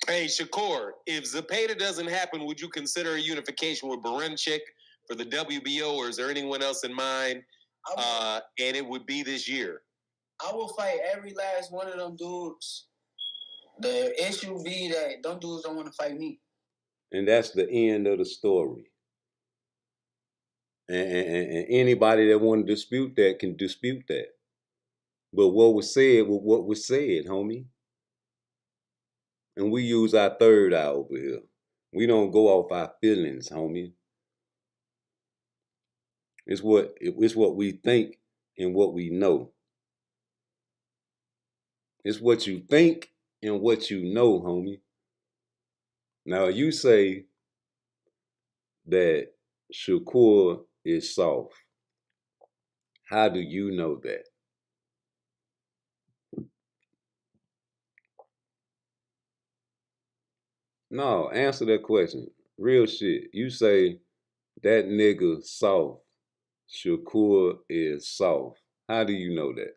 Hey, Shakur, if Zepeda doesn't happen, would you consider a unification with Barenchik for the WBO, or is there anyone else in mind? And it would be this year. I will fight every last one of them dudes. The issue be that them dudes don't want to fight me. And that's the end of the story. And anybody that want to dispute that can dispute that. But what was said was what was said, homie. And we use our third eye over here. We don't go off our feelings, homie. It's what we think and what we know. It's what you think and what you know, homie. Now you say that Shakur is soft. How do you know that? No, answer that question. Real shit. You say that nigga soft. Shakur is soft. How do you know that?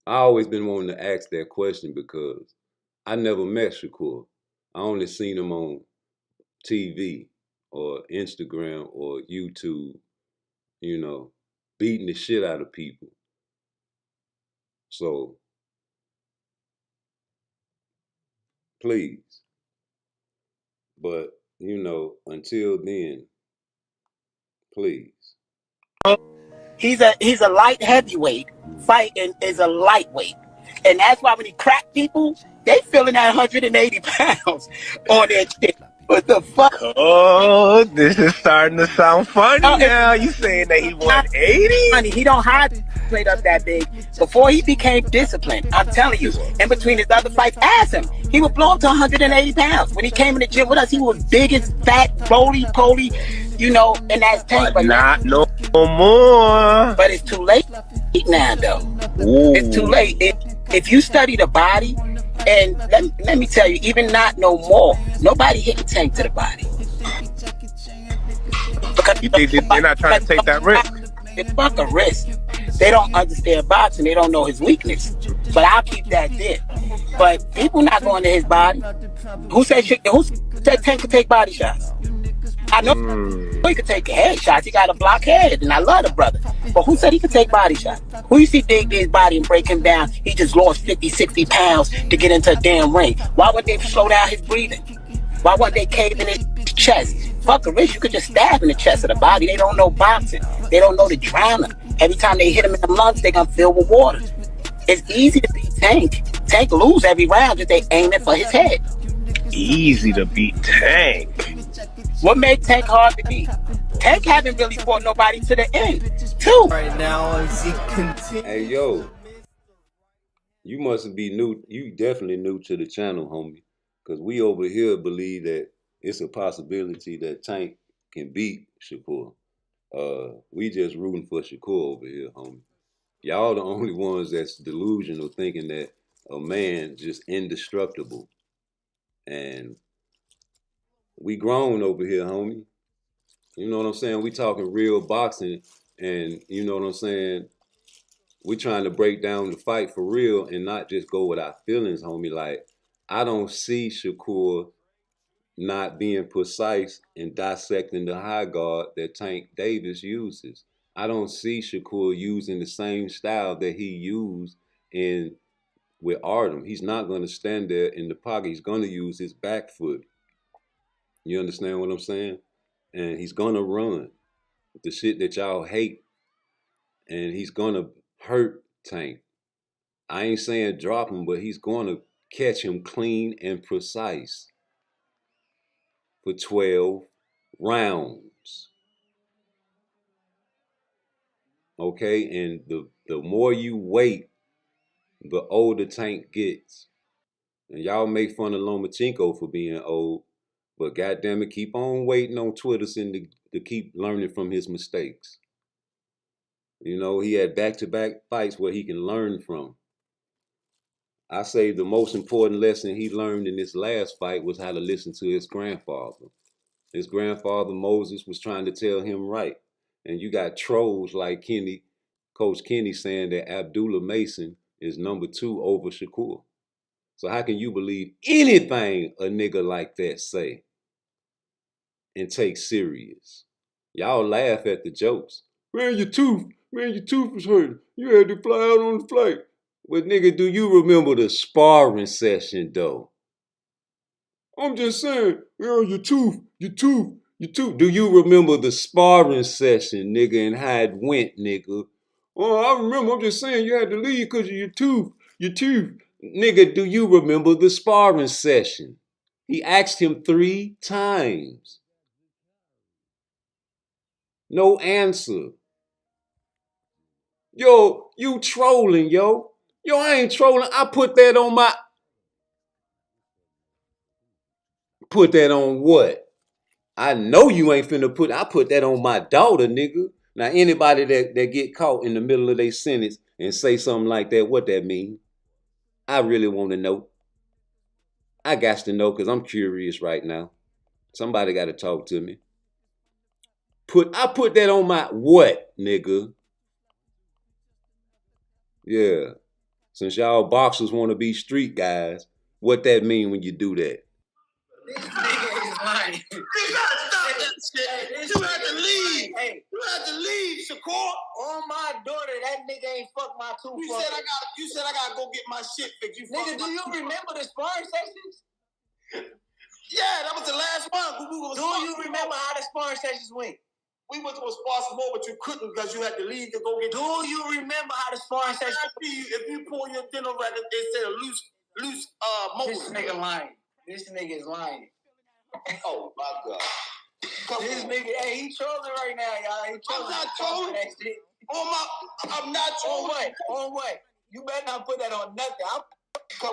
I always been wanting to ask that question because I never met Shakur. I only seen him on TV or Instagram or YouTube, you know, beating the shit out of people. So, please. But, you know, until then, please. He's a light heavyweight. Fighting is a lightweight. And that's why when he crack people, they feeling that 180 pounds on their shit. What the fuck? Oh, this is starting to sound funny now. You saying that he 180? Funny, he don't hide played up that big. Before he became disciplined, I'm telling you, in between his other fights, ask him. He would blow up to 180 pounds. When he came in the gym with us, he was big as fat, roly-poly, you know, and that's tank. But not no more. But it's too late now, though. Ooh. It's too late. If you study the body, and let me tell you, even not no more, nobody hitting Tank to the body. Because they're not trying to take that risk. It's fuck a risk. They don't understand boxing. They don't know his weakness. But I'll keep that there. But people not going to his body. Who said Tank could take body shots? I know he could take head shots. He got a block head, and I love the brother. But who said he could take body shots? Who you see dig his body and break him down? He just lost 50, 60 pounds to get into a damn ring. Why wouldn't they slow down his breathing? Why wouldn't they cave in his chest? Fuck a wrist, you could just stab in the chest of the body. They don't know boxing. They don't know the drowner. Every time they hit him in the lungs, they gonna fill with water. It's easy to beat Tank. Tank lose every round if they aim it for his head. Easy to beat Tank. What made Tank hard to beat? Tank haven't really fought nobody to the end, too. Right now, as he continues. Hey, yo. You must be new. You definitely new to the channel, homie. Because we over here believe that it's a possibility that Tank can beat Shakur. We just rooting for Shakur over here, homie. Y'all the only ones that's delusional thinking that a man just indestructible. And we grown over here, homie. You know what I'm saying? We talking real boxing, and you know what I'm saying? We trying to break down the fight for real and not just go with our feelings, homie. Like, I don't see Shakur not being precise in dissecting the high guard that Tank Davis uses. I don't see Shakur using the same style that he used in with Artem. He's not going to stand there in the pocket. He's going to use his back foot. You understand what I'm saying? And he's going to run the shit that y'all hate. And he's going to hurt Tank. I ain't saying drop him, but he's going to catch him clean and precise for 12 rounds. Okay? And the more you wait, the older Tank gets. And y'all make fun of Lomachenko for being old, but goddamn it, keep on waiting on Twitter to keep learning from his mistakes. You know, he had back-to-back fights where he can learn from. I say the most important lesson he learned in this last fight was how to listen to his grandfather. His grandfather, Moses, was trying to tell him right. And you got trolls like Coach Kenny saying that Abdullah Mason is number 2 over Shakur. So how can you believe anything a nigga like that say and take serious? Y'all laugh at the jokes. Man, your tooth was hurting. You had to fly out on the flight. But nigga, do you remember the sparring session though? I'm just saying, your tooth. Do you remember the sparring session, nigga, and how it went, nigga? Oh, I remember. I'm just saying you had to leave because of your tooth. Nigga, do you remember the sparring session? He asked him 3 times. No answer. Yo, you trolling, yo. Yo, I ain't trolling. I put that on my... Put that on what? I know you ain't finna put... I put that on my daughter, nigga. Now, anybody that get caught in the middle of their sentence and say something like that, what that mean? I really want to know. I got to know because I'm curious right now. Somebody got to talk to me. I put that on my what, nigga? Yeah. Since y'all boxers want to be street guys, what that mean when you do that? This nigga is lying. You gotta stop that shit. You had to leave. Hey, you had to leave, Shakur. On my daughter, that nigga ain't fuck my tooth. You said I gotta go get my shit fixed. Nigga, do you remember the sparring sessions? Yeah, that was the last one. Do you remember how the sparring sessions went? We went to a spar some more, but you couldn't because you had to leave to go get. Do you remember how the sparring sessions? If you pull your dinner record, they say a loose motor. This nigga lying. This nigga is lying. Oh my God. This nigga, hey, he trolling right now, y'all. He trolling. I'm not trolling. I'm not trolling. On what? You better not put that on nothing.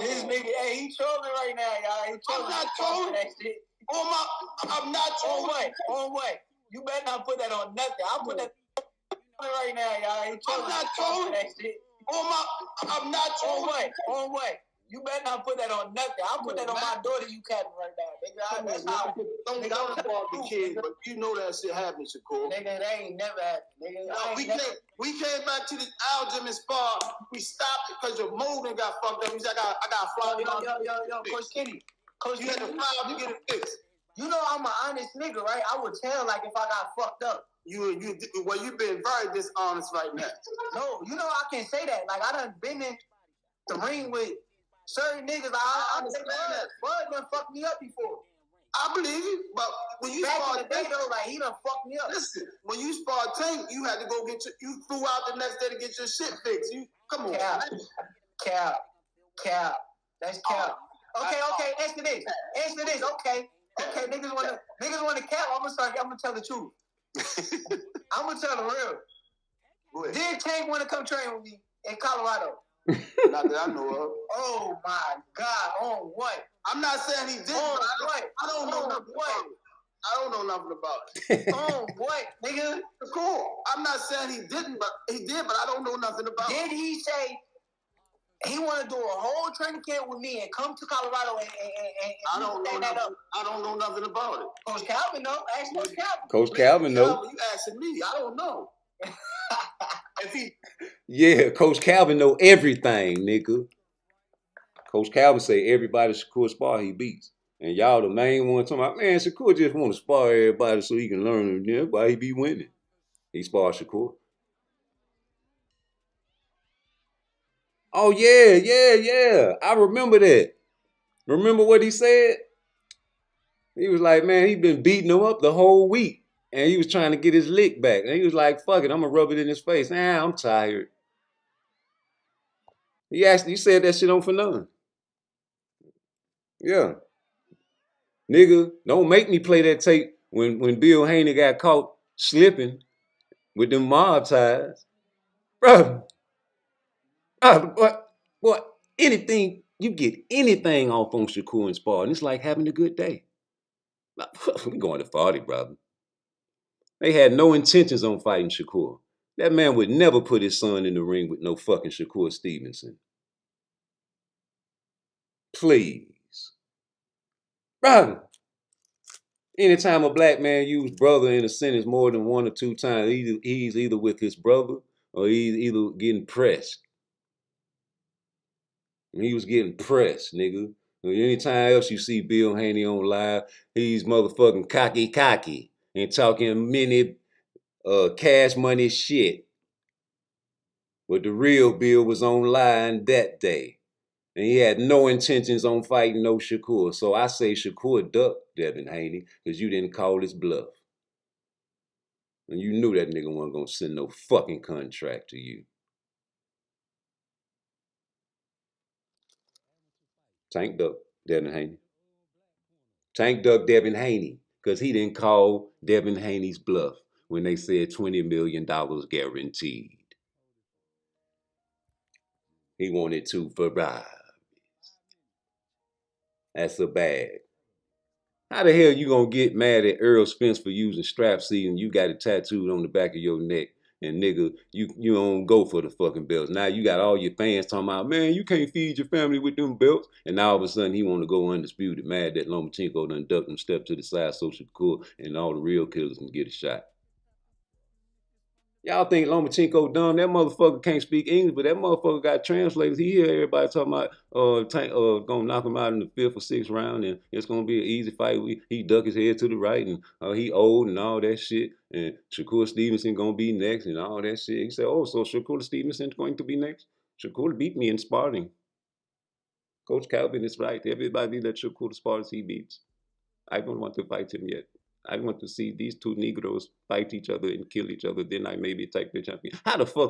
This nigga, hey, he trolling right now, y'all. He trolling. I'm not trolling. I'm not trolling. On what? You better not put that on nothing. I'll put that right now, y'all. He trolling. I'm not trolling. I'm not trolling. On what? You better not put that on nothing. I'll put that on my daughter you capping right now. Nigga, that's how. Don't fault the kid, but you know that shit happened, Shakur. Nigga, that ain't never happened. Nigga, no, we came back to the algym and spar. We stopped it because your molding got fucked up. We said, I got fly. Yo, Coach Kenny. You had to fly to get it fixed. You know I'm an honest nigga, right? I would tell like if I got fucked up. You've been very dishonest right now. No, you know I can say that. Like I done been in the ring with certain niggas. I understand that. Bud done fucked me up before. I believe you, but when you back in the day though, like he done fucked me up. Listen, when you sparred Tank, you had to go you flew out the next day to get your shit fixed. Come on. Cap. That's cap. Okay, answer this. Okay, niggas wanna cap. I'm gonna tell the truth. I'm gonna tell the real. Did Tank wanna come train with me in Colorado? Not that I know of. Oh my God! On what? I'm not saying he didn't. On what? I don't know nothing about it. I don't know nothing about it. On what, nigga? Cool. I'm not saying he didn't, but he did. But I don't know nothing about it. Did he say he want to do a whole training camp with me and come to Colorado and I don't know that up? I don't know nothing about it. Coach Calvin, though. Ask Coach Calvin. Coach Calvin, though. You asking me? I don't know. Yeah, Coach Calvin know everything, nigga. Coach Calvin say everybody Shakur spar he beats. And y'all the main one talking about, man, Shakur just want to spar everybody so he can learn. Yeah, why he be winning. He spar Shakur. Oh, yeah. I remember that. Remember what he said? He was like, man, he been beating him up the whole week. And he was trying to get his lick back. And he was like, fuck it, I'm going to rub it in his face. I'm tired. He said that shit on for none. Yeah. Nigga, don't make me play that tape when Bill Haney got caught slipping with them mob ties. Bro, what? Anything, you get anything off on Shakur and Spar, and it's like having a good day. We going to 40, brother. They had no intentions on fighting Shakur. That man would never put his son in the ring with no fucking Shakur Stevenson. Please. Brother. Anytime a black man used brother in a sentence more than 1 or 2 times, he's either with his brother or he's either getting pressed. He was getting pressed, nigga. Anytime else you see Bill Haney on live, he's motherfucking cocky and talking many cash money shit. But the real Bill was online that day. And he had no intentions on fighting no Shakur. So I say Shakur ducked Devin Haney because you didn't call his bluff. And you knew that nigga wasn't going to send no fucking contract to you. Tank ducked Devin Haney. Tank ducked Devin Haney because he didn't call Devin Haney's bluff when they said $20 million guaranteed. He wanted to for bribes. That's a bag. How the hell you gonna get mad at Earl Spence for using strap C and you got it tattooed on the back of your neck and nigga, you don't go for the fucking belts. Now you got all your fans talking about, man, you can't feed your family with them belts. And now all of a sudden he want to go undisputed, mad that Lomachenko done ducked him, step to the side so Shakur and all the real killers can get a shot. Y'all think Lomachenko dumb? That motherfucker can't speak English, but that motherfucker got translators. He hear everybody talking about gonna knock him out in the 5th or 6th round, and it's gonna be an easy fight. He duck his head to the right, and he old and all that shit. And Shakur Stevenson gonna be next, and all that shit. He said, "Oh, so Shakur Stevenson going to be next? Shakur beat me in sparring." Coach Calvin is right. Everybody that Shakur spars, he beats. I don't want to fight him yet. I want to see these 2 Negroes fight each other and kill each other. Then I maybe take the champion. How the fuck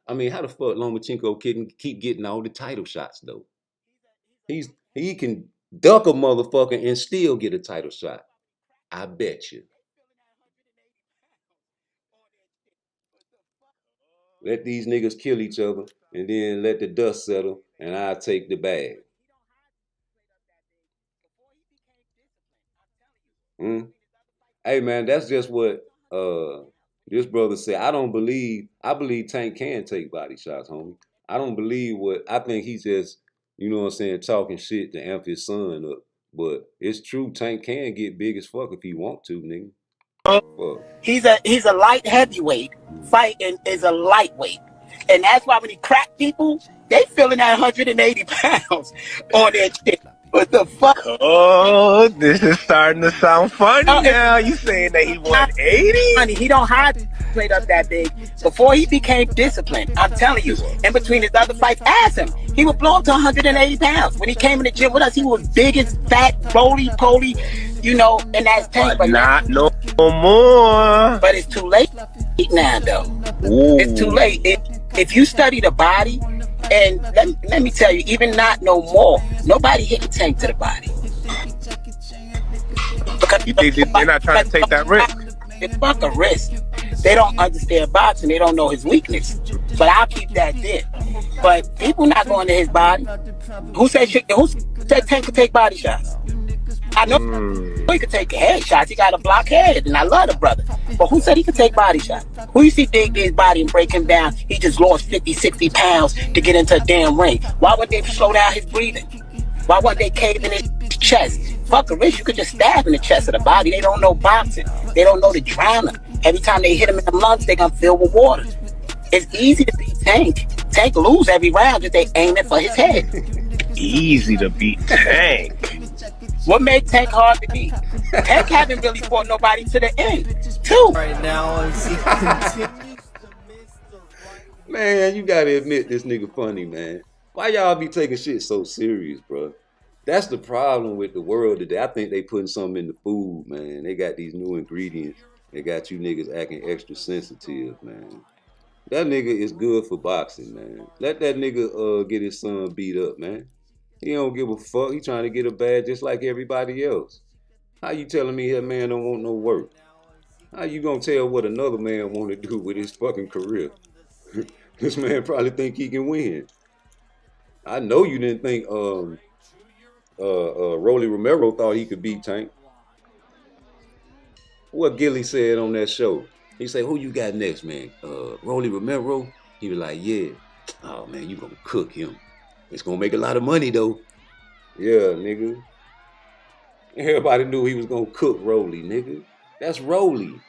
Lomachenko can keep getting all the title shots though? He can duck a motherfucker and still get a title shot. I bet you. Let these niggas kill each other and then let the dust settle and I'll take the bag. Hey man, that's just what this brother said. I believe Tank can take body shots, homie. I think he's just, you know what I'm saying, talking shit to amp his son up. But it's true, Tank can get big as fuck if he want to, nigga. He's a light heavyweight. Fighting is a lightweight. And that's why when he crack people, they feeling that 180 pounds on their shit. What the fuck? Oh, this is starting to sound funny now. You saying that he 180? Funny, he don't hide played up that big. Before he became disciplined, I'm telling you, in between his other fights, ask him. He would blow up to 180 pounds. When he came in the gym with us, he was big as fat, roly-poly, you know, and that's tank. But not no more. But it's too late now, though. Ooh. It's too late. If you study the body, and let me tell you, even not no more, nobody hit the Tank to the body. They're not trying to take that risk. It's fuck a risk. They don't understand boxing. They don't know his weakness. But I'll keep that there. But people not going to his body. Who said Tank could take body shots? I know he could take head shots. He got a block head, and I love the brother. But who said he could take body shots? Who you see dig his body and break him down? He just lost 50, 60 pounds to get into a damn ring. Why wouldn't they slow down his breathing? Why wouldn't they cave in his chest? Fuck a wrist, you could just stab in the chest of the body. They don't know boxing. They don't know the drowner. Every time they hit him in the lungs, they gonna fill with water. It's easy to beat Tank. Tank lose every round if they aim it for his head. Easy to beat Tank. What made Tank hard to beat? Tank haven't really fought nobody to the end, too. Right now, as he continues to miss the right. Man, you gotta admit this nigga funny, man. Why y'all be taking shit so serious, bro? That's the problem with the world today. I think they putting something in the food, man. They got these new ingredients. They got you niggas acting extra sensitive, man. That nigga is good for boxing, man. Let that nigga get his son beat up, man. He don't give a fuck. He trying to get a bag just like everybody else. How you telling me that man don't want no work? How you gonna tell what another man want to do with his fucking career? This man probably think he can win. I know you didn't think Rolly Romero thought he could beat Tank. What Gilly said on that show. He said, who you got next, man? Rolly Romero? He was like, yeah. Oh, man, you gonna cook him. It's gonna make a lot of money, though. Yeah, nigga. Everybody knew he was gonna cook Rolly, nigga. That's Rolly.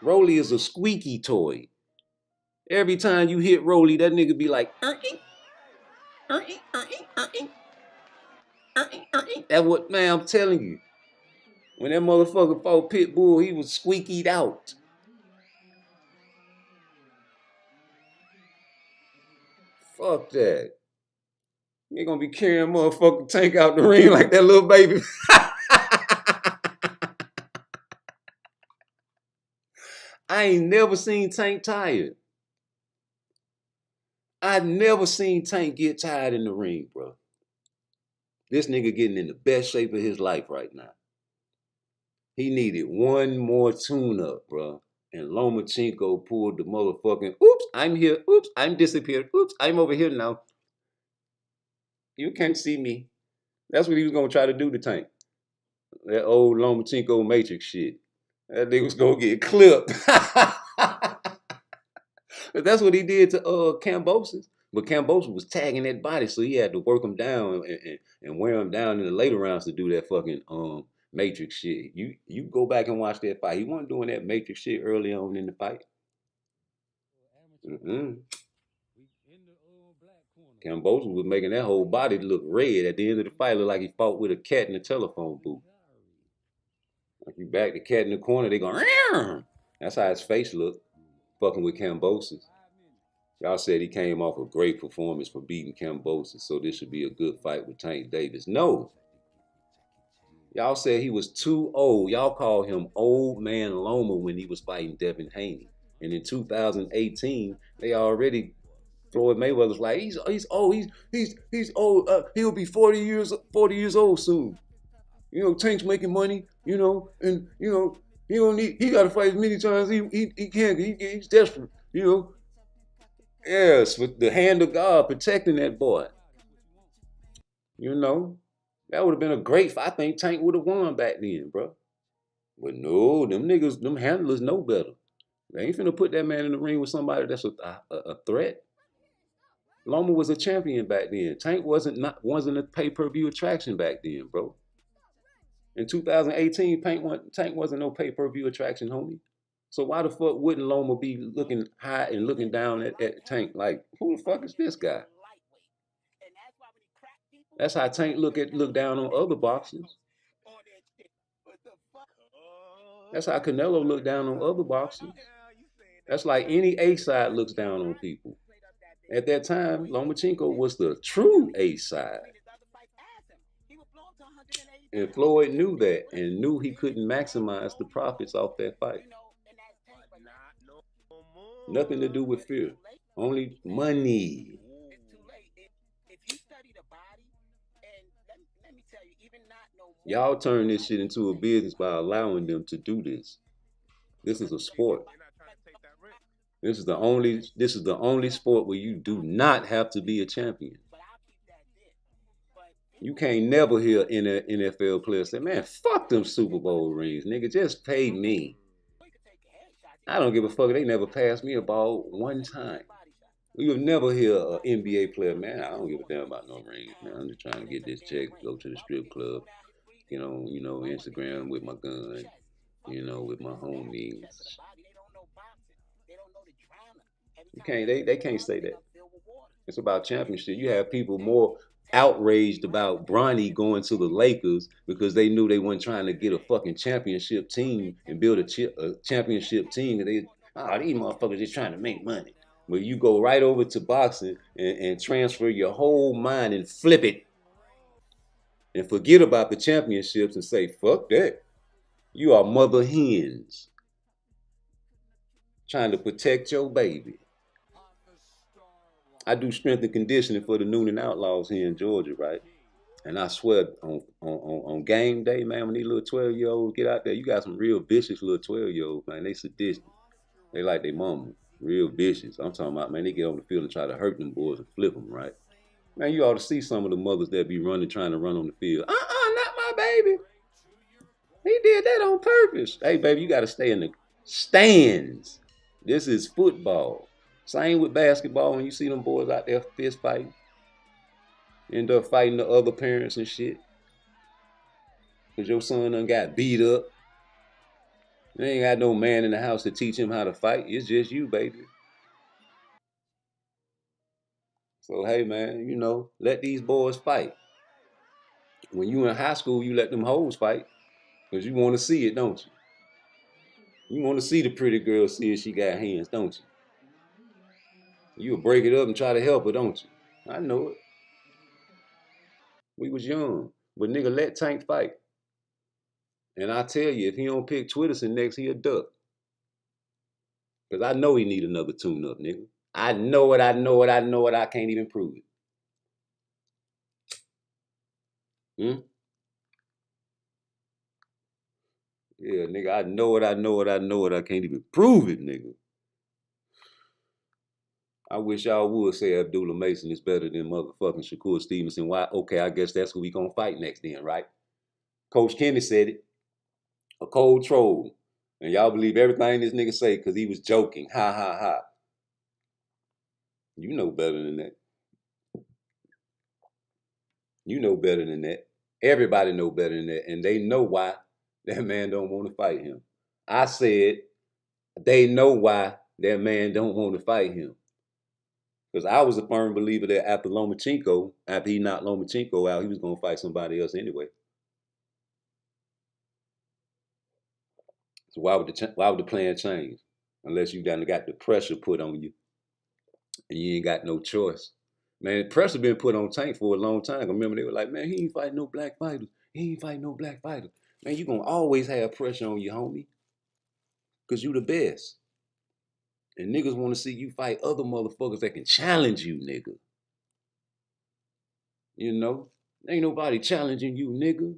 Rolly is a squeaky toy. Every time you hit Rolly, that nigga be like, That's what, man, I'm telling you. When that motherfucker fought Pitbull, he was squeakied out. Fuck that. You ain't gonna be carrying motherfucking Tank out the ring like that little baby. I ain't never seen Tank tired. I never seen Tank get tired in the ring, bro. This nigga getting in the best shape of his life right now. He needed one more tune-up, bro. And Lomachenko pulled the motherfucking, oops, I'm here. Oops, I'm disappeared. Oops, I'm over here now. You can't see me. That's what he was going to try to do to Tank. That old Lomachenko Matrix shit. That nigga was going to get clipped. But that's what he did to Kambosos. But Kambosos was tagging that body, so he had to work him down and wear him down in the later rounds to do that fucking Matrix shit. You go back and watch that fight. He wasn't doing that Matrix shit early on in the fight. Kambosos was making that whole body look red at the end of the fight. Looked like he fought with a cat in a telephone booth. Like you back the cat in the corner, they go, Rrr! That's how his face looked, fucking with Kambosos. Y'all said he came off a great performance for beating Kambosos, so this should be a good fight with Tank Davis. No. Y'all said he was too old. Y'all called him Old Man Loma when he was fighting Devin Haney. And in 2018, they already, Floyd Mayweather was like, he's old. He's old. He'll be 40 years old soon. You know, Tank's making money. You know, and you know he got to fight as many times he can. He's desperate. You know. Yes, with the hand of God protecting that boy. You know, that would have been a great fight. I think Tank would have won back then, bro. But no, them niggas, them handlers know better. They ain't finna put that man in the ring with somebody that's a threat. Loma was a champion back then. Tank wasn't a pay-per-view attraction back then, bro. In 2018, Tank wasn't no pay-per-view attraction, homie. So why the fuck wouldn't Loma be looking high and looking down at Tank like, who the fuck is this guy? That's how Tank look down on other boxers. That's how Canelo look down on other boxers. That's like any A-side looks down on people. At that time, Lomachenko was the true A-side. And Floyd knew that and knew he couldn't maximize the profits off that fight. Nothing to do with fear. Only money. Y'all turn this shit into a business by allowing them to do this. This is a sport. This is the only sport where you do not have to be a champion. You can't never hear an NFL player say, man, fuck them Super Bowl rings, nigga, just pay me. I don't give a fuck. They never passed me a ball one time. You'll never hear an NBA player, man, I don't give a damn about no rings, man. I'm just trying to get this check, go to the strip club, you know, Instagram with my gun, you know, with my homies. You can't, they can't say that. It's about championship. You have people more outraged about Bronny going to the Lakers because they knew they weren't trying to get a fucking championship team and build a championship team. And these motherfuckers just trying to make money. But you go right over to boxing and transfer your whole mind and flip it and forget about the championships and say, fuck that. You are mother hens trying to protect your baby. I do strength and conditioning for the Noonan Outlaws here in Georgia, right? And I swear, on game day, man, when these little 12-year-olds get out there, you got some real vicious little 12-year-olds, man. They sadistic. They like their mama. Real vicious. I'm talking about, man, they get on the field and try to hurt them boys and flip them, right? Man, you ought to see some of the mothers that be trying to run on the field. Not my baby. He did that on purpose. Hey, baby, you got to stay in the stands. This is football. Same with basketball. When you see them boys out there fist fighting, end up fighting the other parents and shit. Because your son done got beat up. You ain't got no man in the house to teach him how to fight. It's just you, baby. So, hey, man, you know, let these boys fight. When you in high school, you let them hoes fight. Because you want to see it, don't you? You want to see the pretty girl see if she got hands, don't you? You'll break it up and try to help her, don't you? I know it. We was young. But nigga, let Tank fight. And I tell you, if he don't pick Twitterson next, he'll duck. Because I know he need another tune-up, nigga. I know it, I know it, I know it. I can't even prove it. Yeah, nigga, I know it, I know it, I know it. I can't even prove it, nigga. I wish y'all would say Abdullah Mason is better than motherfucking Shakur Stevenson. Why? Okay, I guess that's who we gonna fight next then, right? Coach Kenny said it. A cold troll. And y'all believe everything this nigga say because he was joking. Ha, ha, ha. You know better than that. You know better than that. Everybody know better than that. And they know why that man don't want to fight him. I said they know why that man don't want to fight him. Because I was a firm believer that after he knocked Lomachenko out, he was going to fight somebody else anyway. So why would the plan change? Unless you done got the pressure put on you and you ain't got no choice. Man, pressure been put on Tank for a long time. I remember they were like, man, he ain't fighting no black fighters. He ain't fighting no black fighters. Man, you going to always have pressure on you, homie. Because you the best. And niggas want to see you fight other motherfuckers that can challenge you, nigga. You know? Ain't nobody challenging you, nigga.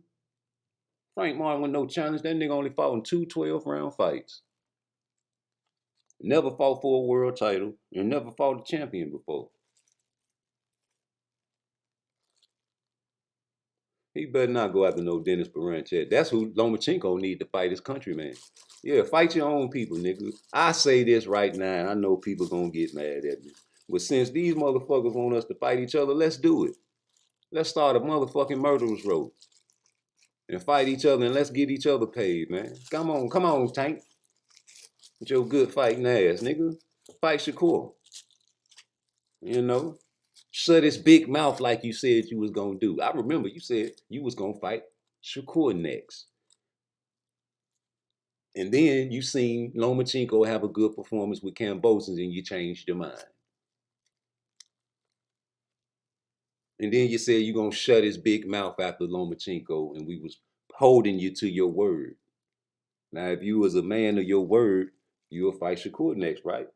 Frank Martin with no challenge. That nigga only fought in 2 12-round fights. Never fought for a world title and never fought a champion before. He better not go after no Dennis Baranchek. That's who Lomachenko need to fight his countryman. Yeah, fight your own people, nigga. I say this right now, and I know people gonna get mad at me. But since these motherfuckers want us to fight each other, let's do it. Let's start a motherfucking murderer's road. And fight each other and let's get each other paid, man. Come on, Tank. With your good fighting ass, nigga. Fight Shakur. You know? Shut his big mouth like you said you was gonna do. I remember you said you was gonna fight Shakur next. And then you seen Lomachenko have a good performance with Cambosos and you changed your mind. And then you said you gonna shut his big mouth after Lomachenko and we was holding you to your word. Now, if you was a man of your word, you'll fight Shakur next, right?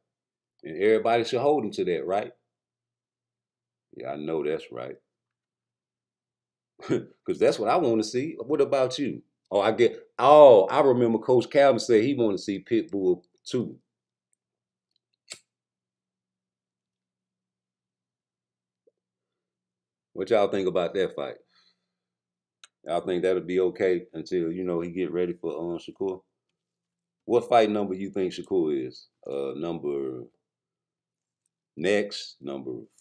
And everybody should hold him to that, right? Yeah, I know that's right. Because that's what I want to see. What about you? I remember Coach Calvin said he wanted to see Pitbull too. What y'all think about that fight? Y'all think that'll be okay until, you know, he get ready for Shakur? What fight number you think Shakur is? Number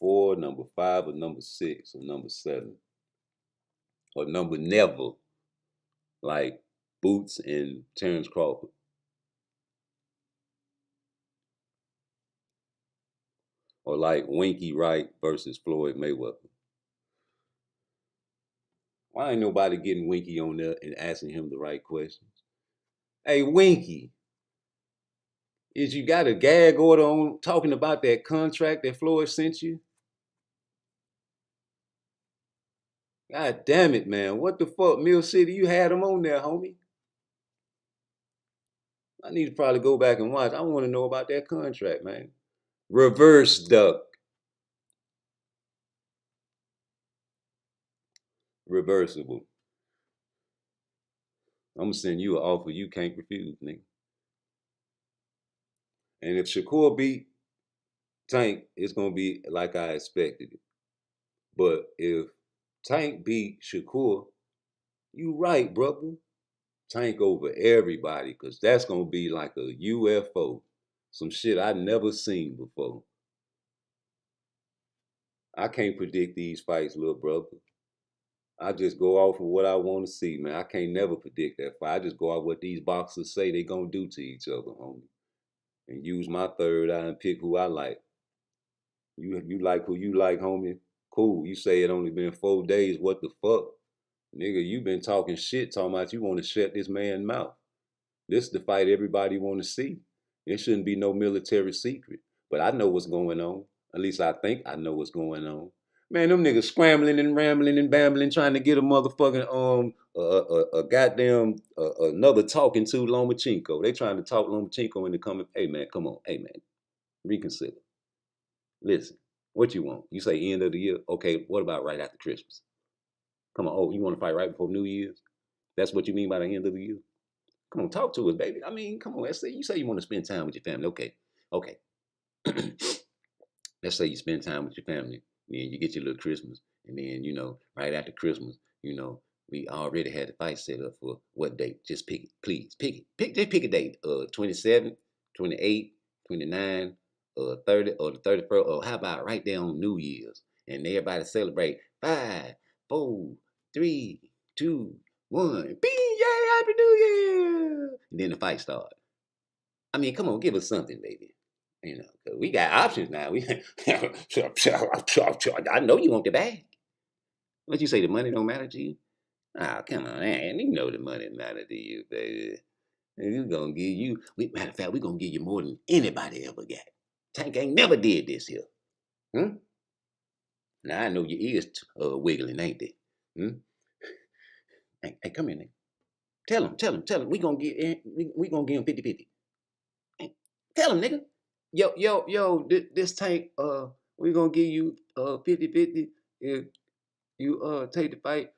4, number 5, or number 6, or number 7? Or number never, like Boots and Terrence Crawford? Or like Winky Wright versus Floyd Mayweather? Why ain't nobody getting Winky on there and asking him the right questions? Hey, Winky, Is you got a gag order on talking about that contract that Floyd sent you? God damn it, man. What the fuck, Mill City? You had him on there, homie. I need to probably go back and watch. I want to know about that contract, man. Reverse duck. Reversible. I'm gonna send you an offer you can't refuse, nigga. And if Shakur beat Tank, it's gonna be like I expected it. But if Tank beat Shakur, you right, brother. Tank over everybody, because that's gonna be like a UFO. Some shit I never seen before. I can't predict these fights, little brother. I just go off of what I want to see, man. I can't never predict that fight. I just go off what these boxers say they gonna do to each other, homie. And use my third eye and pick who I like. You like who you like, homie? Cool. You say it only been 4 days. What the fuck? Nigga, you been talking shit, talking about you want to shut this man's mouth. This is the fight everybody want to see. It shouldn't be no military secret. But I know what's going on. At least I think I know what's going on. Man, them niggas scrambling and rambling and bambling, trying to get a motherfucking goddamn another talking to Lomachenko. They trying to talk Lomachenko into coming. Hey man, come on, hey man, reconsider. Listen, what you want? You say end of the year? Okay, what about right after Christmas? Come on, oh, you want to fight right before New Year's? That's what you mean by the end of the year? Come on, talk to us, baby. I mean, come on, let's say you say you want to spend time with your family. Okay. Let's say you spend time with your family. Then you get your little Christmas. And then, right after Christmas, we already had the fight set up for what date? Just pick it, please. Pick it. Just pick a date. 27, 28, 29, 30, or the 31st. Or how about right there on New Year's? And everybody celebrate 5, 4, 3, 2, 1. Bing, yay, Happy New Year! And then the fight starts. I mean, come on, give us something, baby. Cause we got options now. I know you want the bag. What you say, the money don't matter to you? Ah, come on, man. You know the money matter to you, baby. We're gonna give you, matter of fact, we're gonna give you more than anybody ever got. Tank ain't never did this here. Now I know your ears wiggling, ain't they? Hey, come here, nigga. Tell him. We gonna give him 50-50. Tell him, nigga. Yo, this Tank, we gonna give you 50-50 if you take the fight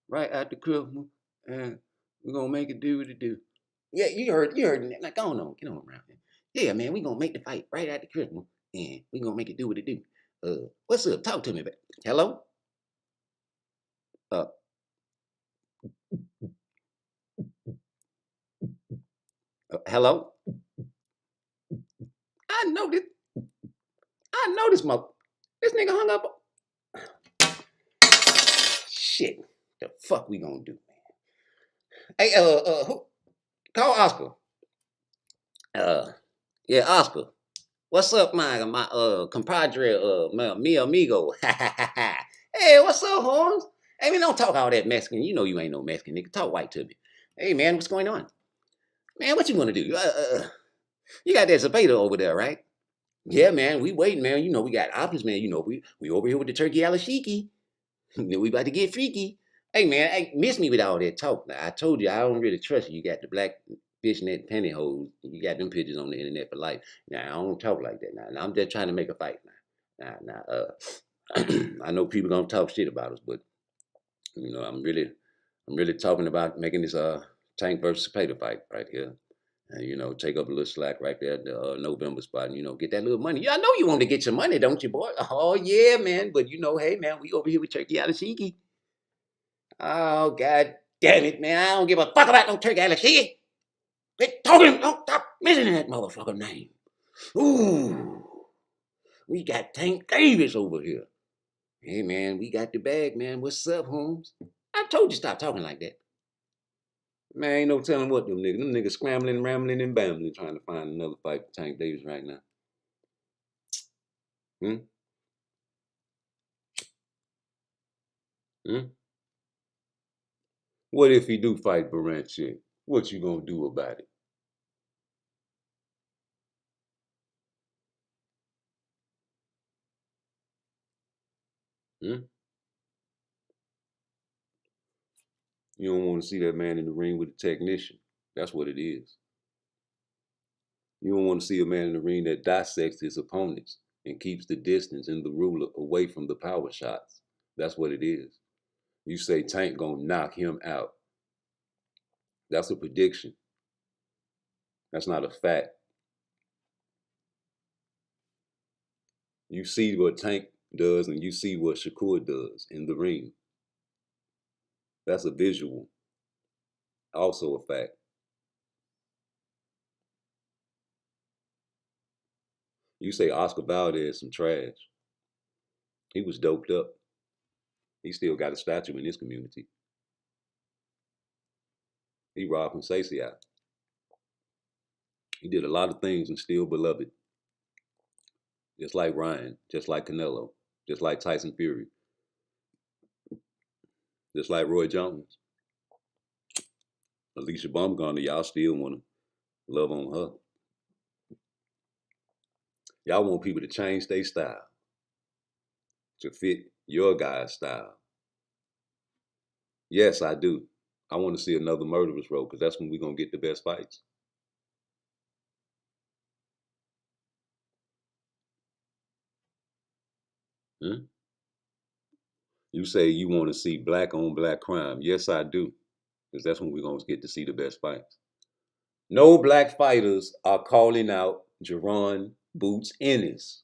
right after Christmas, and we're gonna make it do what it do. Yeah, you heard it. Like, go on, get on around here. Yeah, man, we gonna make the fight right after Christmas, and we gonna make it do what it do. What's up? Talk to me, baby. Hello? Hello? I know this this nigga hung up. Shit, the fuck we gonna do, man? Hey, who? Call Oscar. Yeah, Oscar. What's up, my compadre, mi amigo? Hey, what's up, Holmes? Hey, man, don't talk all that Mexican. You know you ain't no Mexican, nigga. Talk white to me. Hey, man, what's going on? Man, what you gonna do? You got that Zapata over there, right? Yeah, man, we waiting, man. We got options, man. We over here with the turkey alashiki. We about to get freaky. Hey, man, hey, miss me with all that talk. Now, I told you I don't really trust you. You got the black fishnet pantyhose. You got them pictures on the internet for life. Now, I don't talk like that. Now I'm just trying to make a fight. Now, I know people gonna talk shit about us, but I'm really talking about making this Tank versus Zapata fight right here. And, take up a little slack right there at the November spot and, get that little money. Yeah, I know you want to get your money, don't you, boy? Oh, yeah, man. But, hey, man, we over here with turkey alashiki. Oh, God damn it, man. I don't give a fuck about no turkey alashiki. Quit talking. Don't stop mentioning that motherfucker name. Ooh. We got Tank Davis over here. Hey, man, we got the bag, man. What's up, Holmes? I told you stop talking like that. Man, ain't no telling what them niggas scrambling, rambling, and bambling, trying to find another fight for Tank Davis right now. What if he do fight Baranchik? What you gonna do about it? Hmm? You don't want to see that man in the ring with a technician. That's what it is. You don't want to see a man in the ring that dissects his opponents and keeps the distance and the ruler away from the power shots. That's what it is. You say Tank gonna knock him out. That's a prediction. That's not a fact. You see what Tank does and you see what Shakur does in the ring. That's a visual. Also a fact. You say Oscar Valdez some trash. He was doped up. He still got a statue in his community. He robbed from Stacey out. He did a lot of things and still beloved. Just like Ryan, just like Canelo, just like Tyson Fury, just like Roy Jones. Alicia Baumgartner, y'all still want to love on her. Y'all want people to change their style to fit your guy's style. Yes, I do. I want to see another Murderers Row because that's when we're going to get the best fights. Hmm? You say you want to see black on black crime. Yes, I do. Because that's when we're going to get to see the best fights. No black fighters are calling out Jerron Boots Ennis.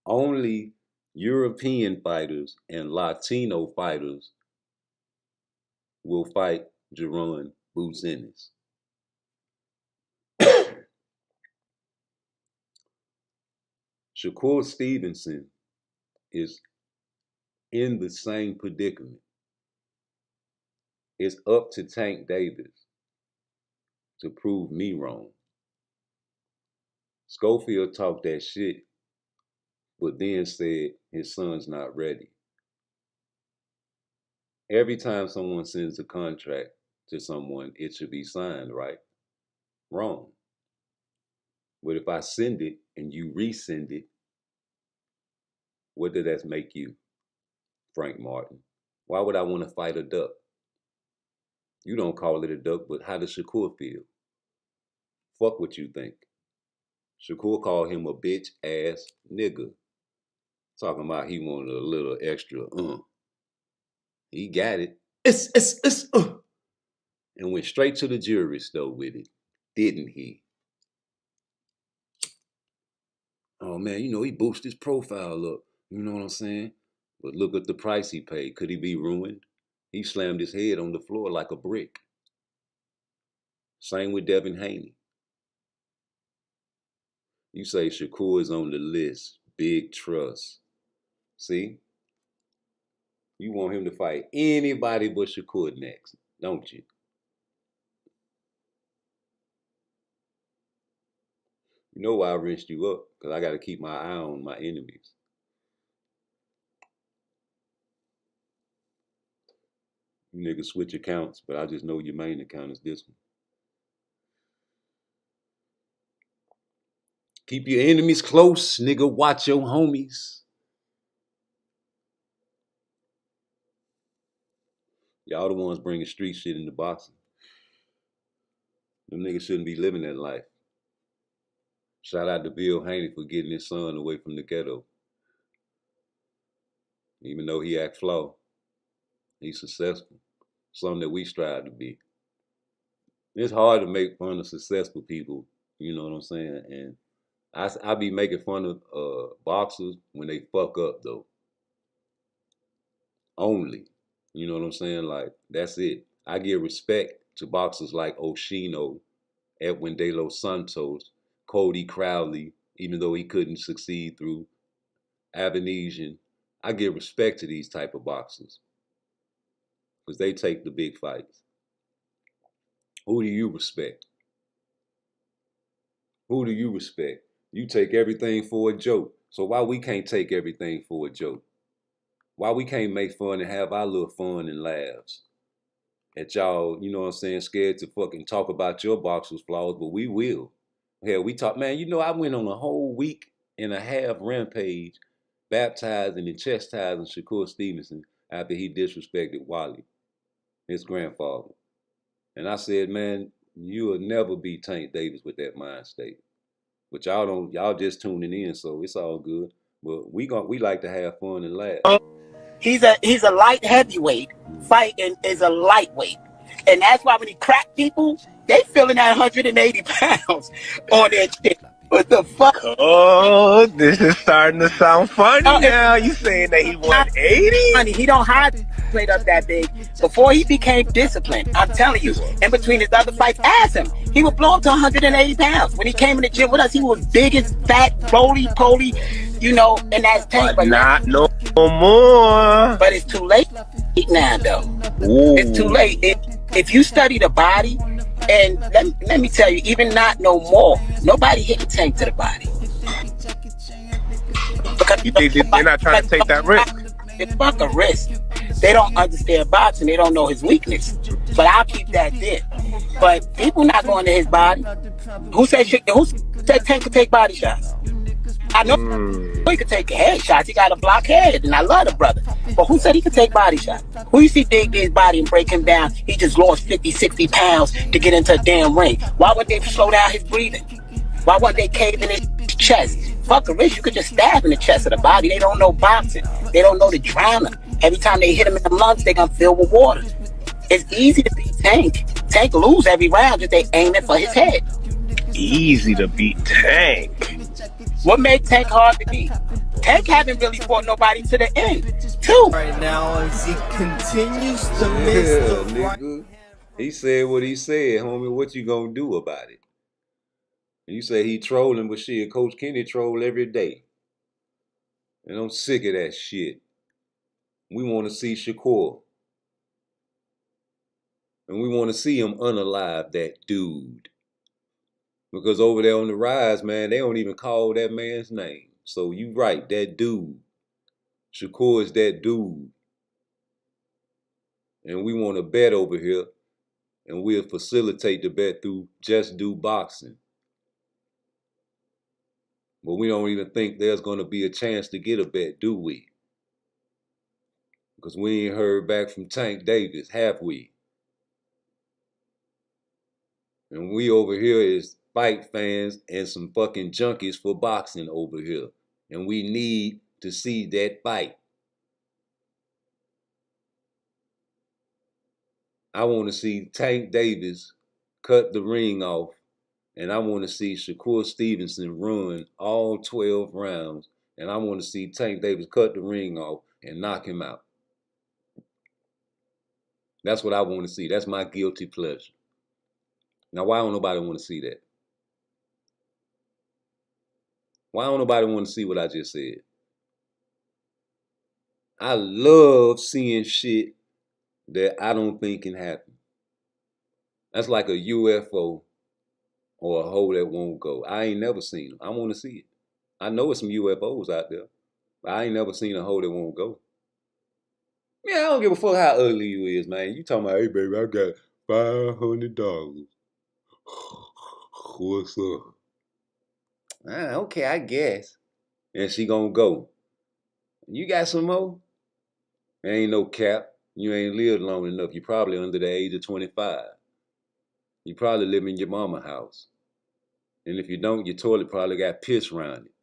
Only European fighters and Latino fighters will fight Jerron Boots Ennis. Shakur Stevenson is in the same predicament. It's up to Tank Davis to prove me wrong. Schofield talked that shit, but then said his son's not ready. Every time someone sends a contract to someone, it should be signed, right? Wrong. But if I send it and you resend it, what does that make you, Frank Martin? Why would I want to fight a duck? You don't call it a duck, but how does Shakur feel? Fuck what you think. Shakur called him a bitch ass nigga. Talking about he wanted a little extra, He got it. And went straight to the jury store with it, didn't he? Oh man, he boosted his profile up. You know what I'm saying? But look at the price he paid. Could he be ruined? He slammed his head on the floor like a brick. Same with Devin Haney. You say Shakur is on the list. Big trust. See? You want him to fight anybody but Shakur next, don't you? You know why I rinsed you up? Because I got to keep my eye on my enemies. You niggas switch accounts, but I just know your main account is this one. Keep your enemies close, nigga. Watch your homies. Y'all the ones bringing street shit into boxing. Them niggas shouldn't be living that life. Shout out to Bill Haney for getting his son away from the ghetto. Even though he act flawed, he's successful. Something that we strive to be. It's hard to make fun of successful people, you know what I'm saying? And I be making fun of boxers when they fuck up though. Only. You know what I'm saying? Like, that's it. I give respect to boxers like Oshino, Edwin De Los Santos, Cody Crowley, even though he couldn't succeed through Avenesian. I give respect to these type of boxers because they take the big fights. Who do you respect? Who do you respect? You take everything for a joke. So why we can't take everything for a joke? Why we can't make fun and have our little fun and laughs at y'all, you know what I'm saying, scared to fucking talk about your boxer's flaws, but we will. Hell, we talk, man, you know, I went on a whole week and a half rampage baptizing and chastising Shakur Stevenson after he disrespected Wally, his grandfather. And I said, man, you will never beat Tank Davis with that mind state. But y'all just tuning in, so it's all good. But we like to have fun and laugh. He's a light heavyweight. Fighting is a lightweight. And that's why when he crack people, they feeling that 180 pounds on that shit. What the fuck? Oh, this is starting to sound funny now. You saying that he 180? He don't hide played up that big. Before he became disciplined, I'm telling you, in between his other fights, ask him. He would blow up to 180 pounds. When he came in the gym with us, he was big as fat, roly-poly, you know, and that's Tank. But not no more. But it's too late now, though. Ooh. It's too late. If you study the body, and let me tell you, even not no more, nobody hit Tank to the body. Because they're not trying to take that risk. It's fuck a risk. They don't understand boxing. They don't know his weakness. But I'll keep that there. But people not going to his body. Who said Tank could take body shots? I know he could take head shots. He got a block head, and I love the brother. But who said he could take body shots? Who you see dig his body and break him down? He just lost 50, 60 pounds to get into a damn ring. Why wouldn't they slow down his breathing? Why wouldn't they cave in his chest? Fuck a wrist. You could just stab in the chest of the body. They don't know boxing. They don't know the drowner. Every time they hit him in the lungs, they gonna fill with water. It's easy to beat Tank. Tank lose every round if they aim it for his head. Easy to beat Tank. What made Tank hard to beat? Tank haven't really fought nobody to the end, too. Right now, as he continues to miss the nigga. He said what he said, homie. What you gonna do about it? You say he trolling, but shit, Coach Kenny troll every day. And I'm sick of that shit. We want to see Shakur. And we want to see him unalive that dude. Because over there on the rise, man, they don't even call that man's name. So you right, that dude. Shakur is that dude. And we want to bet over here. And we'll facilitate the bet through Just Do Boxing. But we don't even think there's going to be a chance to get a bet, do we? Because we ain't heard back from Tank Davis, have we? And we over here is fight fans and some fucking junkies for boxing over here. And we need to see that fight. I want to see Tank Davis cut the ring off. And I want to see Shakur Stevenson run all 12 rounds. And I want to see Tank Davis cut the ring off and knock him out. That's what I want to see. That's my guilty pleasure. Now, why don't nobody want to see that? Why don't nobody want to see what I just said? I love seeing shit that I don't think can happen. That's like a UFO or a hole that won't go. I ain't never seen them. I want to see it. I know it's some UFOs out there, but I ain't never seen a hole that won't go. Yeah, I don't give a fuck how ugly you is, man. You talking about, hey, baby, I got $500. What's up? Okay, I guess. And she gonna go. You got some more? There ain't no cap. You ain't lived long enough. You probably under the age of 25. You probably live in your mama's house. And if you don't, your toilet probably got piss around it.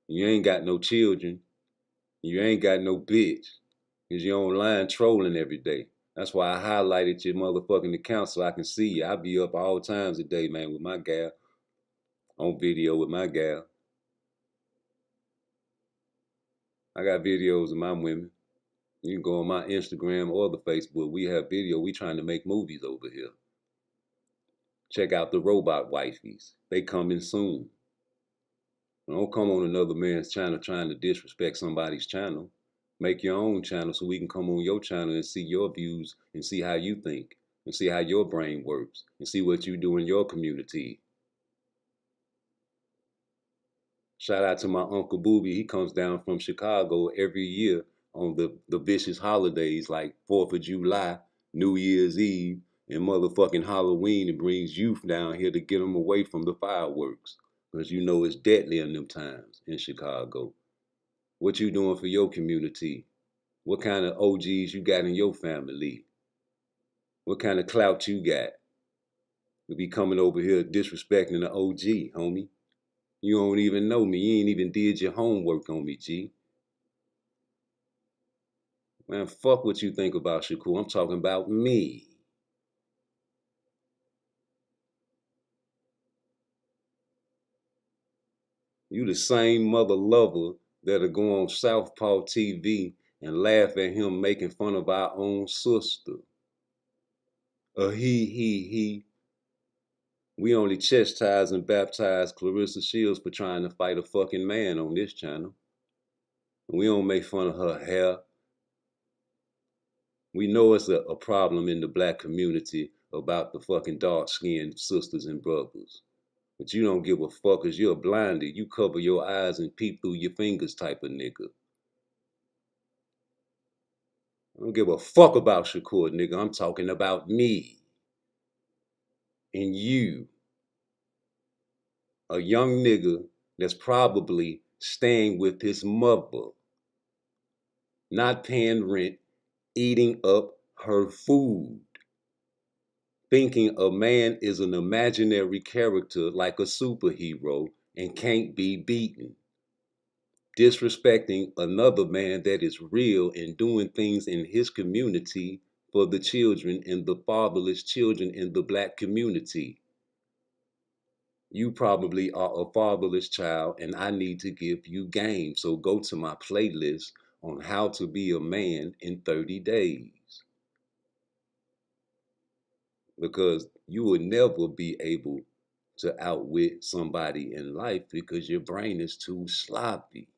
You ain't got no children. You ain't got no bitch. Because you're online trolling every day. That's why I highlighted your motherfucking account so I can see you. I be up all times a day, man, with my gal. On video with my gal. I got videos of my women. You can go on my Instagram or the Facebook. We have video. We trying to make movies over here. Check out the robot wifeys. They coming soon. Don't come on another man's channel trying to disrespect somebody's channel. Make your own channel so we can come on your channel and see your views and see how you think and see how your brain works and see what you do in your community. Shout out to my Uncle Booby. He comes down from Chicago every year on the vicious holidays like 4th of July, New Year's Eve, and motherfucking Halloween and brings youth down here to get them away from the fireworks. Because you know it's deadly in them times in Chicago. What you doing for your community? What kind of OGs you got in your family? What kind of clout you got? To be coming over here disrespecting the OG, homie. You don't even know me. You ain't even did your homework on me, G. Man, fuck what you think about Shakur. I'm talking about me. You the same mother lover that'll go on Southpaw TV and laugh at him making fun of our own sister. He. We only chastise and baptize Clarissa Shields for trying to fight a fucking man on this channel. We don't make fun of her hair. We know it's a problem in the black community about the fucking dark-skinned sisters and brothers. But you don't give a fuck because you're blinded. You cover your eyes and peep through your fingers type of nigga. I don't give a fuck about Shakur, nigga. I'm talking about me. And you. A young nigga that's probably staying with his mother. Not paying rent, eating up her food. Thinking a man is an imaginary character like a superhero and can't be beaten. Disrespecting another man that is real and doing things in his community for the children and the fatherless children in the black community. You probably are a fatherless child and I need to give you game. So go to my playlist on how to be a man in 30 days. Because you will never be able to outwit somebody in life because your brain is too sloppy.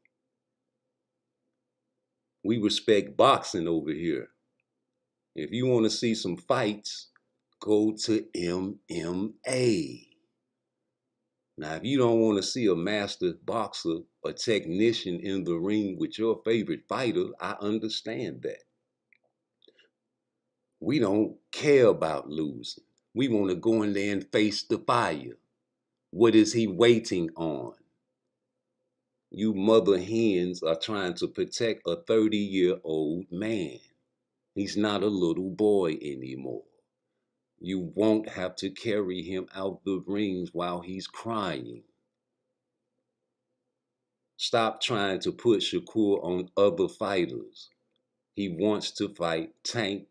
We respect boxing over here. If you want to see some fights, go to MMA. Now, if you don't want to see a master boxer, a technician in the ring with your favorite fighter, I understand that. We don't care about losing. We want to go in there and face the fire. What is he waiting on? You mother hens are trying to protect a 30-year-old man. He's not a little boy anymore. You won't have to carry him out the rings while he's crying. Stop trying to put Shakur on other fighters. He wants to fight Tank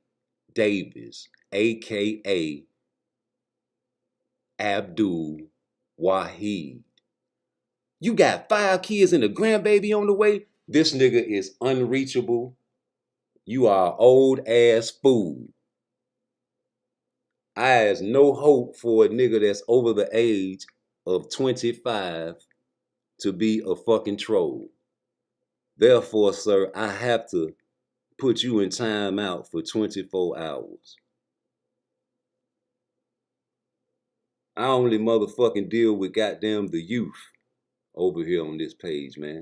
Davis, a.k.a. Abdul Wahid. You got 5 kids and a grandbaby on the way? This nigga is unreachable. You are old ass fool. I has no hope for a nigga that's over the age of 25 to be a fucking troll. Therefore, sir, I have to put you in timeout for 24 hours. I only motherfucking deal with goddamn the youth over here on this page, man.